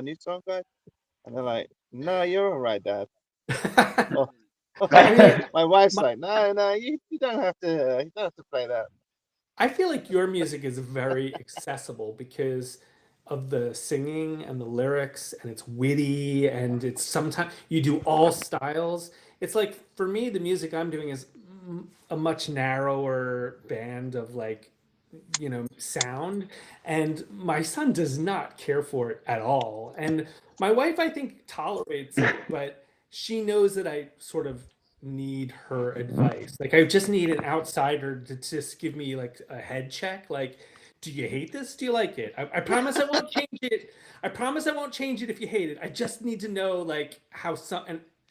new song, guys? And they're like, no, you're all right, Dad. My wife's like, no, you don't have to play that. I feel like your music is very accessible because of the singing and the lyrics, and it's witty, and it's sometimes you do all styles. It's like for me, the music I'm doing is a much narrower band of like, sound, and my son does not care for it at all. And my wife, I think, tolerates it, but she knows that I sort of need her advice. Like I just need an outsider to just give me like a head check. Like, do you hate this? Do you like it? I promise I won't change it. I promise I won't change it if you hate it. I just need to know like how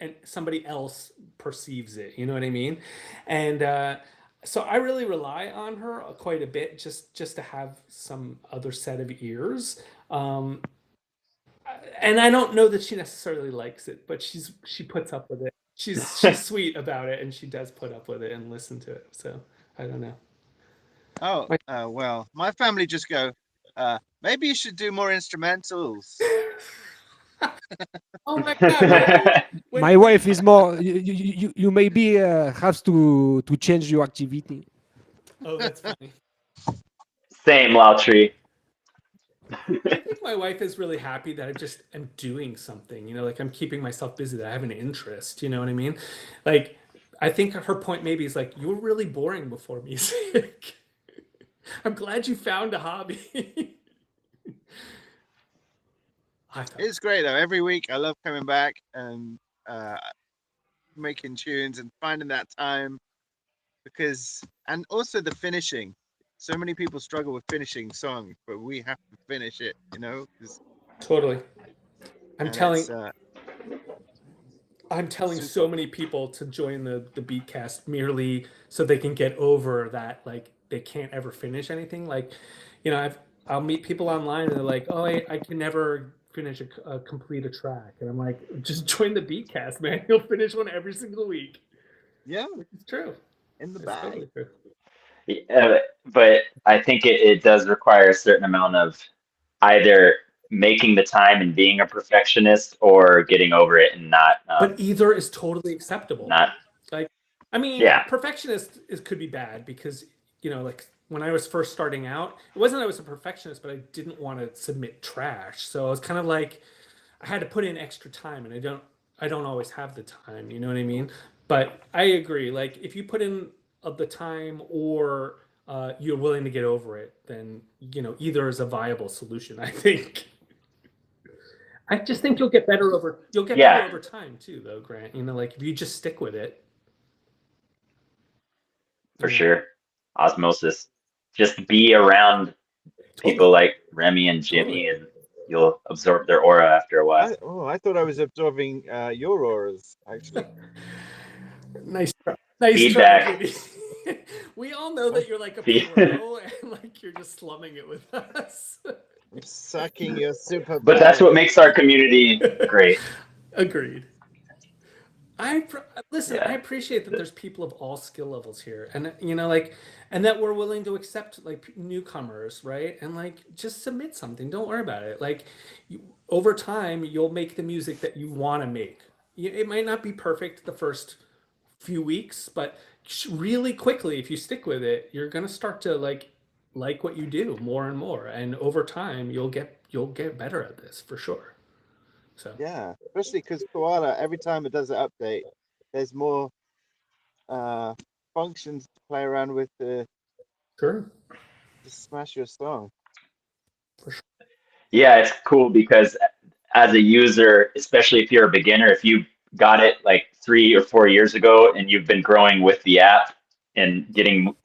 and somebody else perceives it. You know what I mean? And so I really rely on her quite a bit just to have some other set of ears. And I don't know that she necessarily likes it, but she puts up with it. She's sweet about it, and she does put up with it and listen to it. So I don't know. Oh, well, my family just go, maybe you should do more instrumentals. Oh my god! My wife is more. You maybe have to change your activity. Oh, that's funny. Same, Lautry. I think my wife is really happy that I just am doing something, like I'm keeping myself busy, that I have an interest, you know what I mean? Like, I think her point maybe is like, you were really boring before music. I'm glad you found a hobby. I thought It's great though. Every week, I love coming back and making tunes and finding that time and also the finishing. So many people struggle with finishing songs, but we have to finish it, 'cause- totally. I'm and telling it's I'm telling super. so many people to join the Beatcast merely so they can get over that, like, they can't ever finish anything. Like, I'll meet people online and they're like, "Oh, I can never finish complete a track," and I'm like, "Just join the Beatcast, man. You'll finish one every single week." Yeah, Which is true. in the It's bag. totally true. But I think it does require a certain amount of either making the time and being a perfectionist or getting over it and not But either is totally acceptable. not Like, I mean, yeah. perfectionist could be bad because, like when I was first starting out, it wasn't that I was a perfectionist, but I didn't want to submit trash. So I was kind of like, I had to put in extra time, and I don't always have the time. You know what I mean? But I agree. Like, if you put in the time or you're willing to get over it, then either is a viable solution. I think. I just think you'll get better over time too, though, Grant. Like if you just stick with it. For Yeah. sure. Osmosis. Just be around people like Remy and Jimmy, and you'll absorb their aura after a while. I thought I was absorbing your auras, actually. Nice try, Feedback. Jimmy. We all know that you're like a Feed- pro, and like you're just slumming it with us. I'm sucking your super. But that's what makes our community great. Agreed. Listen. Yeah. I appreciate that there's people of all skill levels here, and and that we're willing to accept like newcomers, right? And like just submit something. Don't worry about it. Like over time, you'll make the music that you want to make. It might not be perfect the first few weeks, but really quickly, if you stick with it, you're gonna start to like what you do more and more, and over time, you'll get better at this for sure. So Yeah, especially because Koala, every time it does an update, there's more functions to play around with to sure. smash your song. Yeah, it's cool because as a user, especially if you're a beginner, if you got it like 3 or 4 years ago and you've been growing with the app and getting,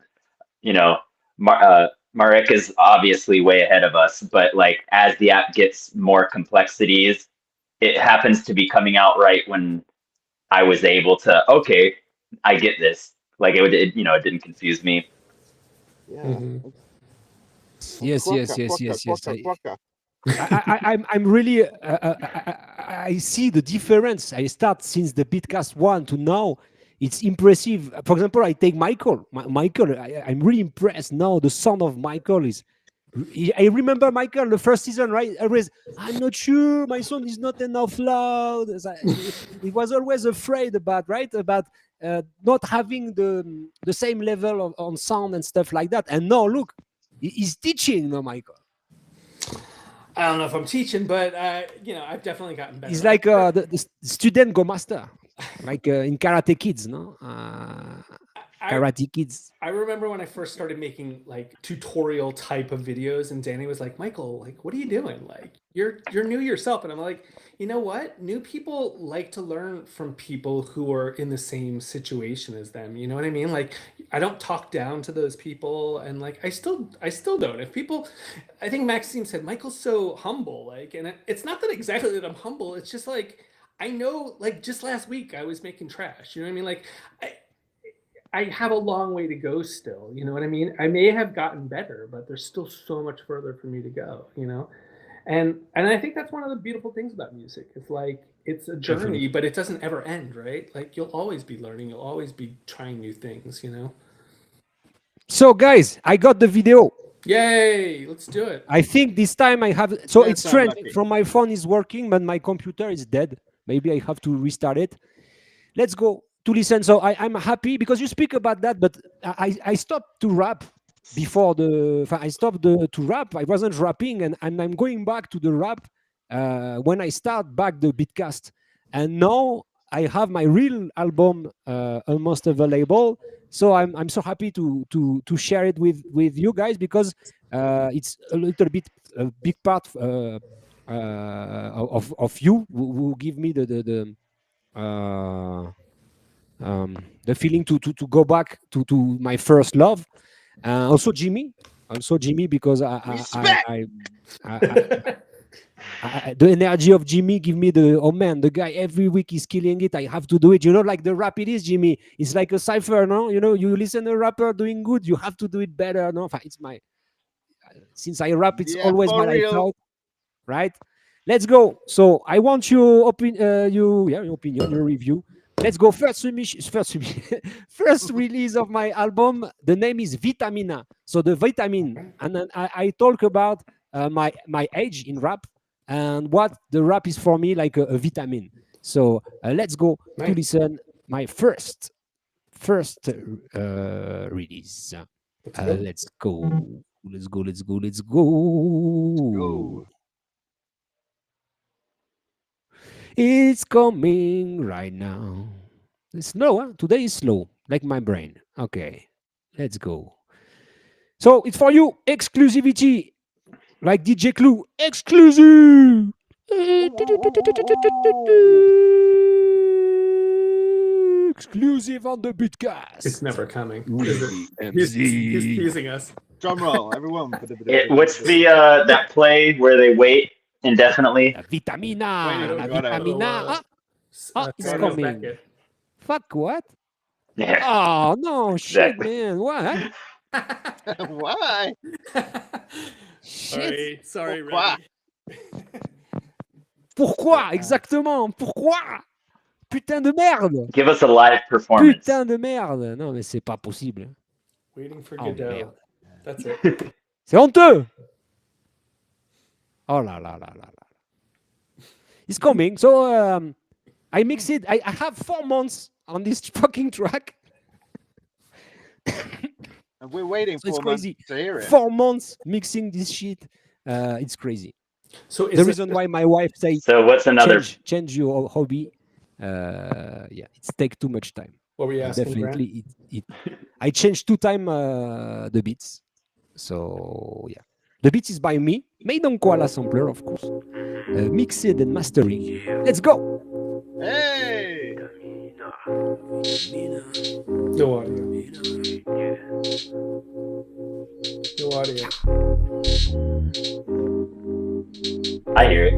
Marek is obviously way ahead of us, but like as the app gets more complexities, it happens to be coming out right when I was able to, okay, I get this. Like it didn't confuse me. Yeah. Mm-hmm. Yes. Quokka. I'm really I see the difference. I start since the Beatcast 1 to now. It's impressive. For example, I take Michael. Michael, I'm really impressed now. The sound of Michael is. I remember Michael the first season, right? Always, I'm not sure my sound is not enough loud. He was always afraid about not having the same level on sound and stuff like that. And now look, he's teaching now, Michael. I don't know if I'm teaching, but I've definitely gotten better. He's like the student go master, like in Karate Kids, no? Karate Kids. I remember when I first started making like tutorial type of videos, and Danny was like, "Michael, like, what are you doing? Like, you're new yourself." And I'm like, you know what? New people like to learn from people who are in the same situation as them. You know what I mean? Like, I don't talk down to those people, and like, I still don't. If people, I think Maxime said Michael's so humble, like, and it's not that exactly that I'm humble. It's just like I know, like, just last week I was making trash. You know what I mean? Like, I have a long way to go still. You know what I mean? I may have gotten better, but there's still so much further for me to go. And I think that's one of the beautiful things about music. It's like it's a journey, Definitely. but it doesn't ever end, right? Like you'll always be learning, you'll always be trying new things. So, guys, I got the video. Yay! Let's do it. I think this time I have. So Yeah, it's sound strange. lucky. From my phone is working, but my computer is dead. Maybe I have to restart it. Let's go to listen. So I'm happy because you speak about that, but I stopped to rap before I stopped to rap. I wasn't rapping, and I'm going back to the rap when I start back the Beatcast. And now I have my real album almost available. So I'm so happy to share it with you guys because it's a little bit a big part of you who give me the feeling to go back to my first love. Also Jimmy, because Respect. the energy of Jimmy give me oh man, the guy every week is killing it. I have to do it. Like the rap it is, Jimmy. It's like a cipher, no? You listen to a rapper doing good, you have to do it better, no? It's my since I rap, it's Yeah, always for what I real. thought, right? Let's go. So I want your your opinion, your review. Let's go. First release of my album. The name is Vitamina. So the vitamin, and then I talk about my age in rap and what the rap is for me, like a vitamin. So let's go to Nice. listen my first release. Let's go. Let's go. Let's go. Go. It's coming right now. It's slow, huh? Today is slow, like my brain. Okay, let's go. So it's for you, exclusivity, like DJ Clue, exclusive. Exclusive on the Beatcast. It's never coming. Really, He's MZ. teasing us. Drum roll, everyone. What's the that play where they wait indefinitely? La vitamina, Wait, la got it. vitamina. It's Carlos coming. Beckett. Fuck what? Yeah. Oh no, shit, Exactly. man. What? Why? Shit. Sorry, Pourquoi? Reddy. Pourquoi? Exactement. Pourquoi? Putain de merde. Give us a live performance. Putain de merde. Non, mais c'est pas possible. Waiting for Oh, Godot. merde. That's it. C'est honteux. Oh là là là là là. It's coming. So I mix it. I have 4 months on this fucking track. And we're waiting So it's for months crazy. to hear it. 4 months mixing this shit. It's crazy. So The reason why my wife says So what's another? change your hobby. Yeah, it's take too much time. What were you asking, Grant? Definitely, I changed 2 times the beats. So yeah, the beats is by me, made on Koala sampler, of course, mixed and mastering. Let's go. Hey! No audio. No audio. I hear it.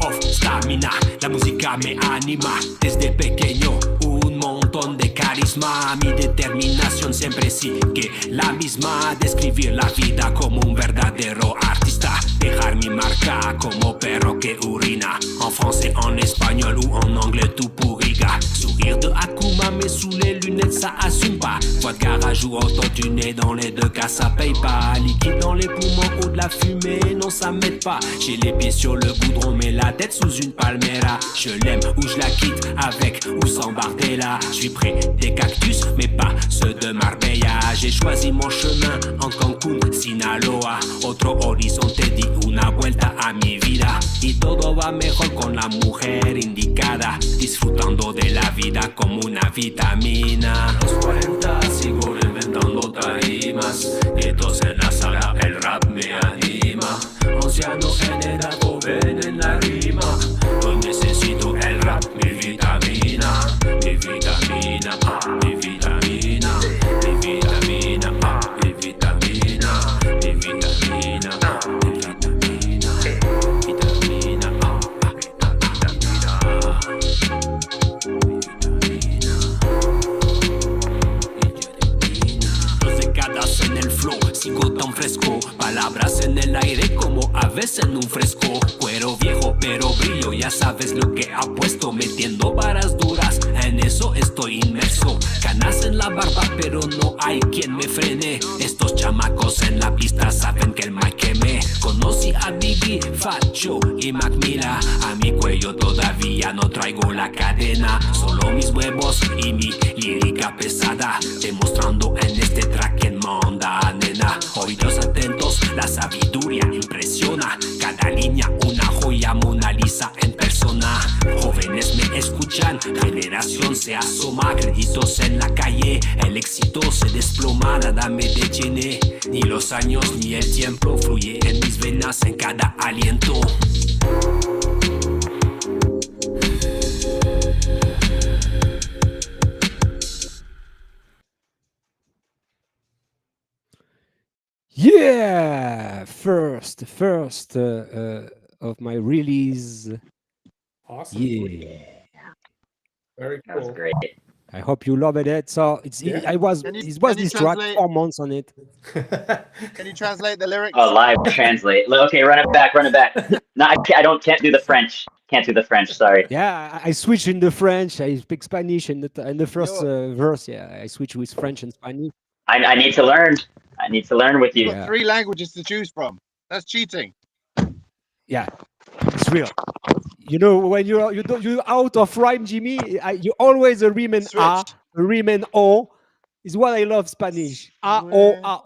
Of stamina, la música me anima desde pequeño, un montón de carisma, mi determinación siempre sigue la misma, describir la vida como un verdadero artista, dejar mi marca como perro que urina, en français, en espagnol ou en anglais tout pourriga, sourire de Akuma mais sous les lunettes ça assume pas, voix de garage ou auto-tuné dans les 2 cas ça paye pas, liquide dans les poumons ou de la fumée, non ça m'aide pas, j'ai les pieds sur le goudron mais la tête sous une palmera, je l'aime ou je la quitte avec ou sans Bardella, je suis près des cactus mais pas ceux de Marbella, j'ai choisi mon chemin en Cancún, Sinaloa, otro horizonte di una vuelta a mi vida y todo va mejor con la mujer indicada, disfrutando de la vida como una vitamina. A los 40 sigo reinventando tarimas, nietos en la sala, el rap me anima, anciano en edad, joven en la rima, hoy necesito el rap, mi vitamina, mi vitamina, mi vitamina, mi vitamina, mi vitamina, mi vitamina, mi vitamina, vitamina, Dos décadas en el flow, sigo tan fresco, palabras en el aire como aves en un fresco, cuero viejo pero brillo, ya sabes lo que apuesto, metiendo varas duras, en eso estoy inmerso, canas en la barba pero no hay quien me frene, estos chamacos en la pista saben que el mic quemé, conocí a Biggie, Facho y Mac Mila, a mi cuello todavía no traigo la cadena, solo mis huevos y mi lírica pesada, demostrando en este track en manda, nena, oídos atentos, la sabiduría impresiona, cada línea una joya Mona Lisa en persona, jóvenes me escuchan escuchan. Generación se asoma, créditos en la calle. El éxito se desploma, nada me detiene. Ni los años ni el tiempo fluye en mis venas en cada aliento. Yeah, first of my release. Awesome. Yeah, Very That was cool. great. I hope you loved it. So it's Yeah. I was Can you- it was can you this track translate- 4 months on it. Can you translate the lyrics? Oh, live translate. Okay, run it back. No, can't do the French. Can't do the French. Sorry. Yeah, I switch in the French. I speak Spanish in the first You're- verse. Yeah, I switch with French and Spanish. I need to learn. I need to learn with You've you. got Yeah. 3 languages to choose from. That's cheating. Yeah, it's real. You know, when you're out of rhyme, Jimmy, you always a rhyme and a, Switch. a rhyme and o. Is what I love Spanish. A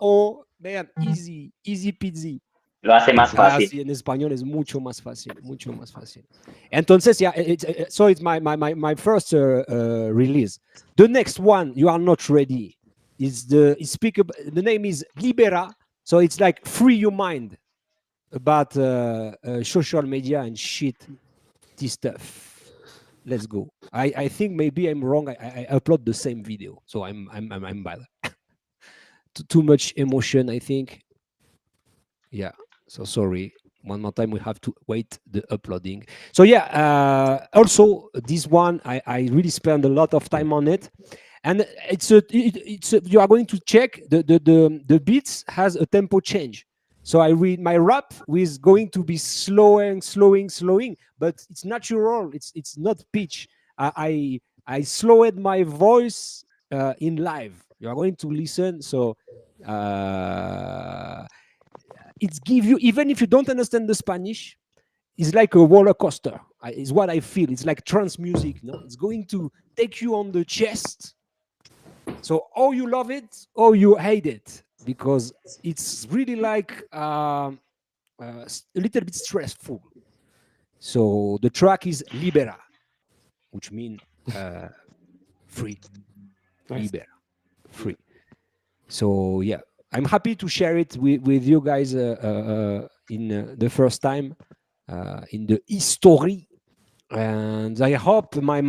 o, man, easy peasy. Lo hace más Ah, fácil. sí, en español es mucho más fácil, mucho más fácil. Entonces, yeah, so it's my first release. The next one, you are not ready. The name is Libera, so it's like free your mind about social media and shit, this stuff. Let's go. I think maybe I'm wrong. I upload the same video, so I'm bad. Too much emotion, I think. Yeah. So sorry. One more time, we have to wait the uploading. So yeah. Also, this one I really spend a lot of time on it, and you are going to check the beats has a tempo change. So I read my rap with going to be slowing, but it's natural. It's not pitch. I slowed my voice in live. You are going to listen. So it's give you, even if you don't understand the Spanish, it's like a roller coaster. Is what I feel. It's like trance music. No, it's going to take you on the chest. So or you love it or you hate it, because it's really like a little bit stressful. So the track is Libera, which means free. Nice. Libera, free. So yeah, I'm happy to share it with you guys in the first time in the history, and I hope my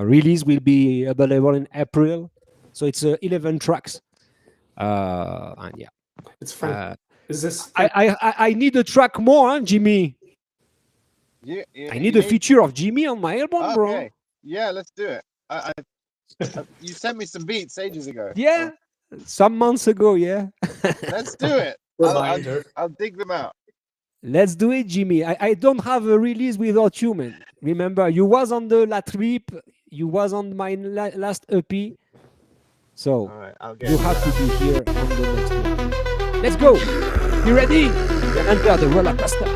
release will be available in April. So it's 11 tracks, and yeah, It's fun. Is this? I need a track more, huh, Jimmy. I need a feature of Jimmy on my album, bro. Okay. Yeah, let's do it. You sent me some beats ages ago. Yeah, some months ago. Yeah, Let's do it. Reminder. I'll dig them out. let's do it, Jimmy. I don't have a release without you, man. Remember, you was on the La Trip, you was on my last EP, so All right, I'll get you it. have to be here on the next one. Let's go. You ready? Enter the roller coaster.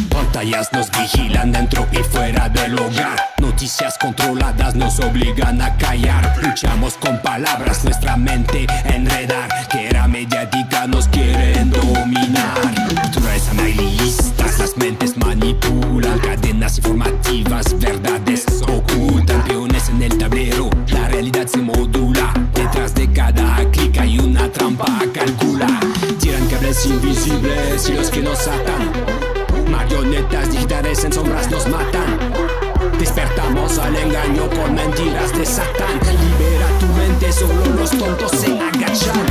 Pantallas nos vigilan dentro y fuera del hogar. Noticias controladas nos obligan a callar. Luchamos con palabras, nuestra mente enredar. Que era mediática nos quieren dominar. Naturaleza analistas, las mentes manipulan. Cadenas informativas, verdades ocultan. Peones en el tablero, la realidad se modula. Detrás de cada clic hay una trampa a calcular. Tiran cables invisibles y los que nos atan. Marionetas digitales en sombras nos matan. Despertamos al engaño con mentiras de Satán. Libera tu mente, solo los tontos se agachan.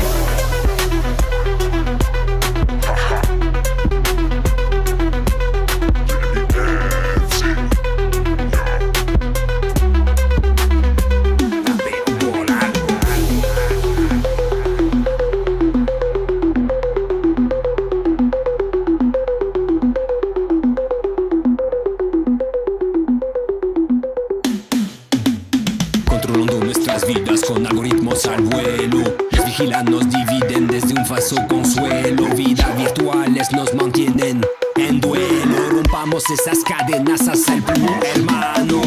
rompamos esas cadenas hasta el puño, hermano.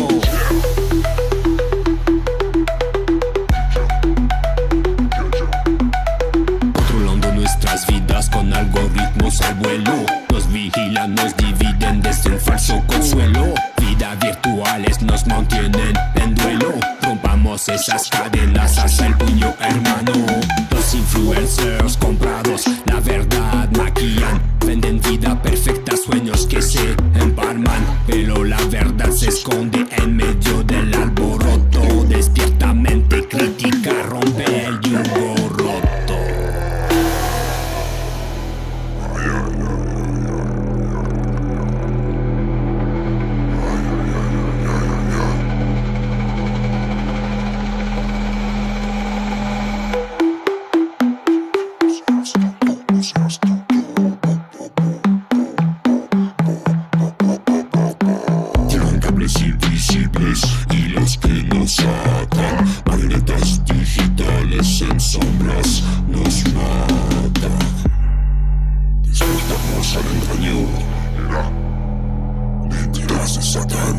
Controlando nuestras vidas con algoritmos al vuelo. Nos vigilan, nos dividen desde un falso consuelo. Vidas virtuales nos mantienen en duelo. Rompamos esas cadenas hasta el puño, hermano. Los influencers comprados, la verdad maquillan. Venden vida perfecta, sueños que se empalman. Pero la verdad se esconde en medio del alboroto. Despierta mente crítica, rompe el yugo roto. Tiran cables invisibles, hilos que nos atan, marionetas digitales en sombras nos matan. Despertamos al engaño, libera, mentiras de Satán,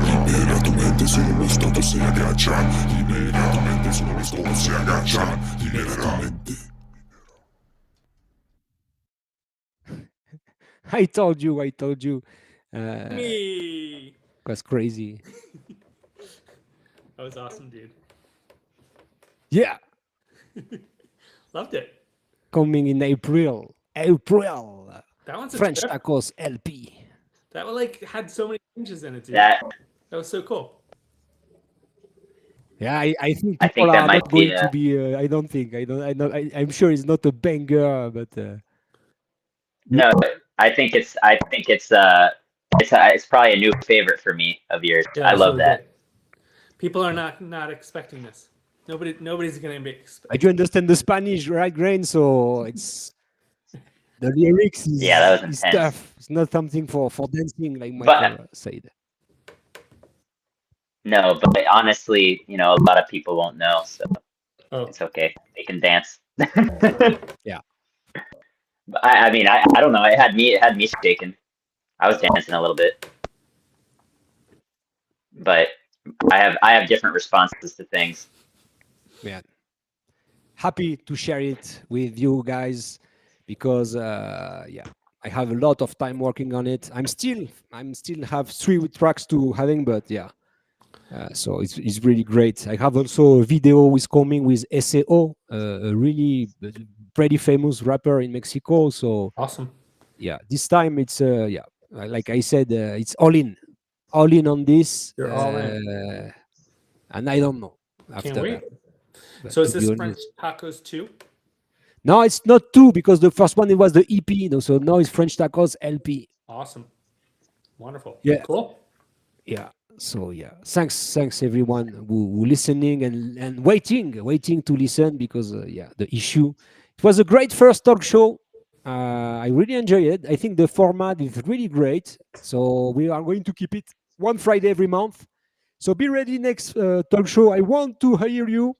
libera tu mente, solo los tontos se agachan, libera tu mente, solo los tontos se agachan, libera tu mente. I told you. Me. Was crazy. That was awesome, dude. Yeah, Loved it. coming in April. April. That one's a French trip. Tacos LP. That one like had so many changes in it, dude. That That was so cool. Yeah, I think I people think that are might not be going to be. I don't think. I'm sure it's not a banger, but no. It's probably a new favorite for me of yours. Yeah, I it's love really that. good. People are not expecting this. Nobody's gonna be. I do understand the Spanish, right, Grain? So it's the lyrics is, Yeah, that was is intense. tough. It's not something for dancing, like But- Michael said. No, but honestly, a lot of people won't know, so Oh, it's okay. They can dance. Yeah. But I mean, I don't know. It had me shaking. I was dancing a little bit, but I have different responses to things. Yeah. Happy to share it with you guys because yeah, I have a lot of time working on it. I'm still have 3 tracks to having, but yeah. So it's really great. I have also a video is coming with SEO, a really pretty famous rapper in Mexico. So awesome. yeah, this time it's yeah, like I said, it's all in on this. You're all in. And I don't know after Can't wait. that. But So is to be this French honest- Tacos 2? No, it's not 2 because the first one it was the EP. So now it's French Tacos LP. Awesome. Wonderful. Yeah. Cool. Yeah. So yeah, thanks everyone who listening and waiting to listen because yeah, the issue. It was a great first talk show. I really enjoy it. I think the format is really great. So we are going to keep it one Friday every month. So be ready next talk show. I want to hear you.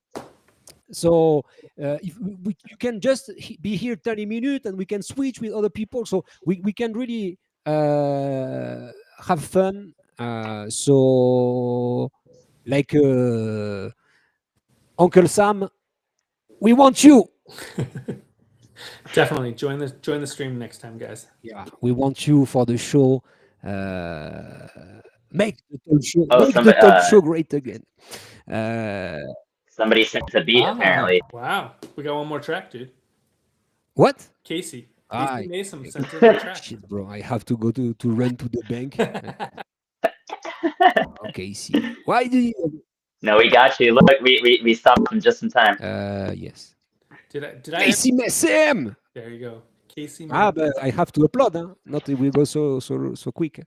So if you can just be here 30 minutes and we can switch with other people. So we can really have fun. So like Uncle Sam, we want you. Definitely join the stream next time, guys. Yeah, we want you for the show. Make the talk show, Oh, make somebody- the talk show great again. Somebody sent a beat, apparently. Wow. We got one more track, dude. What? Casey. Ah, Casey Mason sent in a track. Shit, bro! I have to go to run to the bank. Okay, see. Why do you? No, we got you. Look, we stopped him just in time. Yes. Did I Casey Messam. There you go. Casey Ah, Mason. but I have to upload. Huh? Not it will go so quick.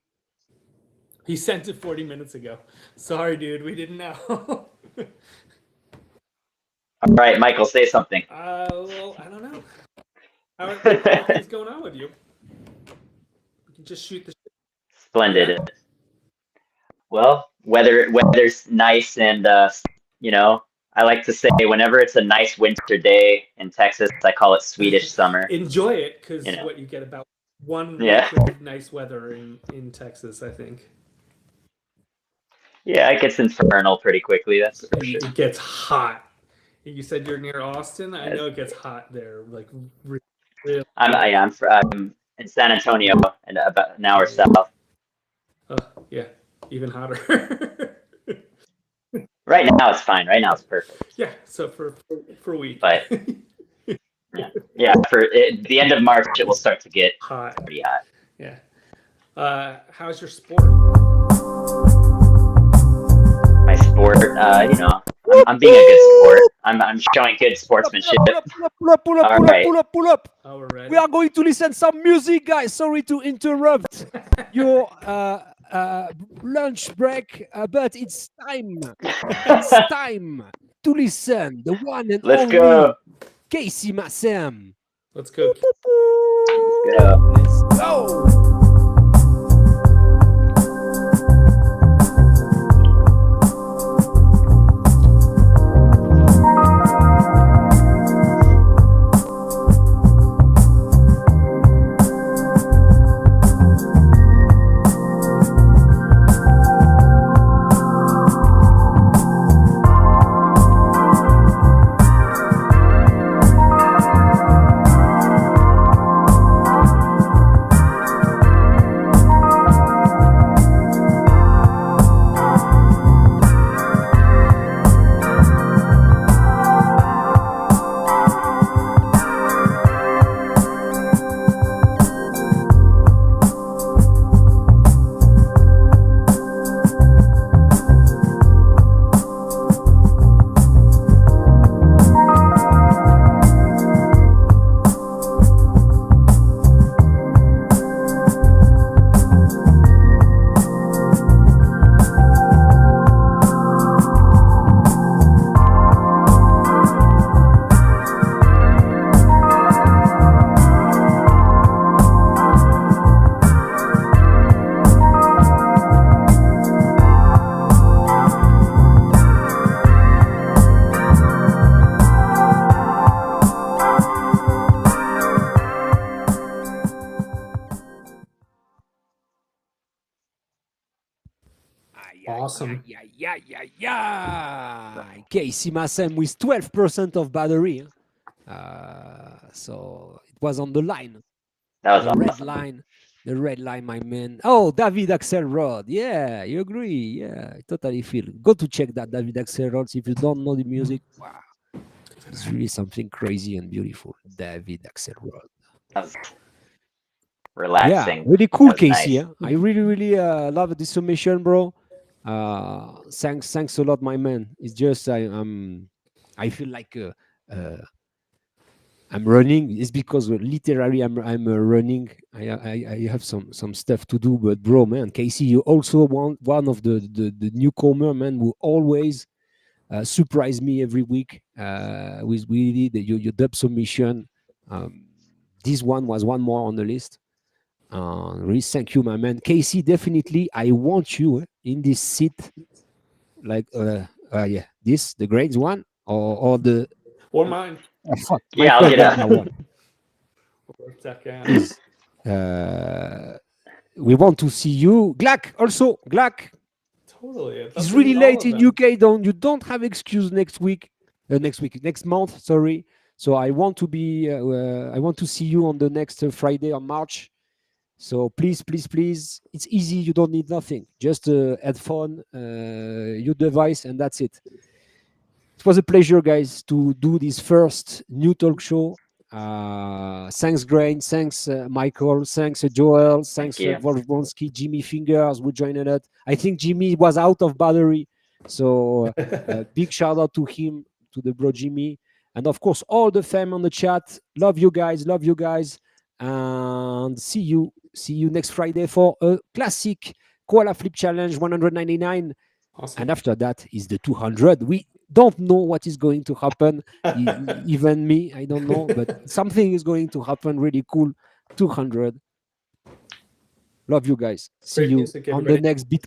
He sent it 40 minutes ago. Sorry, dude. We didn't know. All right, Michael, say something. Well, I don't know. How are things going on with you? We can just shoot the shit. Splendid. Well, weather's nice, and I like to say whenever it's a nice winter day in Texas, I call it Swedish summer. Enjoy it, because You know. what you get about 1 Yeah. week of nice weather in Texas, I think. Yeah, it gets infernal pretty quickly. That's for sure. It gets hot. You said you're near Austin. I Yes. know it gets hot there. Like, I'm in San Antonio and about an hour south. yeah, even hotter. Right now it's fine. Right now it's perfect. Yeah, so for a week. But yeah, the end of March it will start to get hot. pretty hot. Yeah. How's your sport? My sport, I'm being a good sport. I'm showing good sportsmanship. Pull up. Oh, we're ready. We are going to listen some music, guys. Sorry to interrupt your lunch break, but it's time. It's time to listen. The one and Let's only go. Casey Massam. Let's go. Let's go. Let's go. Awesome. Yeah. Casey Massam with 12% of battery. So it was on the line. That was The awesome. red line, my man. Oh, David Axelrod. Yeah, you agree. Yeah, I totally feel. Go to check that David Axelrod. If you don't know the music, wow, it's really something crazy and beautiful. David Axelrod. That was relaxing. Yeah, really cool, That was Casey. nice. I really love this submission, bro. Thanks a lot, my man. It's just I feel like I'm running. It's because literally I'm running. I have some stuff to do, but bro, man, Casey, you also one of the newcomer, man, who always surprise me every week with really your dub submission. This one was one more on the list. Really, thank you, my man. Casey, definitely, I want you in this seat, like this the grades one or the Or mine. fuck. Yeah, I'll get One. Please. We want to see you, Glack. Also, Glack. Totally. It's really late in UK. You don't have excuse next month. Sorry. So I want to be. I want to see you on the next Friday on March. So please, it's easy. You don't need nothing. Just a headphone, your device, and that's it. It was a pleasure, guys, to do this first new talk show. Thanks, Grain. Thanks, Michael. Thanks, Joel. Thanks, Wolf Bronski, Jimmy Fingers, who joined it. I think Jimmy was out of battery. So big shout out to him, to the bro Jimmy. And of course, all the fam on the chat. Love you guys. And see you next Friday for a classic Koala Flip Challenge 199. Awesome. And after that is the 200. We don't know what is going to happen. Even me, I don't know, but something is going to happen really cool. 200. Love you guys. See you on the next Beat